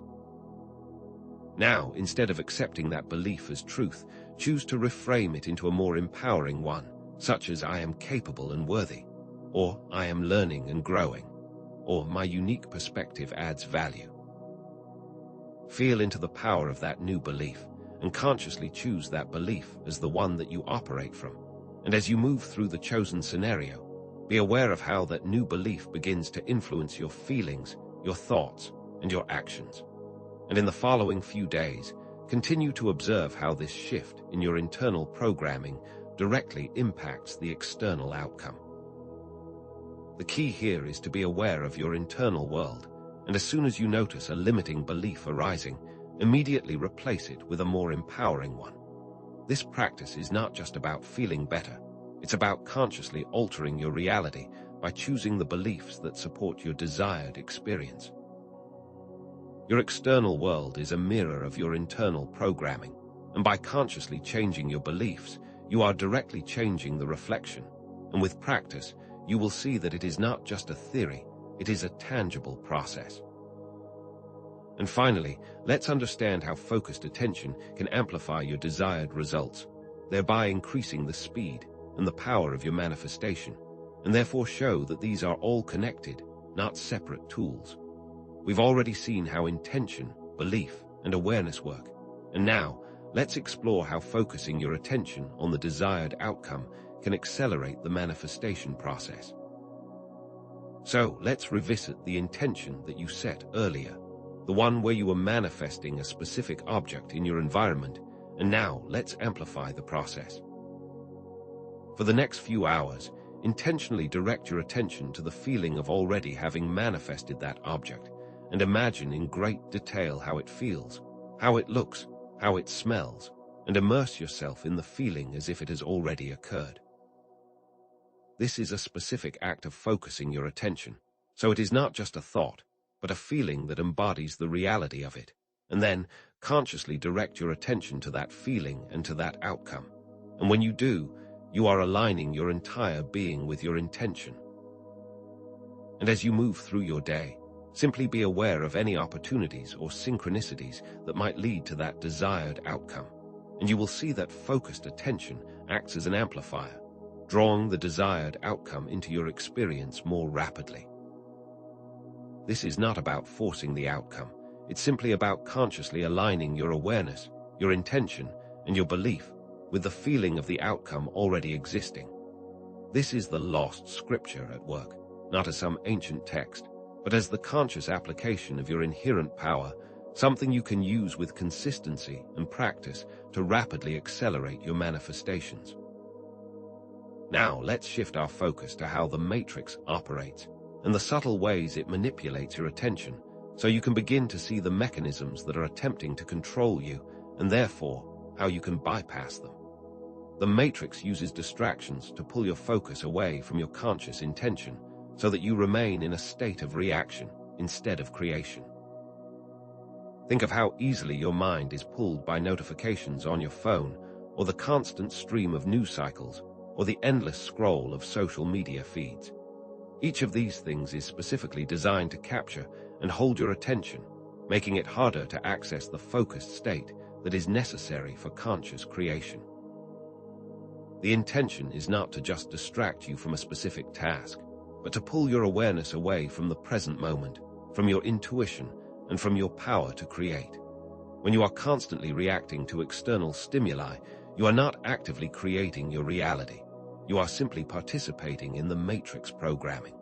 Speaker 1: Now, instead of accepting that belief as truth, choose to reframe it into a more empowering one, such as "I am capable and worthy," or "I am learning and growing," or "My unique perspective adds value." Feel into the power of that new belief, and consciously choose that belief as the one that you operate from. And as you move through the chosen scenario, be aware of how that new belief begins to influence your feelings, your thoughts, and your actions. And in the following few days, continue to observe how this shift in your internal programming directly impacts the external outcome. The key here is to be aware of your internal world, and as soon as you notice a limiting belief arising, immediately replace it with a more empowering one. This practice is not just about feeling better, it's about consciously altering your reality by choosing the beliefs that support your desired experience. Your external world is a mirror of your internal programming, and by consciously changing your beliefs, you are directly changing the reflection, and with practice, you will see that it is not just a theory, it is a tangible process. And finally, let's understand how focused attention can amplify your desired results, thereby increasing the speed and the power of your manifestation, and therefore show that these are all connected, not separate tools. We've already seen how intention, belief, and awareness work, and now let's explore how focusing your attention on the desired outcome can accelerate the manifestation process. So let's revisit the intention that you set earlier, the one where you were manifesting a specific object in your environment, and now let's amplify the process. For the next few hours, intentionally direct your attention to the feeling of already having manifested that object, and imagine in great detail how it feels, how it looks, how it smells, and immerse yourself in the feeling as if it has already occurred. This is a specific act of focusing your attention, so it is not just a thought, but a feeling that embodies the reality of it, and then consciously direct your attention to that feeling and to that outcome. And when you do, you are aligning your entire being with your intention. And as you move through your day, simply be aware of any opportunities or synchronicities that might lead to that desired outcome, and you will see that focused attention acts as an amplifier, drawing the desired outcome into your experience more rapidly. This is not about forcing the outcome. It's simply about consciously aligning your awareness, your intention, and your belief with the feeling of the outcome already existing. This is the lost scripture at work, not as some ancient text, but as the conscious application of your inherent power, something you can use with consistency and practice to rapidly accelerate your manifestations. Now, let's shift our focus to how the matrix operates and the subtle ways it manipulates your attention, so you can begin to see the mechanisms that are attempting to control you, and therefore, how you can bypass them. The matrix uses distractions to pull your focus away from your conscious intention, so that you remain in a state of reaction instead of creation. Think of how easily your mind is pulled by notifications on your phone, or the constant stream of news cycles, or the endless scroll of social media feeds. Each of these things is specifically designed to capture and hold your attention, making it harder to access the focused state that is necessary for conscious creation. The intention is not to just distract you from a specific task, but to pull your awareness away from the present moment, from your intuition, and from your power to create. When you are constantly reacting to external stimuli, you are not actively creating your reality. You are simply participating in the matrix programming.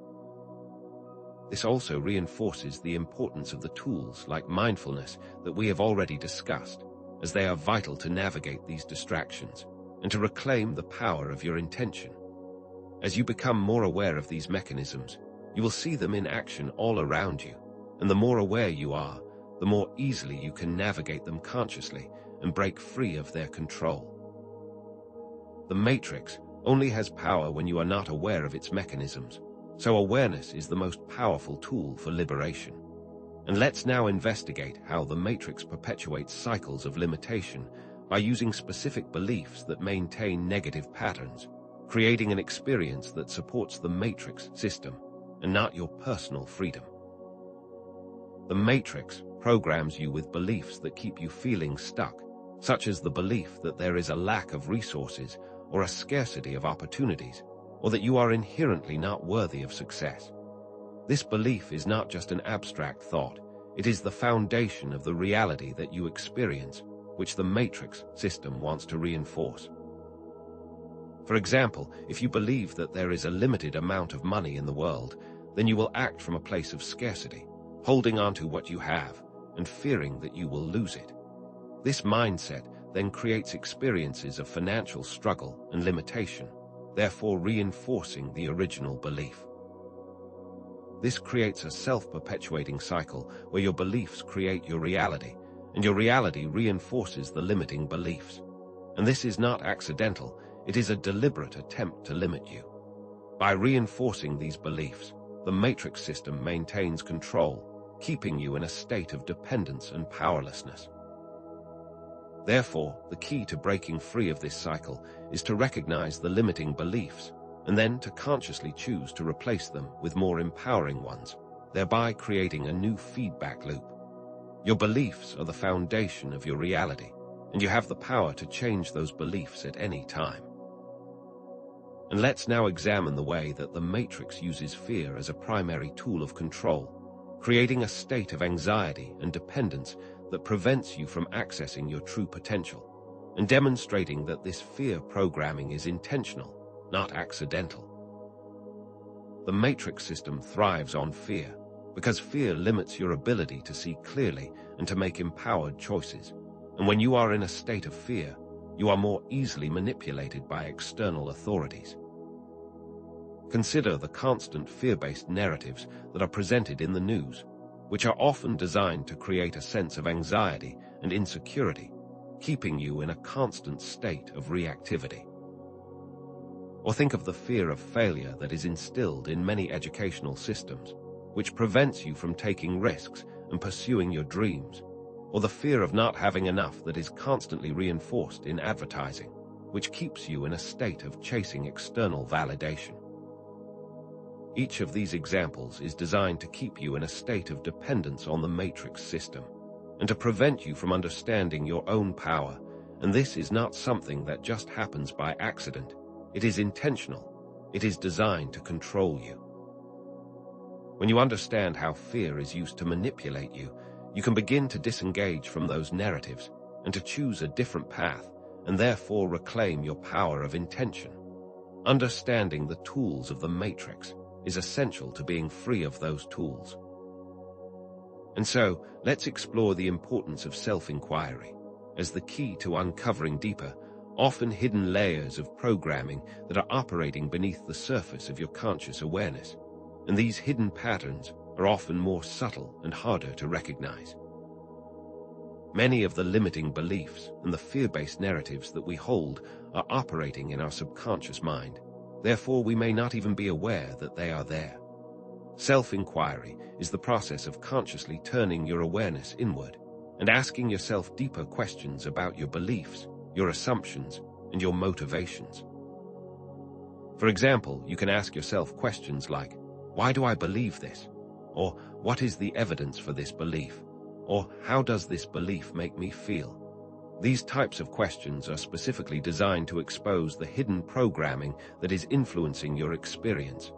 Speaker 1: This also reinforces the importance of the tools like mindfulness that we have already discussed, as they are vital to navigate these distractions and to reclaim the power of your intention. As you become more aware of these mechanisms, you will see them in action all around you, and the more aware you are, the more easily you can navigate them consciously and break free of their control. The matrix only has power when you are not aware of its mechanisms, so awareness is the most powerful tool for liberation. And let's now investigate how the matrix perpetuates cycles of limitation by using specific beliefs that maintain negative patterns, creating an experience that supports the matrix system and not your personal freedom. The matrix programs you with beliefs that keep you feeling stuck, such as the belief that there is a lack of resources or a scarcity of opportunities, or that you are inherently not worthy of success. This belief is not just an abstract thought, it is the foundation of the reality that you experience, which the matrix system wants to reinforce. For example, if you believe that there is a limited amount of money in the world, then you will act from a place of scarcity, holding on to what you have and fearing that you will lose it. This mindset then creates experiences of financial struggle and limitation, therefore reinforcing the original belief. This creates a self-perpetuating cycle where your beliefs create your reality, and your reality reinforces the limiting beliefs. And this is not accidental, it is a deliberate attempt to limit you. By reinforcing these beliefs, the matrix system maintains control, keeping you in a state of dependence and powerlessness. Therefore, the key to breaking free of this cycle is to recognize the limiting beliefs, and then to consciously choose to replace them with more empowering ones, thereby creating a new feedback loop. Your beliefs are the foundation of your reality, and you have the power to change those beliefs at any time. And let's now examine the way that the Matrix uses fear as a primary tool of control, creating a state of anxiety and dependence that prevents you from accessing your true potential, and demonstrating that this fear programming is intentional, not accidental. The Matrix system thrives on fear, because fear limits your ability to see clearly and to make empowered choices. And when you are in a state of fear, you are more easily manipulated by external authorities. Consider the constant fear-based narratives that are presented in the news, which are often designed to create a sense of anxiety and insecurity, keeping you in a constant state of reactivity. Or think of the fear of failure that is instilled in many educational systems, which prevents you from taking risks and pursuing your dreams, or the fear of not having enough that is constantly reinforced in advertising, which keeps you in a state of chasing external validation. Each of these examples is designed to keep you in a state of dependence on the Matrix system, and to prevent you from understanding your own power, and this is not something that just happens by accident. It is intentional. It is designed to control you. When you understand how fear is used to manipulate you, you can begin to disengage from those narratives and to choose a different path, and therefore reclaim your power of intention. Understanding the tools of the Matrix is essential to being free of those tools. And so, let's explore the importance of self-inquiry as the key to uncovering deeper, often hidden layers of programming that are operating beneath the surface of your conscious awareness. And these hidden patterns are often more subtle and harder to recognize. Many of the limiting beliefs and the fear-based narratives that we hold are operating in our subconscious mind. Therefore, we may not even be aware that they are there. Self-inquiry is the process of consciously turning your awareness inward and asking yourself deeper questions about your beliefs, your assumptions, and your motivations. For example, you can ask yourself questions like, why do I believe this? Or what is the evidence for this belief? Or how does this belief make me feel? These types of questions are specifically designed to expose the hidden programming that is influencing your experience.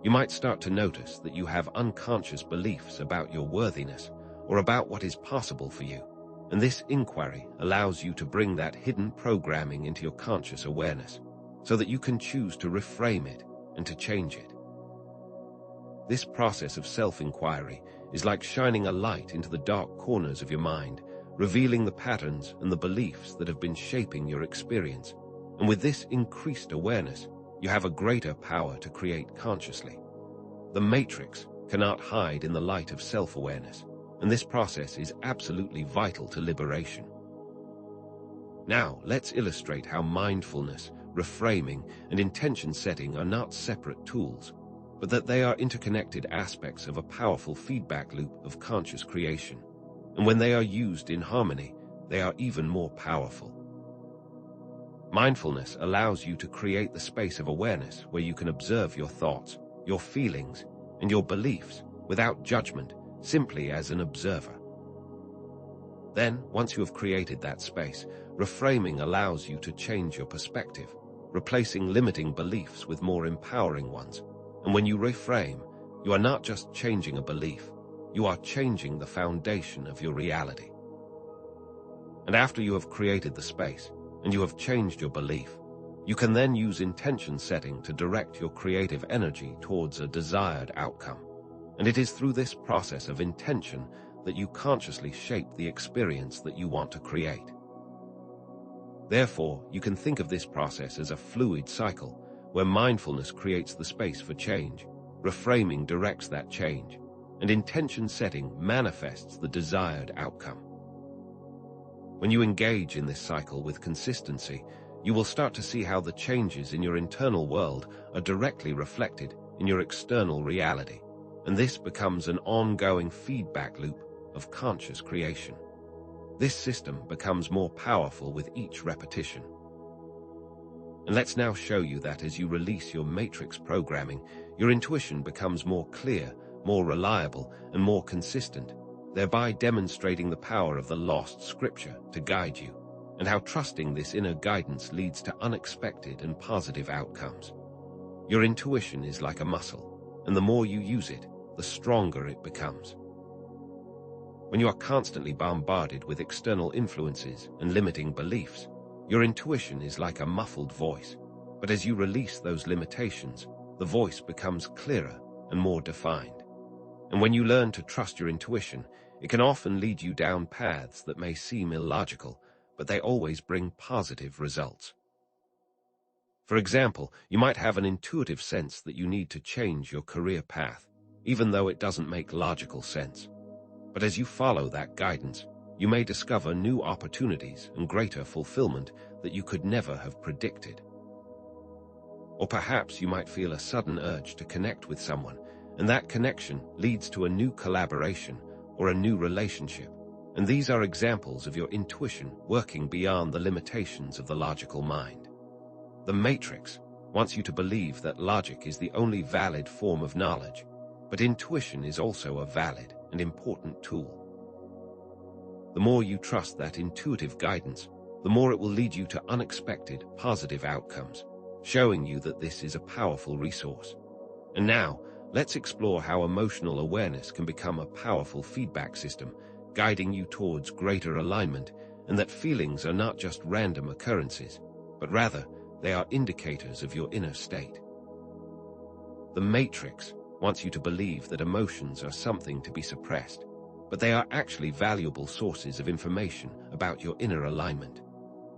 Speaker 1: You might start to notice that you have unconscious beliefs about your worthiness or about what is possible for you, and this inquiry allows you to bring that hidden programming into your conscious awareness so that you can choose to reframe it and to change it. This process of self-inquiry is like shining a light into the dark corners of your mind, revealing the patterns and the beliefs that have been shaping your experience. And with this increased awareness, you have a greater power to create consciously. The Matrix cannot hide in the light of self-awareness, and this process is absolutely vital to liberation. Now, let's illustrate how mindfulness, reframing, and intention setting are not separate tools, but that they are interconnected aspects of a powerful feedback loop of conscious creation. And when they are used in harmony, they are even more powerful. Mindfulness allows you to create the space of awareness where you can observe your thoughts, your feelings, and your beliefs without judgment, simply as an observer. Then, once you have created that space, reframing allows you to change your perspective, replacing limiting beliefs with more empowering ones. And when you reframe, you are not just changing a belief, you are changing the foundation of your reality. And after you have created the space, and you have changed your belief, you can then use intention setting to direct your creative energy towards a desired outcome. And it is through this process of intention that you consciously shape the experience that you want to create. Therefore, you can think of this process as a fluid cycle, where mindfulness creates the space for change, reframing directs that change, and intention setting manifests the desired outcome. When you engage in this cycle with consistency, you will start to see how the changes in your internal world are directly reflected in your external reality, and this becomes an ongoing feedback loop of conscious creation. This system becomes more powerful with each repetition. And let's now show you that as you release your Matrix programming, your intuition becomes more clear, more reliable, and more consistent, thereby demonstrating the power of the lost scripture to guide you, and how trusting this inner guidance leads to unexpected and positive outcomes. Your intuition is like a muscle, and the more you use it, the stronger it becomes. When you are constantly bombarded with external influences and limiting beliefs, your intuition is like a muffled voice. But as you release those limitations, the voice becomes clearer and more defined. And when you learn to trust your intuition, it can often lead you down paths that may seem illogical, but they always bring positive results. For example, you might have an intuitive sense that you need to change your career path, even though it doesn't make logical sense. But as you follow that guidance, you may discover new opportunities and greater fulfillment that you could never have predicted. Or perhaps you might feel a sudden urge to connect with someone, and that connection leads to a new collaboration or a new relationship. And these are examples of your intuition working beyond the limitations of the logical mind. The Matrix wants you to believe that logic is the only valid form of knowledge, but intuition is also a valid and important tool. The more you trust that intuitive guidance, the more it will lead you to unexpected, positive outcomes, showing you that this is a powerful resource. And now, let's explore how emotional awareness can become a powerful feedback system, guiding you towards greater alignment, and that feelings are not just random occurrences, but rather they are indicators of your inner state. The Matrix wants you to believe that emotions are something to be suppressed, but they are actually valuable sources of information about your inner alignment.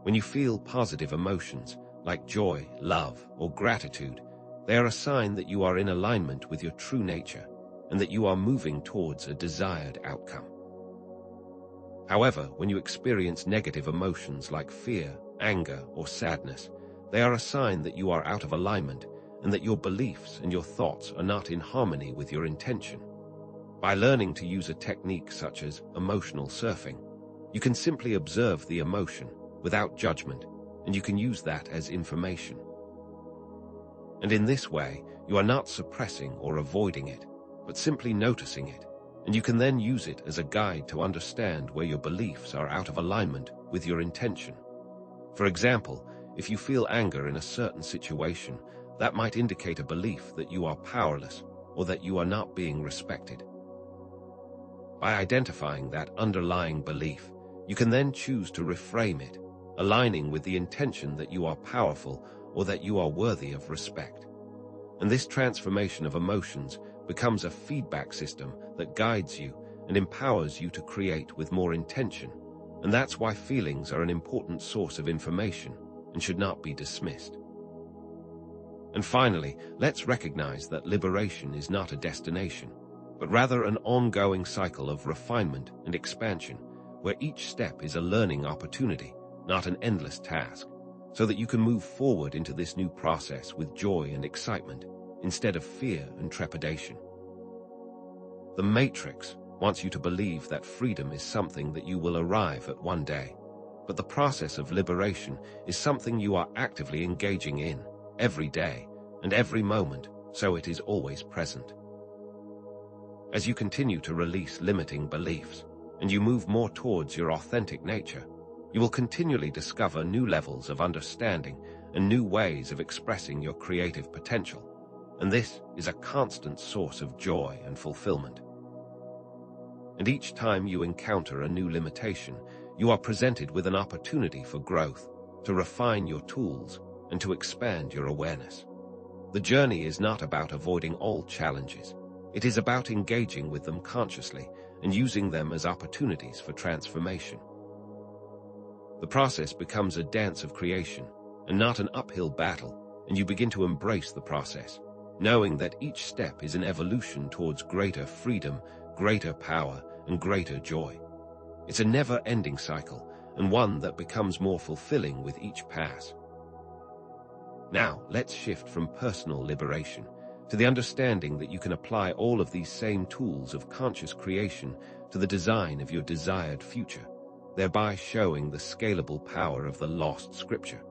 Speaker 1: When you feel positive emotions, like joy, love, or gratitude, they are a sign that you are in alignment with your true nature and that you are moving towards a desired outcome. However, when you experience negative emotions like fear, anger, or sadness, they are a sign that you are out of alignment and that your beliefs and your thoughts are not in harmony with your intention. By learning to use a technique such as emotional surfing, you can simply observe the emotion without judgment, and you can use that as information. And in this way, you are not suppressing or avoiding it, but simply noticing it, and you can then use it as a guide to understand where your beliefs are out of alignment with your intention. For example, if you feel anger in a certain situation, that might indicate a belief that you are powerless or that you are not being respected. By identifying that underlying belief, you can then choose to reframe it, aligning with the intention that you are powerful or that you are worthy of respect. And this transformation of emotions becomes a feedback system that guides you and empowers you to create with more intention. And that's why feelings are an important source of information and should not be dismissed. And finally, let's recognize that liberation is not a destination, but rather an ongoing cycle of refinement and expansion, where each step is a learning opportunity, not an endless task, so that you can move forward into this new process with joy and excitement, instead of fear and trepidation. The Matrix wants you to believe that freedom is something that you will arrive at one day, but the process of liberation is something you are actively engaging in every day and every moment, so it is always present. As you continue to release limiting beliefs and you move more towards your authentic nature, you will continually discover new levels of understanding and new ways of expressing your creative potential, and this is a constant source of joy and fulfillment. And each time you encounter a new limitation, you are presented with an opportunity for growth, to refine your tools, and to expand your awareness. The journey is not about avoiding all challenges. It is about engaging with them consciously and using them as opportunities for transformation. The process becomes a dance of creation and not an uphill battle, and you begin to embrace the process, knowing that each step is an evolution towards greater freedom, greater power, and greater joy. It's a never-ending cycle, and one that becomes more fulfilling with each pass. Now, let's shift from personal liberation to the understanding that you can apply all of these same tools of conscious creation to the design of your desired future, thereby showing the scalable power of the lost scripture,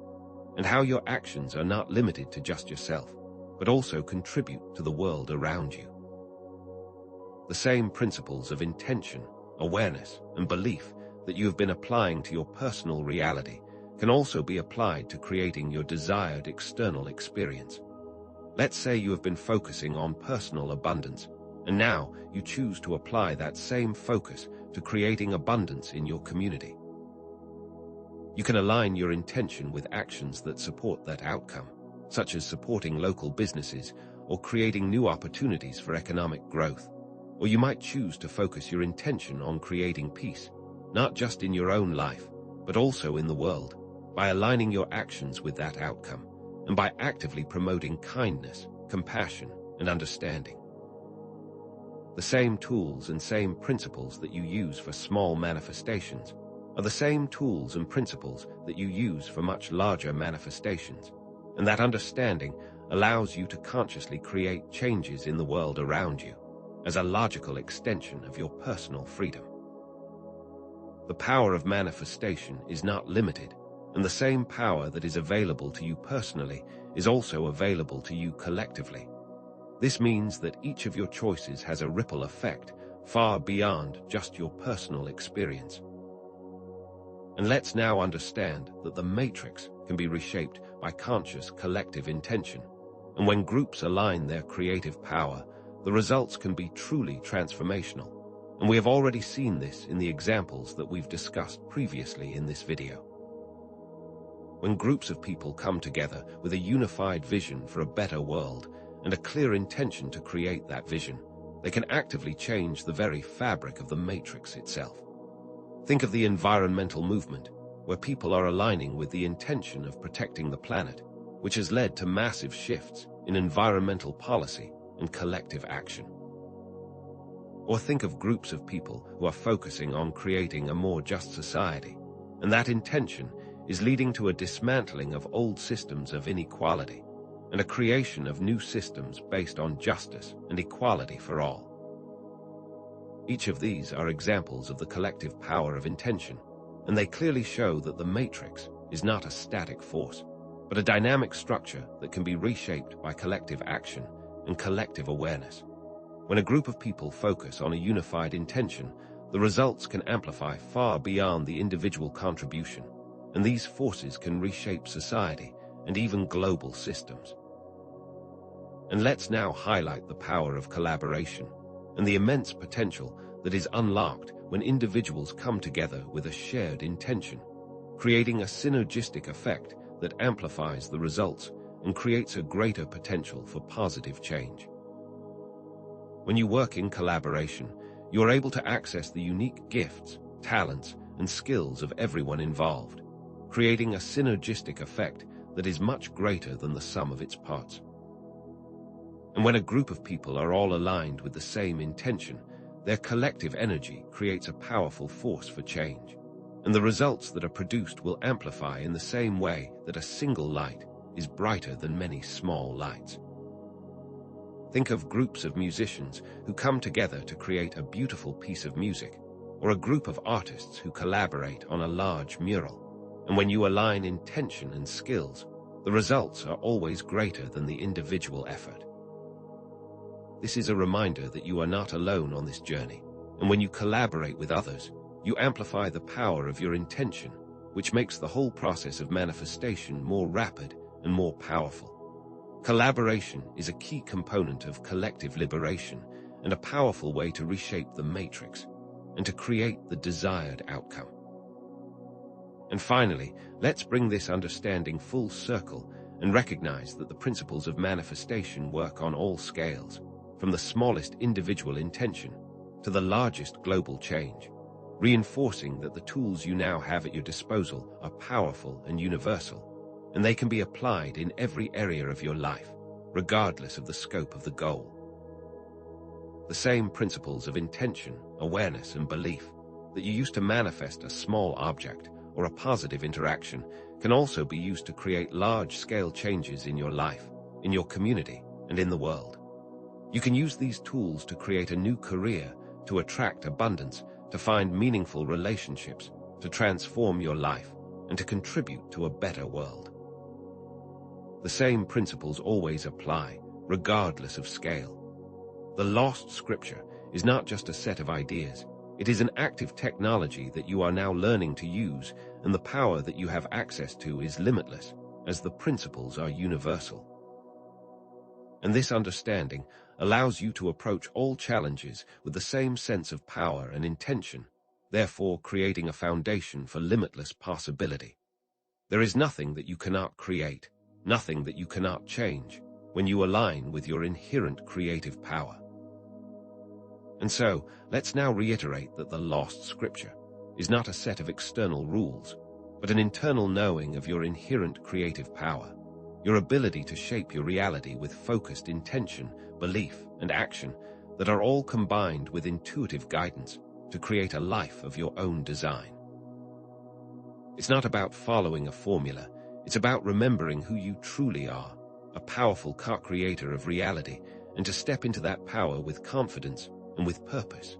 Speaker 1: and how your actions are not limited to just yourself, but also contribute to the world around you. The same principles of intention, awareness, and belief that you have been applying to your personal reality can also be applied to creating your desired external experience. Let's say you have been focusing on personal abundance, and now you choose to apply that same focus to creating abundance in your community. You can align your intention with actions that support that outcome, such as supporting local businesses or creating new opportunities for economic growth. Or you might choose to focus your intention on creating peace, not just in your own life, but also in the world, by aligning your actions with that outcome, and by actively promoting kindness, compassion, and understanding. The same tools and same principles that you use for small manifestations are the same tools and principles that you use for much larger manifestations, and that understanding allows you to consciously create changes in the world around you as a logical extension of your personal freedom. The power of manifestation is not limited, and the same power that is available to you personally is also available to you collectively. This means that each of your choices has a ripple effect far beyond just your personal experience. And let's now understand that the matrix can be reshaped by conscious collective intention, and when groups align their creative power, the results can be truly transformational. And we have already seen this in the examples that we've discussed previously in this video. When groups of people come together with a unified vision for a better world and a clear intention to create that vision, they can actively change the very fabric of the matrix itself. Think of the environmental movement, where people are aligning with the intention of protecting the planet, which has led to massive shifts in environmental policy and collective action. Or think of groups of people who are focusing on creating a more just society, and that intention is leading to a dismantling of old systems of inequality and a creation of new systems based on justice and equality for all. Each of these are examples of the collective power of intention, and they clearly show that the matrix is not a static force, but a dynamic structure that can be reshaped by collective action and collective awareness. When a group of people focus on a unified intention, the results can amplify far beyond the individual contribution, and these forces can reshape society and even global systems. And let's now highlight the power of collaboration and the immense potential that is unlocked when individuals come together with a shared intention, creating a synergistic effect that amplifies the results and creates a greater potential for positive change. When you work in collaboration, you are able to access the unique gifts, talents, and skills of everyone involved, creating a synergistic effect that is much greater than the sum of its parts. And when a group of people are all aligned with the same intention, their collective energy creates a powerful force for change, and the results that are produced will amplify in the same way that a single light is brighter than many small lights. Think of groups of musicians who come together to create a beautiful piece of music, or a group of artists who collaborate on a large mural. And when you align intention and skills, the results are always greater than the individual effort. This is a reminder that you are not alone on this journey, and when you collaborate with others, you amplify the power of your intention, which makes the whole process of manifestation more rapid and more powerful. Collaboration is a key component of collective liberation and a powerful way to reshape the matrix and to create the desired outcome. And finally, let's bring this understanding full circle and recognize that the principles of manifestation work on all scales, from the smallest individual intention to the largest global change, reinforcing that the tools you now have at your disposal are powerful and universal, and they can be applied in every area of your life, regardless of the scope of the goal. The same principles of intention, awareness, and belief that you use to manifest a small object or a positive interaction can also be used to create large-scale changes in your life, in your community, and in the world. You can use these tools to create a new career, to attract abundance, to find meaningful relationships, to transform your life, and to contribute to a better world. The same principles always apply, regardless of scale. The lost scripture is not just a set of ideas, It is an active technology that you are now learning to use, and the power that you have access to is limitless, as the principles are universal. And this understanding allows you to approach all challenges with the same sense of power and intention, therefore creating a foundation for limitless possibility. There is nothing that you cannot create, nothing that you cannot change, when you align with your inherent creative power. And so, let's now reiterate that the lost scripture is not a set of external rules, but an internal knowing of your inherent creative power, your ability to shape your reality with focused intention, belief, and action that are all combined with intuitive guidance to create a life of your own design. It's not about following a formula, it's about remembering who you truly are, a powerful co-creator of reality, and to step into that power with confidence and with purpose.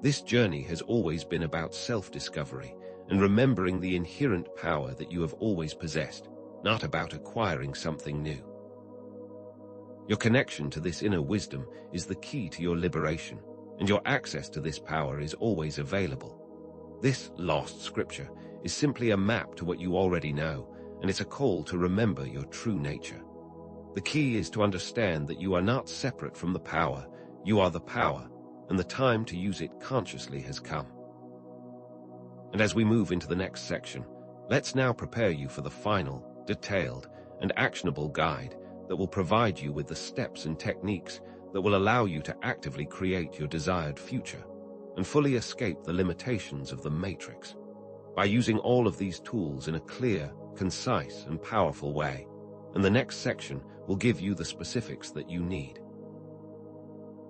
Speaker 1: This journey has always been about self-discovery and remembering the inherent power that you have always possessed, not about acquiring something new. Your connection to this inner wisdom is the key to your liberation, and your access to this power is always available. This lost scripture is simply a map to what you already know, and it's a call to remember your true nature. The key is to understand that you are not separate from the power, you are the power, and the time to use it consciously has come. And as we move into the next section, let's now prepare you for the final, detailed, and actionable guide that will provide you with the steps and techniques that will allow you to actively create your desired future and fully escape the limitations of the matrix. By using all of these tools in a clear, concise, and powerful way, and the next section will give you the specifics that you need.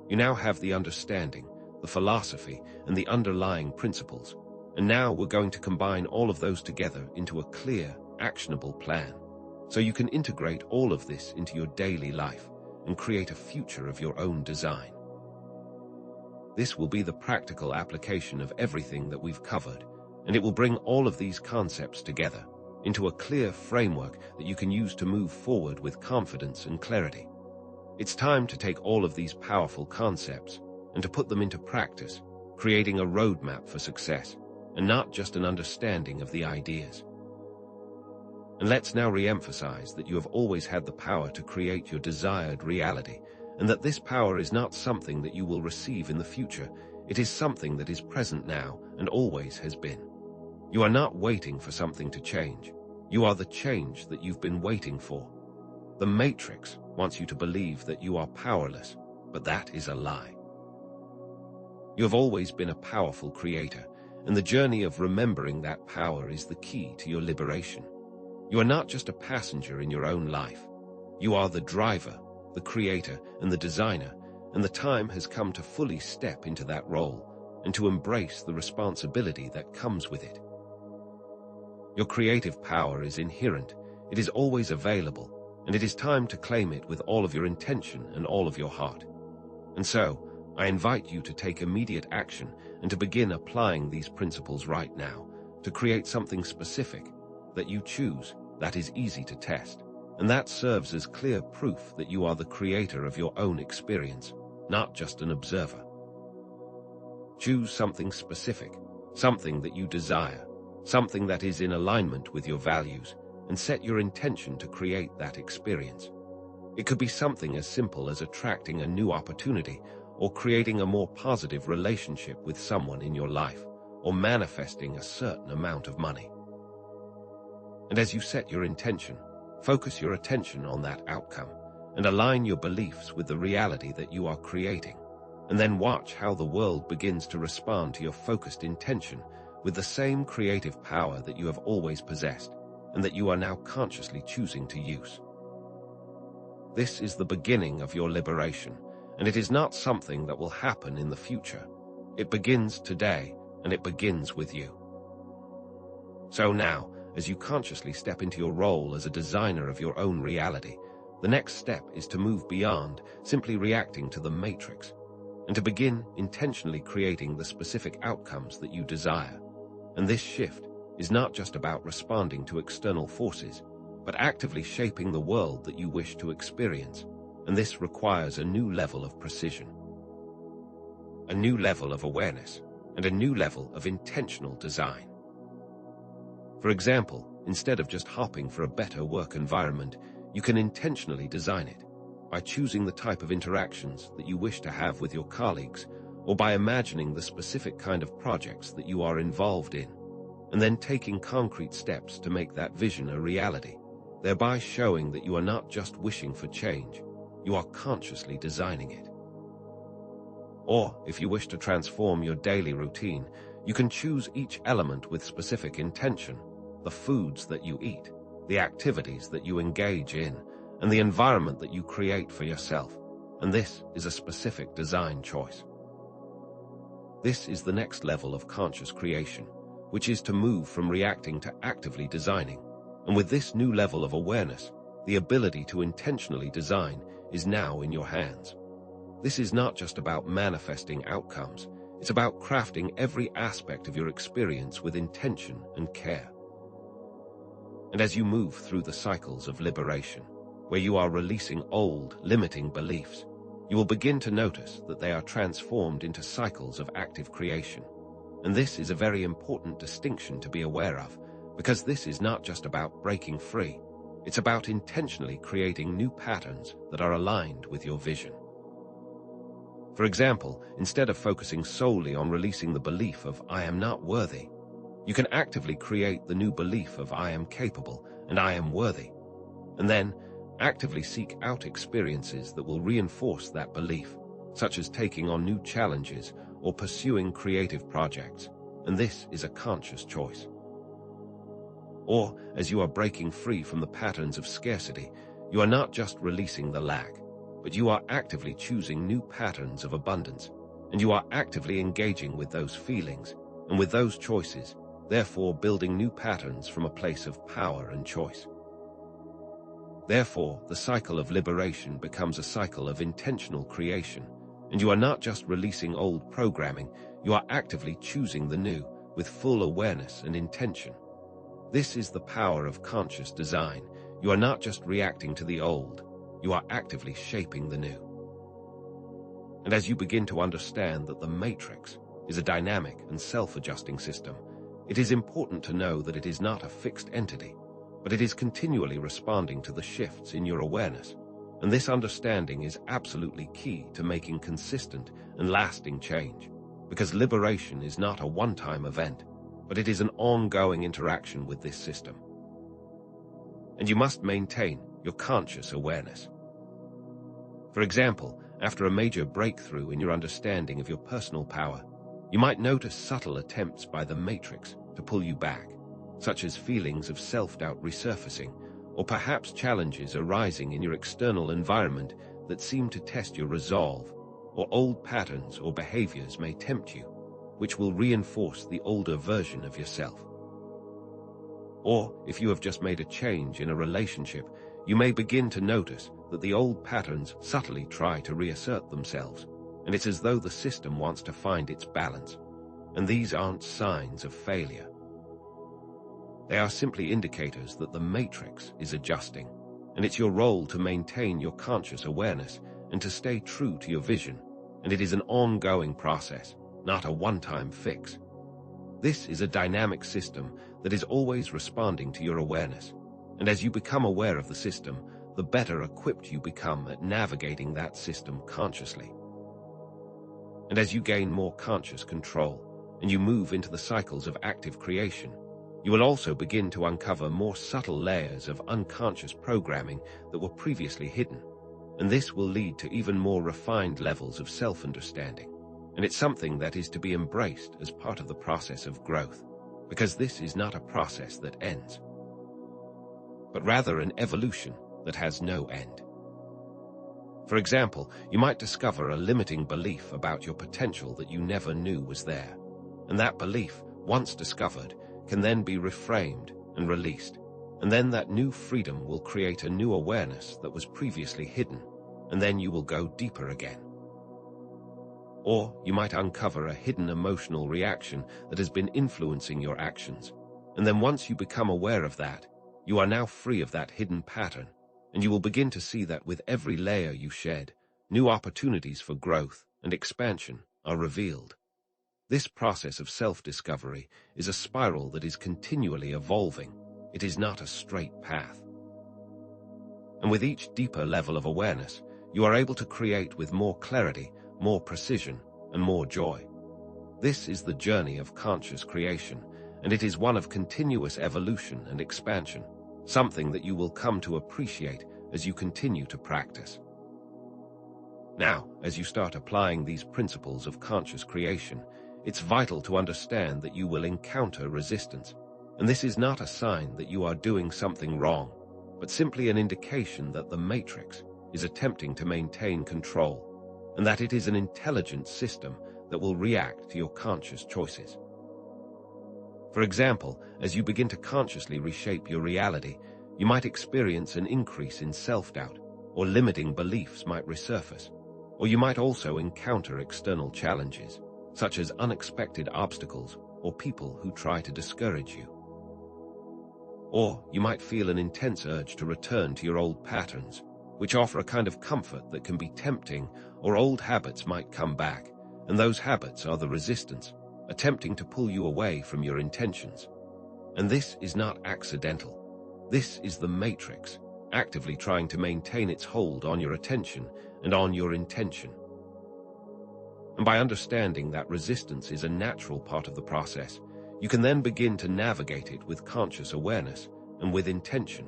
Speaker 1: You now have the understanding, the philosophy, and the underlying principles, and now we're going to combine all of those together into a clear, actionable plan, so you can integrate all of this into your daily life and create a future of your own design. This will be the practical application of everything that we've covered, and it will bring all of these concepts together into a clear framework that you can use to move forward with confidence and clarity. It's time to take all of these powerful concepts and to put them into practice, creating a roadmap for success, and not just an understanding of the ideas. And let's now re-emphasize that you have always had the power to create your desired reality, and that this power is not something that you will receive in the future. It is something that is present now and always has been. You are not waiting for something to change. You are the change that you've been waiting for. The Matrix wants you to believe that you are powerless, but that is a lie. You have always been a powerful creator, and the journey of remembering that power is the key to your liberation. You are not just a passenger in your own life. You are the driver, the creator, and the designer, and the time has come to fully step into that role and to embrace the responsibility that comes with it. Your creative power is inherent, it is always available, and it is time to claim it with all of your intention and all of your heart. And so, I invite you to take immediate action and to begin applying these principles right now to create something specific that you choose, that is easy to test, and that serves as clear proof that you are the creator of your own experience, not just an observer. Choose something specific, something that you desire, something that is in alignment with your values, and set your intention to create that experience. It could be something as simple as attracting a new opportunity, or creating a more positive relationship with someone in your life, or manifesting a certain amount of money. And as you set your intention, focus your attention on that outcome, and align your beliefs with the reality that you are creating, and then watch how the world begins to respond to your focused intention with the same creative power that you have always possessed, and that you are now consciously choosing to use. This is the beginning of your liberation, and it is not something that will happen in the future. It begins today, and it begins with you. So now, as you consciously step into your role as a designer of your own reality, the next step is to move beyond simply reacting to the matrix, and to begin intentionally creating the specific outcomes that you desire. And this shift is not just about responding to external forces, but actively shaping the world that you wish to experience. And this requires a new level of precision, a new level of awareness, and a new level of intentional design. For example, instead of just hoping for a better work environment, you can intentionally design it by choosing the type of interactions that you wish to have with your colleagues, or by imagining the specific kind of projects that you are involved in, and then taking concrete steps to make that vision a reality, thereby showing that you are not just wishing for change, you are consciously designing it. Or, if you wish to transform your daily routine, you can choose each element with specific intention: the foods that you eat, the activities that you engage in, and the environment that you create for yourself. And this is a specific design choice. This is the next level of conscious creation, which is to move from reacting to actively designing. And with this new level of awareness, the ability to intentionally design is now in your hands. This is not just about manifesting outcomes, it's about crafting every aspect of your experience with intention and care. And as you move through the cycles of liberation, where you are releasing old, limiting beliefs, you will begin to notice that they are transformed into cycles of active creation. And this is a very important distinction to be aware of, because this is not just about breaking free, it's about intentionally creating new patterns that are aligned with your vision. For example, instead of focusing solely on releasing the belief of "I am not worthy," you can actively create the new belief of "I am capable" and "I am worthy," and then actively seek out experiences that will reinforce that belief, such as taking on new challenges or pursuing creative projects, and this is a conscious choice. Or, as you are breaking free from the patterns of scarcity, you are not just releasing the lack, but you are actively choosing new patterns of abundance, and you are actively engaging with those feelings and with those choices, therefore building new patterns from a place of power and choice. Therefore, the cycle of liberation becomes a cycle of intentional creation, and you are not just releasing old programming, you are actively choosing the new with full awareness and intention. This is the power of conscious design. You are not just reacting to the old, you are actively shaping the new. And as you begin to understand that the matrix is a dynamic and self-adjusting system, it is important to know that it is not a fixed entity, but it is continually responding to the shifts in your awareness. And this understanding is absolutely key to making consistent and lasting change, because liberation is not a one-time event, but it is an ongoing interaction with this system. And you must maintain your conscious awareness. For example, after a major breakthrough in your understanding of your personal power, you might notice subtle attempts by the matrix to pull you back, such as feelings of self-doubt resurfacing, or perhaps challenges arising in your external environment that seem to test your resolve, or old patterns or behaviors may tempt you, which will reinforce the older version of yourself. Or, if you have just made a change in a relationship, you may begin to notice that the old patterns subtly try to reassert themselves, and it's as though the system wants to find its balance. And these aren't signs of failure. They are simply indicators that the matrix is adjusting, and it's your role to maintain your conscious awareness and to stay true to your vision, and it is an ongoing process, not a one-time fix. This is a dynamic system that is always responding to your awareness, and as you become aware of the system, the better equipped you become at navigating that system consciously. And as you gain more conscious control, and you move into the cycles of active creation, you will also begin to uncover more subtle layers of unconscious programming that were previously hidden, and this will lead to even more refined levels of self-understanding. And it's something that is to be embraced as part of the process of growth, because this is not a process that ends, but rather an evolution that has no end. For example, you might discover a limiting belief about your potential that you never knew was there, and that belief, once discovered, can then be reframed and released, and then that new freedom will create a new awareness that was previously hidden, and then you will go deeper again. Or you might uncover a hidden emotional reaction that has been influencing your actions, and then once you become aware of that, you are now free of that hidden pattern, and you will begin to see that with every layer you shed, new opportunities for growth and expansion are revealed. This process of self-discovery is a spiral that is continually evolving. It is not a straight path. And with each deeper level of awareness, you are able to create with more clarity, more precision, and more joy. This is the journey of conscious creation, and it is one of continuous evolution and expansion, something that you will come to appreciate as you continue to practice. Now, as you start applying these principles of conscious creation, it's vital to understand that you will encounter resistance, and this is not a sign that you are doing something wrong, but simply an indication that the matrix is attempting to maintain control, and that it is an intelligent system that will react to your conscious choices. For example, as you begin to consciously reshape your reality, you might experience an increase in self-doubt, or limiting beliefs might resurface, or you might also encounter external challenges, such as unexpected obstacles or people who try to discourage you. Or you might feel an intense urge to return to your old patterns, which offer a kind of comfort that can be tempting, or old habits might come back, and those habits are the resistance, attempting to pull you away from your intentions. And this is not accidental. This is the matrix, actively trying to maintain its hold on your attention and on your intention. And by understanding that resistance is a natural part of the process, you can then begin to navigate it with conscious awareness and with intention.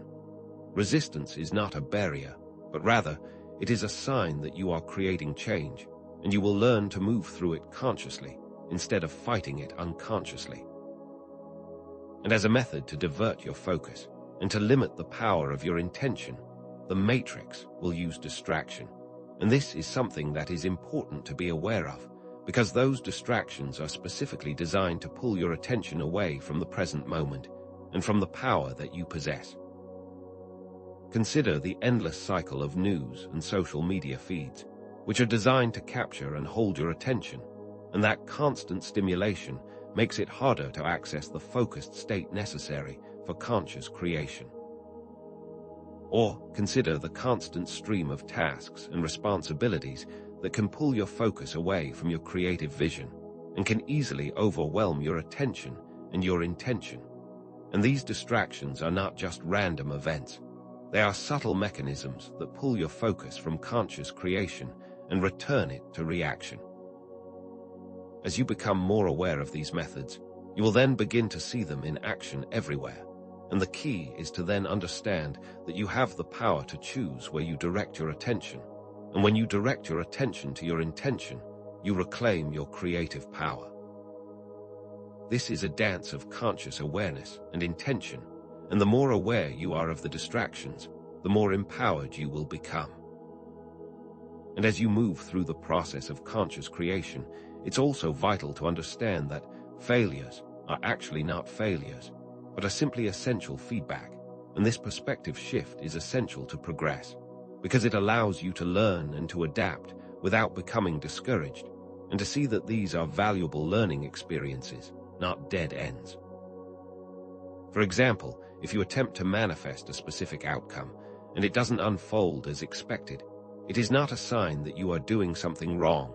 Speaker 1: Resistance is not a barrier, but rather, it is a sign that you are creating change, and you will learn to move through it consciously instead of fighting it unconsciously. And as a method to divert your focus and to limit the power of your intention, the matrix will use distraction. And this is something that is important to be aware of, because those distractions are specifically designed to pull your attention away from the present moment and from the power that you possess. Consider the endless cycle of news and social media feeds, which are designed to capture and hold your attention, and that constant stimulation makes it harder to access the focused state necessary for conscious creation. Or consider the constant stream of tasks and responsibilities that can pull your focus away from your creative vision and can easily overwhelm your attention and your intention. And these distractions are not just random events. They are subtle mechanisms that pull your focus from conscious creation and return it to reaction. As you become more aware of these methods, you will then begin to see them in action everywhere. And the key is to then understand that you have the power to choose where you direct your attention. And when you direct your attention to your intention, you reclaim your creative power. This is a dance of conscious awareness and intention, and the more aware you are of the distractions, the more empowered you will become. And as you move through the process of conscious creation, it's also vital to understand that failures are actually not failures, but are simply essential feedback, and this perspective shift is essential to progress, because it allows you to learn and to adapt without becoming discouraged, and to see that these are valuable learning experiences, not dead ends. For example, if you attempt to manifest a specific outcome, and it doesn't unfold as expected, it is not a sign that you are doing something wrong,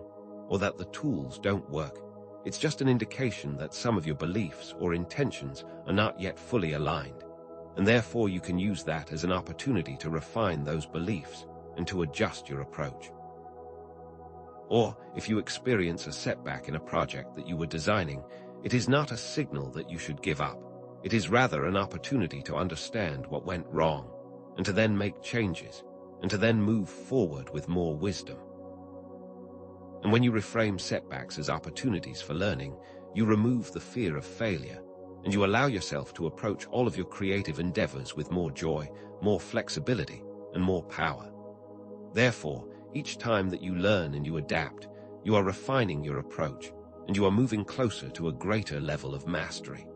Speaker 1: or that the tools don't work. It's just an indication that some of your beliefs or intentions are not yet fully aligned, and therefore you can use that as an opportunity to refine those beliefs and to adjust your approach. Or, if you experience a setback in a project that you were designing, it is not a signal that you should give up. It is rather an opportunity to understand what went wrong, and to then make changes, and to then move forward with more wisdom. And when you reframe setbacks as opportunities for learning, you remove the fear of failure, and you allow yourself to approach all of your creative endeavors with more joy, more flexibility, and more power. Therefore, each time that you learn and you adapt, you are refining your approach, and you are moving closer to a greater level of mastery.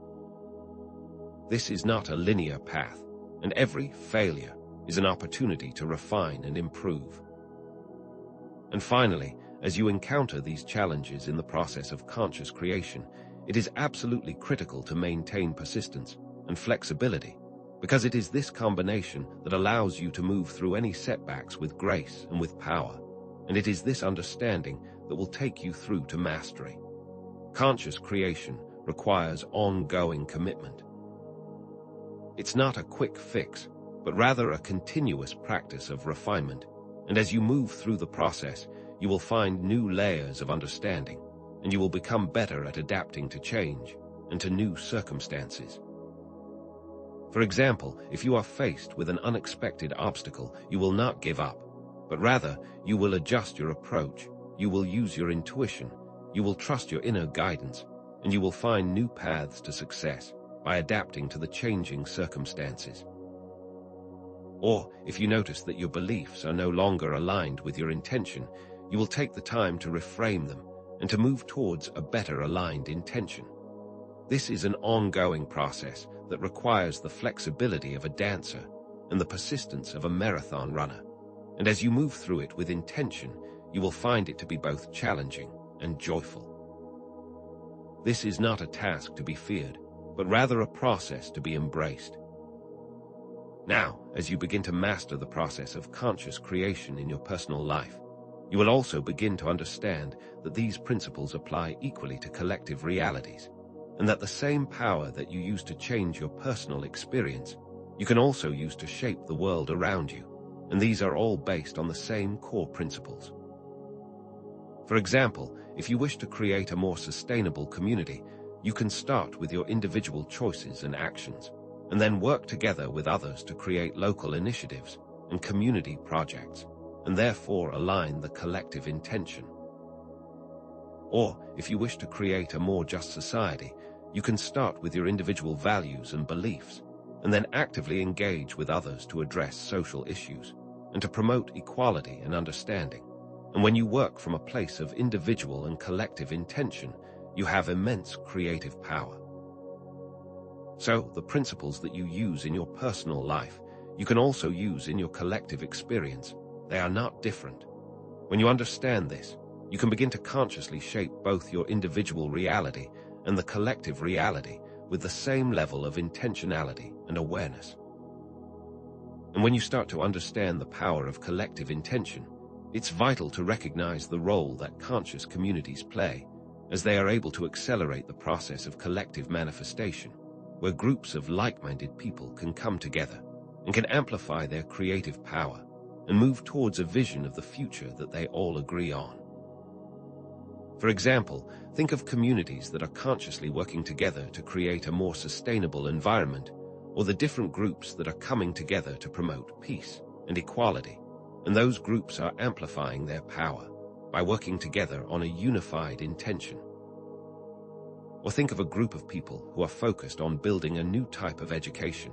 Speaker 1: This is not a linear path, and every failure is an opportunity to refine and improve. And finally, as you encounter these challenges in the process of conscious creation, it is absolutely critical to maintain persistence and flexibility, because it is this combination that allows you to move through any setbacks with grace and with power, and it is this understanding that will take you through to mastery. Conscious creation requires ongoing commitment. It's not a quick fix, but rather a continuous practice of refinement. And as you move through the process, you will find new layers of understanding, and you will become better at adapting to change and to new circumstances. For example, if you are faced with an unexpected obstacle, you will not give up, but rather you will adjust your approach, you will use your intuition, you will trust your inner guidance, and you will find new paths to success by adapting to the changing circumstances. Or, if you notice that your beliefs are no longer aligned with your intention, you will take the time to reframe them and to move towards a better aligned intention. This is an ongoing process that requires the flexibility of a dancer and the persistence of a marathon runner. And as you move through it with intention, you will find it to be both challenging and joyful. This is not a task to be feared, but rather a process to be embraced. Now, as you begin to master the process of conscious creation in your personal life, you will also begin to understand that these principles apply equally to collective realities, and that the same power that you use to change your personal experience, you can also use to shape the world around you, and these are all based on the same core principles. For example, if you wish to create a more sustainable community, you can start with your individual choices and actions, and then work together with others to create local initiatives and community projects, and therefore align the collective intention. Or, if you wish to create a more just society, you can start with your individual values and beliefs, and then actively engage with others to address social issues, and to promote equality and understanding. And when you work from a place of individual and collective intention, you have immense creative power. So, the principles that you use in your personal life, you can also use in your collective experience. They are not different. When you understand this, you can begin to consciously shape both your individual reality and the collective reality with the same level of intentionality and awareness. And when you start to understand the power of collective intention, it's vital to recognize the role that conscious communities play, as they are able to accelerate the process of collective manifestation, where groups of like-minded people can come together and can amplify their creative power and move towards a vision of the future that they all agree on. For example, think of communities that are consciously working together to create a more sustainable environment, or the different groups that are coming together to promote peace and equality, and those groups are amplifying their power by working together on a unified intention. Or think of a group of people who are focused on building a new type of education,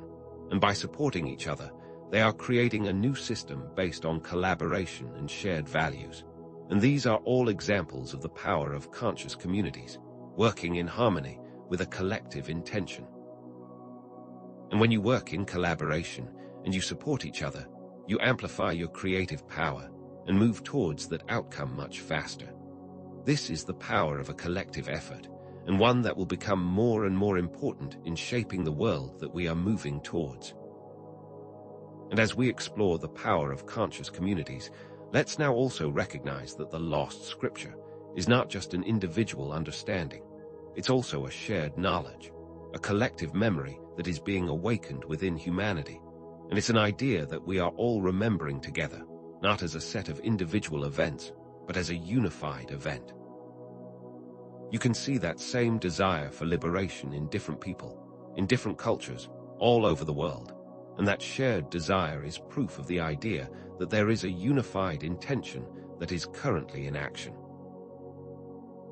Speaker 1: and by supporting each other, they are creating a new system based on collaboration and shared values. And these are all examples of the power of conscious communities, working in harmony with a collective intention. And when you work in collaboration and you support each other, you amplify your creative power and move towards that outcome much faster. This is the power of a collective effort, and one that will become more and more important in shaping the world that we are moving towards. And as we explore the power of conscious communities, let's now also recognize that the lost scripture is not just an individual understanding. It's also a shared knowledge, a collective memory that is being awakened within humanity. And it's an idea that we are all remembering together, not as a set of individual events, but as a unified event. You can see that same desire for liberation in different people, in different cultures, all over the world. And that shared desire is proof of the idea that there is a unified intention that is currently in action.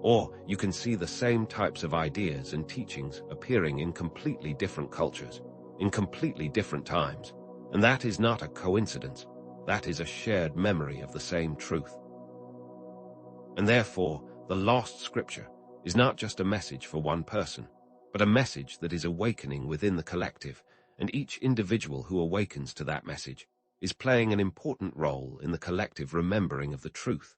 Speaker 1: Or you can see the same types of ideas and teachings appearing in completely different cultures, in completely different times, and that is not a coincidence. That is a shared memory of the same truth. And therefore, the lost scripture is not just a message for one person, but a message that is awakening within the collective, and each individual who awakens to that message is playing an important role in the collective remembering of the truth.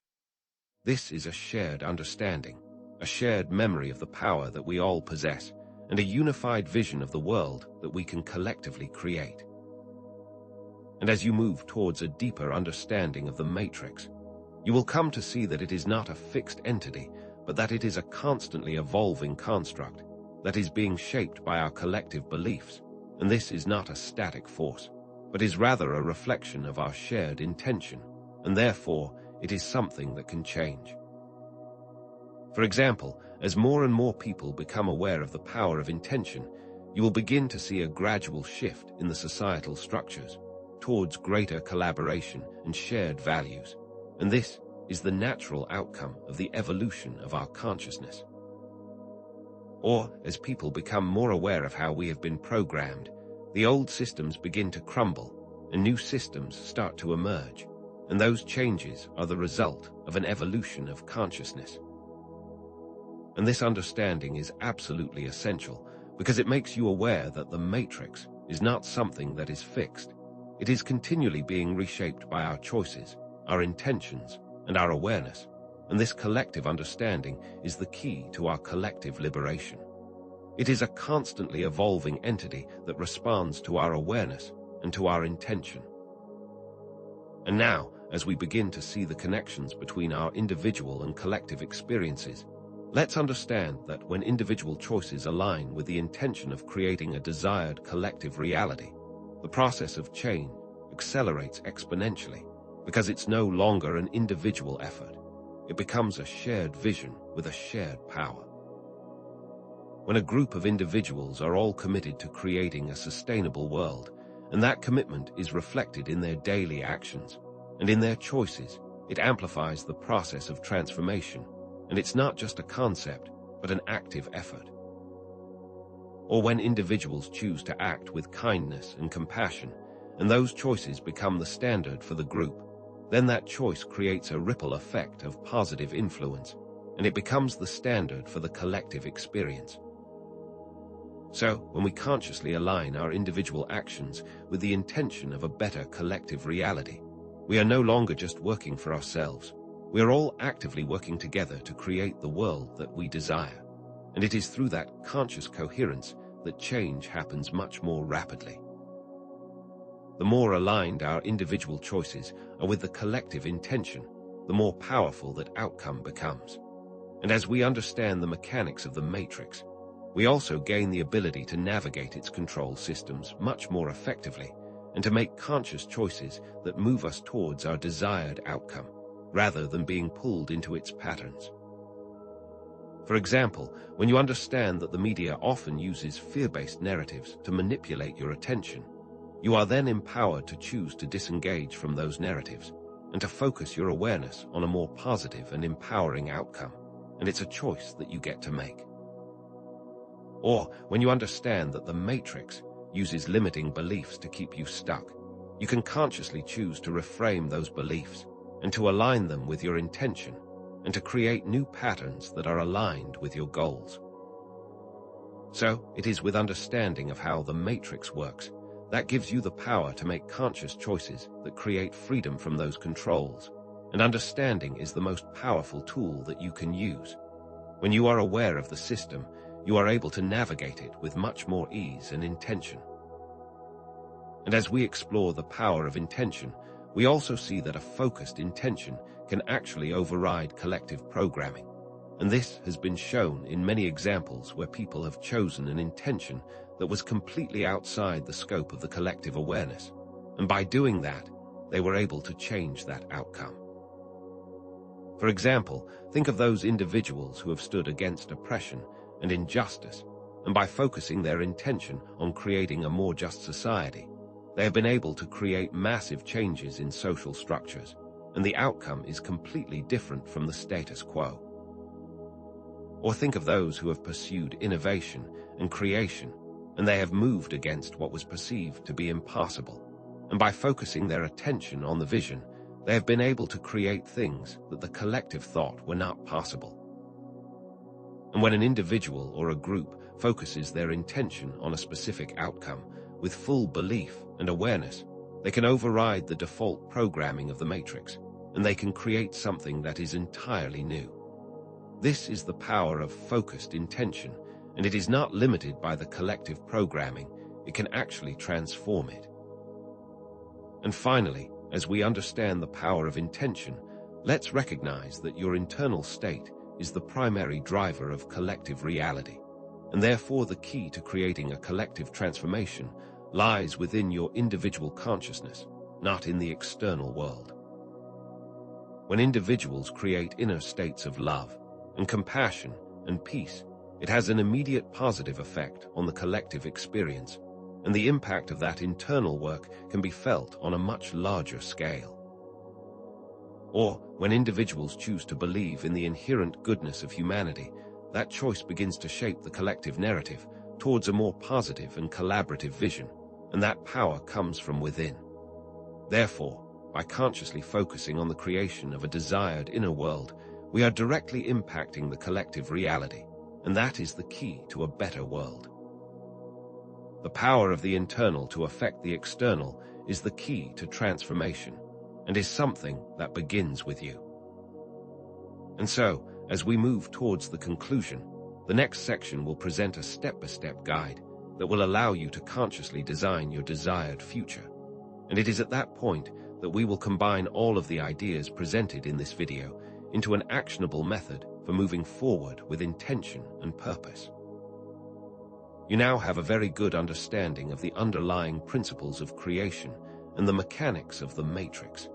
Speaker 1: This is a shared understanding, a shared memory of the power that we all possess, and a unified vision of the world that we can collectively create. And as you move towards a deeper understanding of the Matrix, you will come to see that it is not a fixed entity, but that it is a constantly evolving construct that is being shaped by our collective beliefs, and this is not a static force, but is rather a reflection of our shared intention, and therefore it is something that can change. For example, as more and more people become aware of the power of intention, you will begin to see a gradual shift in the societal structures towards greater collaboration and shared values, and this is the natural outcome of the evolution of our consciousness. Or, as people become more aware of how we have been programmed, the old systems begin to crumble and new systems start to emerge, and those changes are the result of an evolution of consciousness. And this understanding is absolutely essential because it makes you aware that the matrix is not something that is fixed. It is continually being reshaped by our choices, our intentions, and our awareness, and this collective understanding is the key to our collective liberation. It is a constantly evolving entity that responds to our awareness and to our intention. And now, as we begin to see the connections between our individual and collective experiences, let's understand that when individual choices align with the intention of creating a desired collective reality, the process of change accelerates exponentially because it's no longer an individual effort. It becomes a shared vision with a shared power. When a group of individuals are all committed to creating a sustainable world, and that commitment is reflected in their daily actions and in their choices, it amplifies the process of transformation, and it's not just a concept, but an active effort. Or when individuals choose to act with kindness and compassion, and those choices become the standard for the group, then that choice creates a ripple effect of positive influence, and it becomes the standard for the collective experience. So, when we consciously align our individual actions with the intention of a better collective reality, we are no longer just working for ourselves. We are all actively working together to create the world that we desire, and it is through that conscious coherence that change happens much more rapidly. The more aligned our individual choices are with the collective intention, the more powerful that outcome becomes. And as we understand the mechanics of the matrix, we also gain the ability to navigate its control systems much more effectively and to make conscious choices that move us towards our desired outcome, rather than being pulled into its patterns. For example, when you understand that the media often uses fear-based narratives to manipulate your attention, you are then empowered to choose to disengage from those narratives and to focus your awareness on a more positive and empowering outcome, and it's a choice that you get to make. Or when you understand that the matrix uses limiting beliefs to keep you stuck, you can consciously choose to reframe those beliefs and to align them with your intention and to create new patterns that are aligned with your goals. So, it is with understanding of how the matrix works that gives you the power to make conscious choices that create freedom from those controls, and understanding is the most powerful tool that you can use. When you are aware of the system, you are able to navigate it with much more ease and intention. And as we explore the power of intention, we also see that a focused intention can actually override collective programming. And this has been shown in many examples where people have chosen an intention that was completely outside the scope of the collective awareness. And by doing that, they were able to change that outcome. For example, think of those individuals who have stood against oppression and injustice, and by focusing their intention on creating a more just society, they have been able to create massive changes in social structures, and the outcome is completely different from the status quo. Or think of those who have pursued innovation and creation, and they have moved against what was perceived to be impossible, and by focusing their attention on the vision, they have been able to create things that the collective thought were not possible. And when an individual or a group focuses their intention on a specific outcome with full belief and awareness, they can override the default programming of the matrix, and they can create something that is entirely new. This is the power of focused intention, and it is not limited by the collective programming. It can actually transform it. And finally, as we understand the power of intention, let's recognize that your internal state is the primary driver of collective reality, and therefore the key to creating a collective transformation lies within your individual consciousness, not in the external world. When individuals create inner states of love and compassion and peace, it has an immediate positive effect on the collective experience, and the impact of that internal work can be felt on a much larger scale. Or, when individuals choose to believe in the inherent goodness of humanity, that choice begins to shape the collective narrative towards a more positive and collaborative vision, and that power comes from within. Therefore, by consciously focusing on the creation of a desired inner world, we are directly impacting the collective reality, and that is the key to a better world. The power of the internal to affect the external is the key to transformation, and is something that begins with you. And so, as we move towards the conclusion, the next section will present a step-by-step guide that will allow you to consciously design your desired future. And it is at that point that we will combine all of the ideas presented in this video into an actionable method for moving forward with intention and purpose. You now have a very good understanding of the underlying principles of creation and the mechanics of the matrix.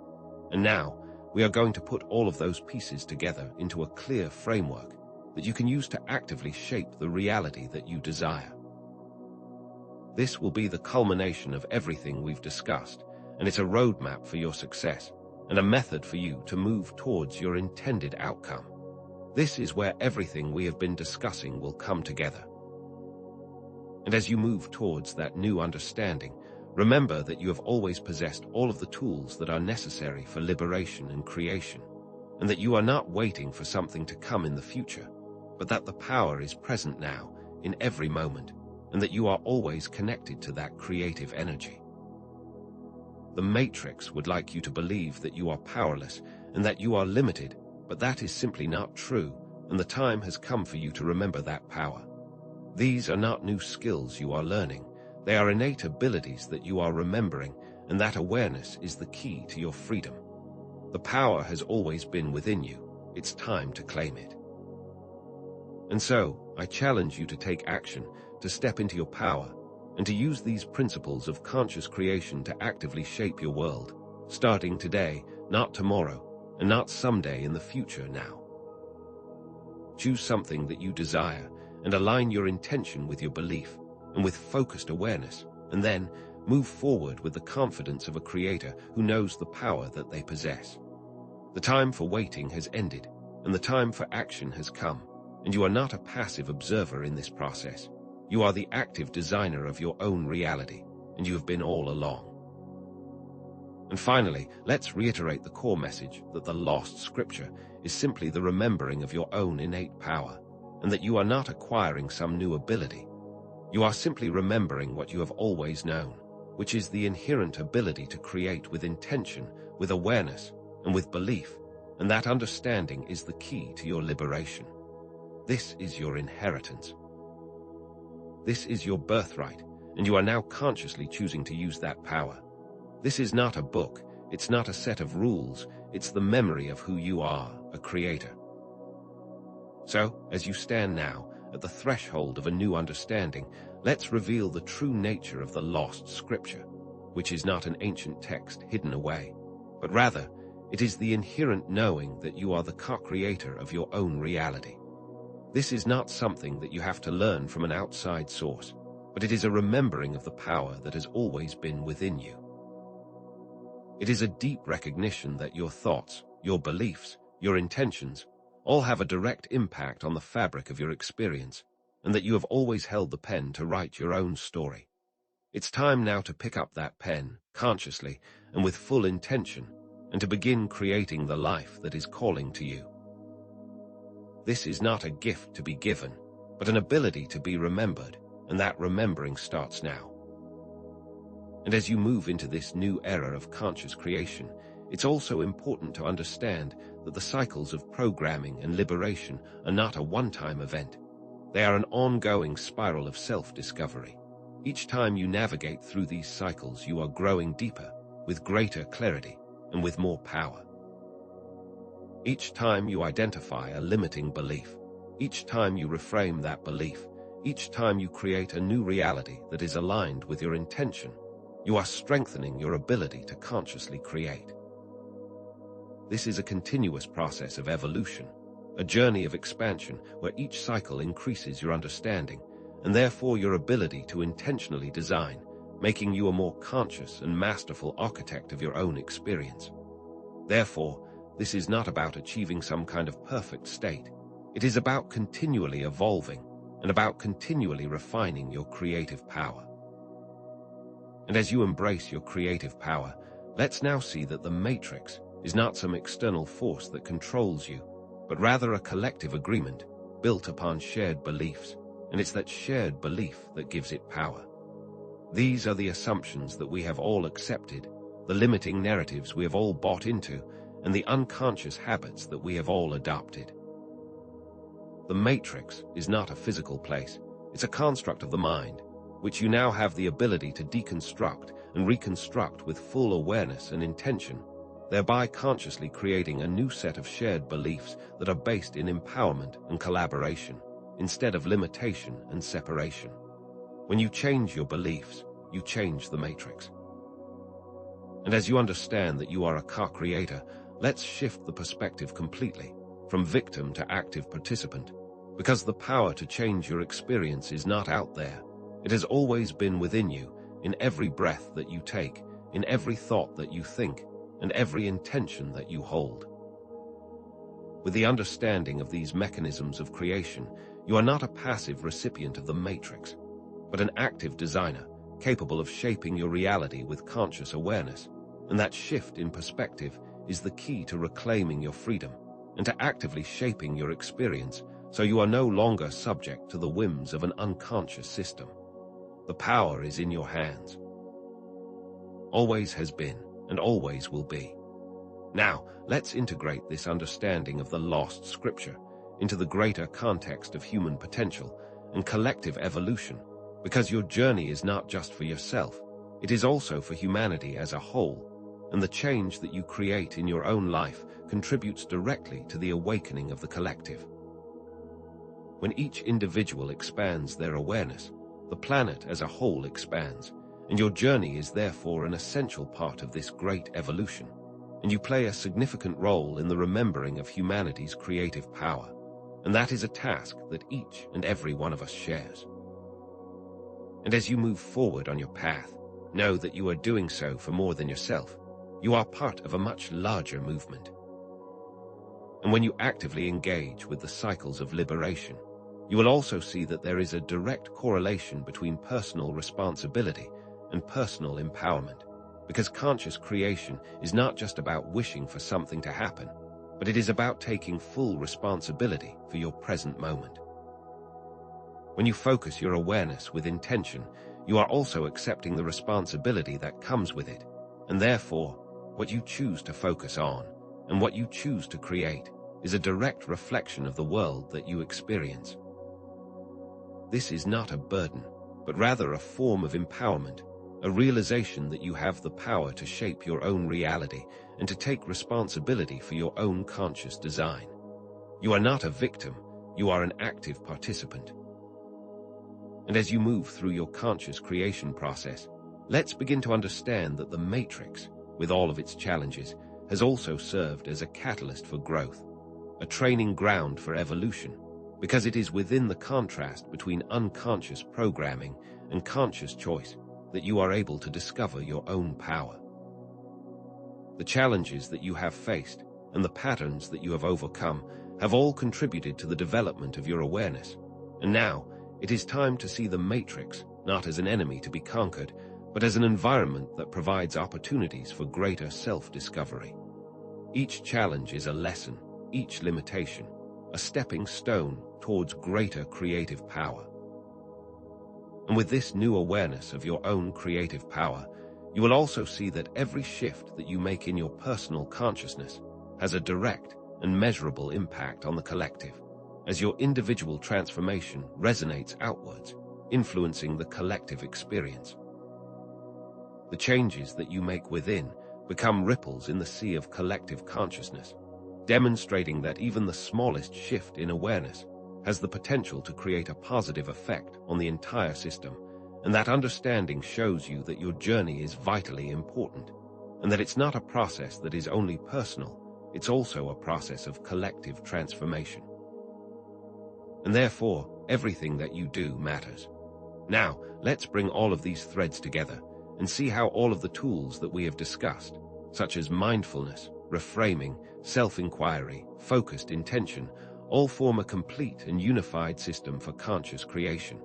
Speaker 1: And now, we are going to put all of those pieces together into a clear framework that you can use to actively shape the reality that you desire. This will be the culmination of everything we've discussed, and it's a roadmap for your success and a method for you to move towards your intended outcome. This is where everything we have been discussing will come together. And as you move towards that new understanding, remember that you have always possessed all of the tools that are necessary for liberation and creation, and that you are not waiting for something to come in the future, but that the power is present now, in every moment, and that you are always connected to that creative energy. The Matrix would like you to believe that you are powerless and that you are limited, but that is simply not true, and the time has come for you to remember that power. These are not new skills you are learning. They are innate abilities that you are remembering, and that awareness is the key to your freedom. The power has always been within you. It's time to claim it. And so, I challenge you to take action, to step into your power, and to use these principles of conscious creation to actively shape your world, starting today, not tomorrow, and not someday in the future now. Choose something that you desire, and align your intention with your belief, and with focused awareness, and then move forward with the confidence of a creator who knows the power that they possess. The time for waiting has ended, and the time for action has come, and you are not a passive observer in this process. You are the active designer of your own reality, and you have been all along. And finally, let's reiterate the core message that the lost scripture is simply the remembering of your own innate power, and that you are not acquiring some new ability. You are simply remembering what you have always known, which is the inherent ability to create with intention, with awareness, and with belief, and that understanding is the key to your liberation. This is your inheritance. This is your birthright, and you are now consciously choosing to use that power. This is not a book, it's not a set of rules, it's the memory of who you are, a creator. So, as you stand now, at the threshold of a new understanding, let's reveal the true nature of the lost scripture, which is not an ancient text hidden away, but rather, it is the inherent knowing that you are the co-creator of your own reality. This is not something that you have to learn from an outside source, but it is a remembering of the power that has always been within you. It is a deep recognition that your thoughts, your beliefs, your intentions, all have a direct impact on the fabric of your experience, and that you have always held the pen to write your own story. It's time now to pick up that pen, consciously and with full intention, and to begin creating the life that is calling to you. This is not a gift to be given, but an ability to be remembered, and that remembering starts now. And as you move into this new era of conscious creation, it's also important to understand that the cycles of programming and liberation are not a one-time event. They are an ongoing spiral of self-discovery. Each time you navigate through these cycles, you are growing deeper, with greater clarity, and with more power. Each time you identify a limiting belief, each time you reframe that belief, each time you create a new reality that is aligned with your intention, you are strengthening your ability to consciously create. This is a continuous process of evolution, a journey of expansion where each cycle increases your understanding and therefore your ability to intentionally design, making you a more conscious and masterful architect of your own experience. Therefore, this is not about achieving some kind of perfect state. It is about continually evolving and about continually refining your creative power. And as you embrace your creative power, let's now see that the Matrix is not some external force that controls you, but rather a collective agreement built upon shared beliefs, and it's that shared belief that gives it power. These are the assumptions that we have all accepted, the limiting narratives we have all bought into, and the unconscious habits that we have all adopted. The Matrix is not a physical place. It's a construct of the mind, which you now have the ability to deconstruct and reconstruct with full awareness and intention, thereby consciously creating a new set of shared beliefs that are based in empowerment and collaboration, instead of limitation and separation. When you change your beliefs, you change the Matrix. And as you understand that you are a co-creator, let's shift the perspective completely, from victim to active participant, because the power to change your experience is not out there. It has always been within you, in every breath that you take, in every thought that you think, and every intention that you hold. With the understanding of these mechanisms of creation, you are not a passive recipient of the Matrix, but an active designer, capable of shaping your reality with conscious awareness. And that shift in perspective is the key to reclaiming your freedom and to actively shaping your experience, so you are no longer subject to the whims of an unconscious system. The power is in your hands. Always has been and always will be. Now, let's integrate this understanding of the lost scripture into the greater context of human potential and collective evolution, because your journey is not just for yourself, it is also for humanity as a whole, and the change that you create in your own life contributes directly to the awakening of the collective. When each individual expands their awareness, the planet as a whole expands, and your journey is therefore an essential part of this great evolution, and you play a significant role in the remembering of humanity's creative power, and that is a task that each and every one of us shares. And as you move forward on your path, know that you are doing so for more than yourself. You are part of a much larger movement. And when you actively engage with the cycles of liberation, you will also see that there is a direct correlation between personal responsibility and personal empowerment, because conscious creation is not just about wishing for something to happen, but it is about taking full responsibility for your present moment. When you focus your awareness with intention, you are also accepting the responsibility that comes with it, and therefore, what you choose to focus on and what you choose to create is a direct reflection of the world that you experience. This is not a burden, but rather a form of empowerment, a realization that you have the power to shape your own reality and to take responsibility for your own conscious design. You are not a victim, you are an active participant. And as you move through your conscious creation process, let's begin to understand that the Matrix, with all of its challenges, has also served as a catalyst for growth, a training ground for evolution, because it is within the contrast between unconscious programming and conscious choice that you are able to discover your own power. The challenges that you have faced and the patterns that you have overcome have all contributed to the development of your awareness, and now it is time to see the Matrix not as an enemy to be conquered, but as an environment that provides opportunities for greater self-discovery. Each challenge is a lesson, each limitation, a stepping stone towards greater creative power. And with this new awareness of your own creative power, you will also see that every shift that you make in your personal consciousness has a direct and measurable impact on the collective, as your individual transformation resonates outwards, influencing the collective experience. The changes that you make within become ripples in the sea of collective consciousness, demonstrating that even the smallest shift in awareness has the potential to create a positive effect on the entire system, and that understanding shows you that your journey is vitally important, and that it's not a process that is only personal, it's also a process of collective transformation. And therefore, everything that you do matters. Now, let's bring all of these threads together and see how all of the tools that we have discussed, such as mindfulness, reframing, self-inquiry, focused intention, all form a complete and unified system for conscious creation.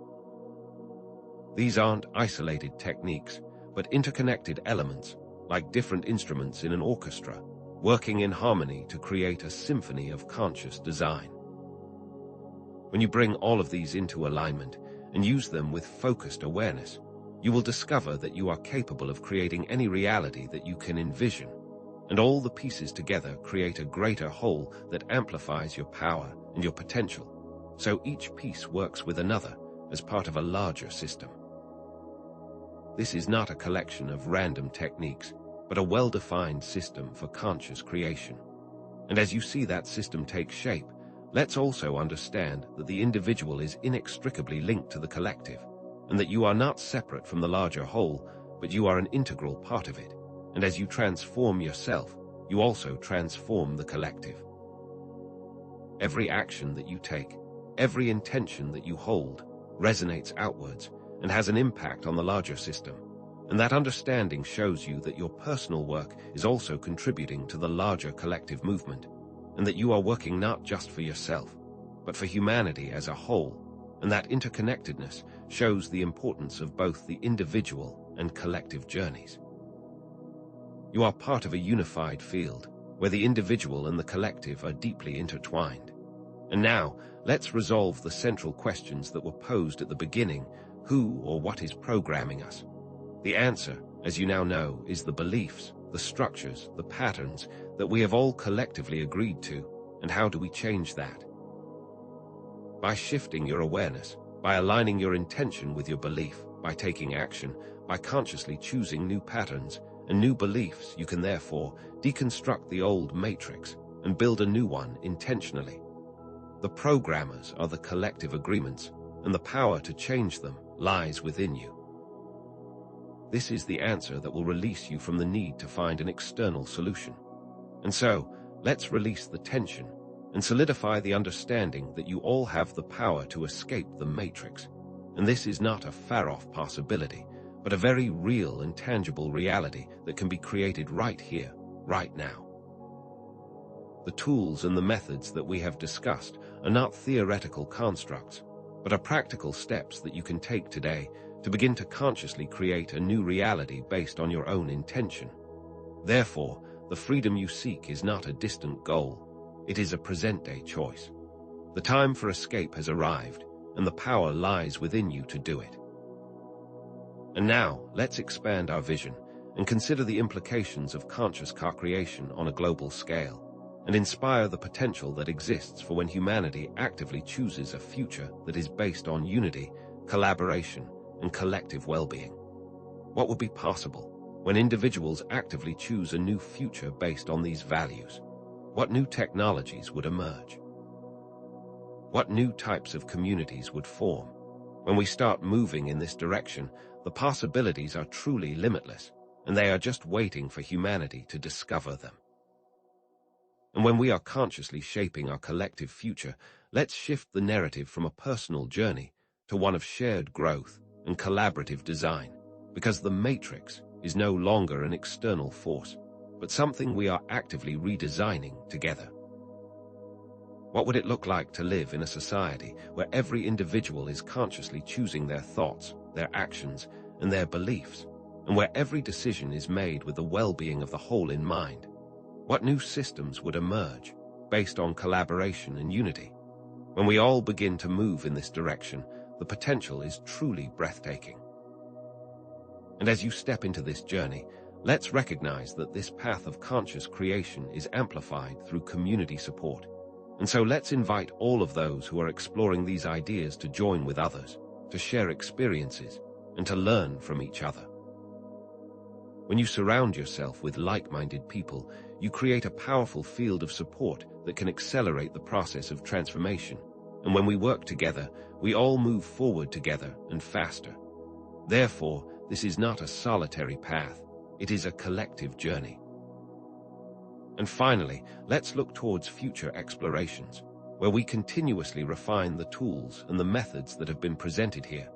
Speaker 1: These aren't isolated techniques, but interconnected elements, like different instruments in an orchestra, working in harmony to create a symphony of conscious design. When you bring all of these into alignment and use them with focused awareness, you will discover that you are capable of creating any reality that you can envision, and all the pieces together create a greater whole that amplifies your power and your potential, so each piece works with another as part of a larger system. This is not a collection of random techniques, but a well-defined system for conscious creation. And as you see that system take shape, let's also understand that the individual is inextricably linked to the collective, and that you are not separate from the larger whole, but you are an integral part of it. And as you transform yourself, you also transform the collective. Every action that you take, every intention that you hold, resonates outwards and has an impact on the larger system. And that understanding shows you that your personal work is also contributing to the larger collective movement, and that you are working not just for yourself, but for humanity as a whole, and that interconnectedness shows the importance of both the individual and collective journeys. You are part of a unified field, where the individual and the collective are deeply intertwined. And now, let's resolve the central questions that were posed at the beginning: who or what is programming us? The answer, as you now know, is the beliefs, the structures, the patterns that we have all collectively agreed to. And how do we change that? By shifting your awareness, by aligning your intention with your belief, by taking action, by consciously choosing new patterns and new beliefs, you can therefore deconstruct the old matrix and build a new one intentionally. The programmers are the collective agreements, and the power to change them lies within you. This is the answer that will release you from the need to find an external solution. And so, let's release the tension and solidify the understanding that you all have the power to escape the matrix. And this is not a far-off possibility, but a very real and tangible reality that can be created right here, right now. The tools and the methods that we have discussed are not theoretical constructs, but are practical steps that you can take today to begin to consciously create a new reality based on your own intention. Therefore, the freedom you seek is not a distant goal, it is a present-day choice. The time for escape has arrived, and the power lies within you to do it. And now, let's expand our vision and consider the implications of conscious co-creation on a global scale, and inspire the potential that exists for when humanity actively chooses a future that is based on unity, collaboration, and collective well-being. What would be possible when individuals actively choose a new future based on these values? What new technologies would emerge? What new types of communities would form? When we start moving in this direction, the possibilities are truly limitless, and they are just waiting for humanity to discover them. And when we are consciously shaping our collective future, let's shift the narrative from a personal journey to one of shared growth and collaborative design, because the matrix is no longer an external force, but something we are actively redesigning together. What would it look like to live in a society where every individual is consciously choosing their thoughts, their actions, and their beliefs, and where every decision is made with the well-being of the whole in mind? What new systems would emerge based on collaboration and unity? When we all begin to move in this direction, the potential is truly breathtaking. And as you step into this journey, let's recognize that this path of conscious creation is amplified through community support. And so let's invite all of those who are exploring these ideas to join with others, to share experiences, and to learn from each other. When you surround yourself with like-minded people, you create a powerful field of support that can accelerate the process of transformation. And when we work together, we all move forward together and faster. Therefore, this is not a solitary path, it is a collective journey. And finally, let's look towards future explorations, where we continuously refine the tools and the methods that have been presented here,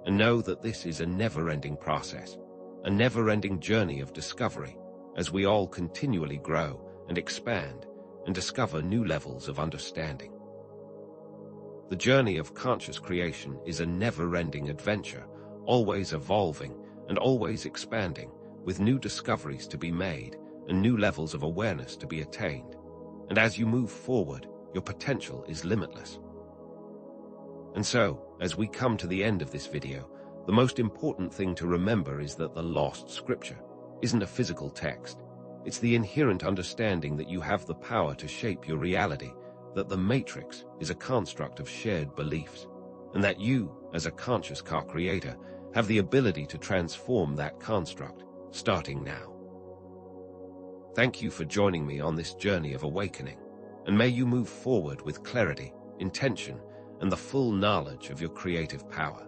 Speaker 1: and know that this is a never-ending process, a never-ending journey of discovery, as we all continually grow and expand and discover new levels of understanding. The journey of conscious creation is a never-ending adventure, always evolving and always expanding, with new discoveries to be made and new levels of awareness to be attained. And as you move forward, your potential is limitless. And so, as we come to the end of this video, the most important thing to remember is that the lost scripture isn't a physical text. It's the inherent understanding that you have the power to shape your reality, that the matrix is a construct of shared beliefs, and that you, as a conscious co-creator, have the ability to transform that construct, starting now. Thank you for joining me on this journey of awakening, and may you move forward with clarity, intention, and the full knowledge of your creative power.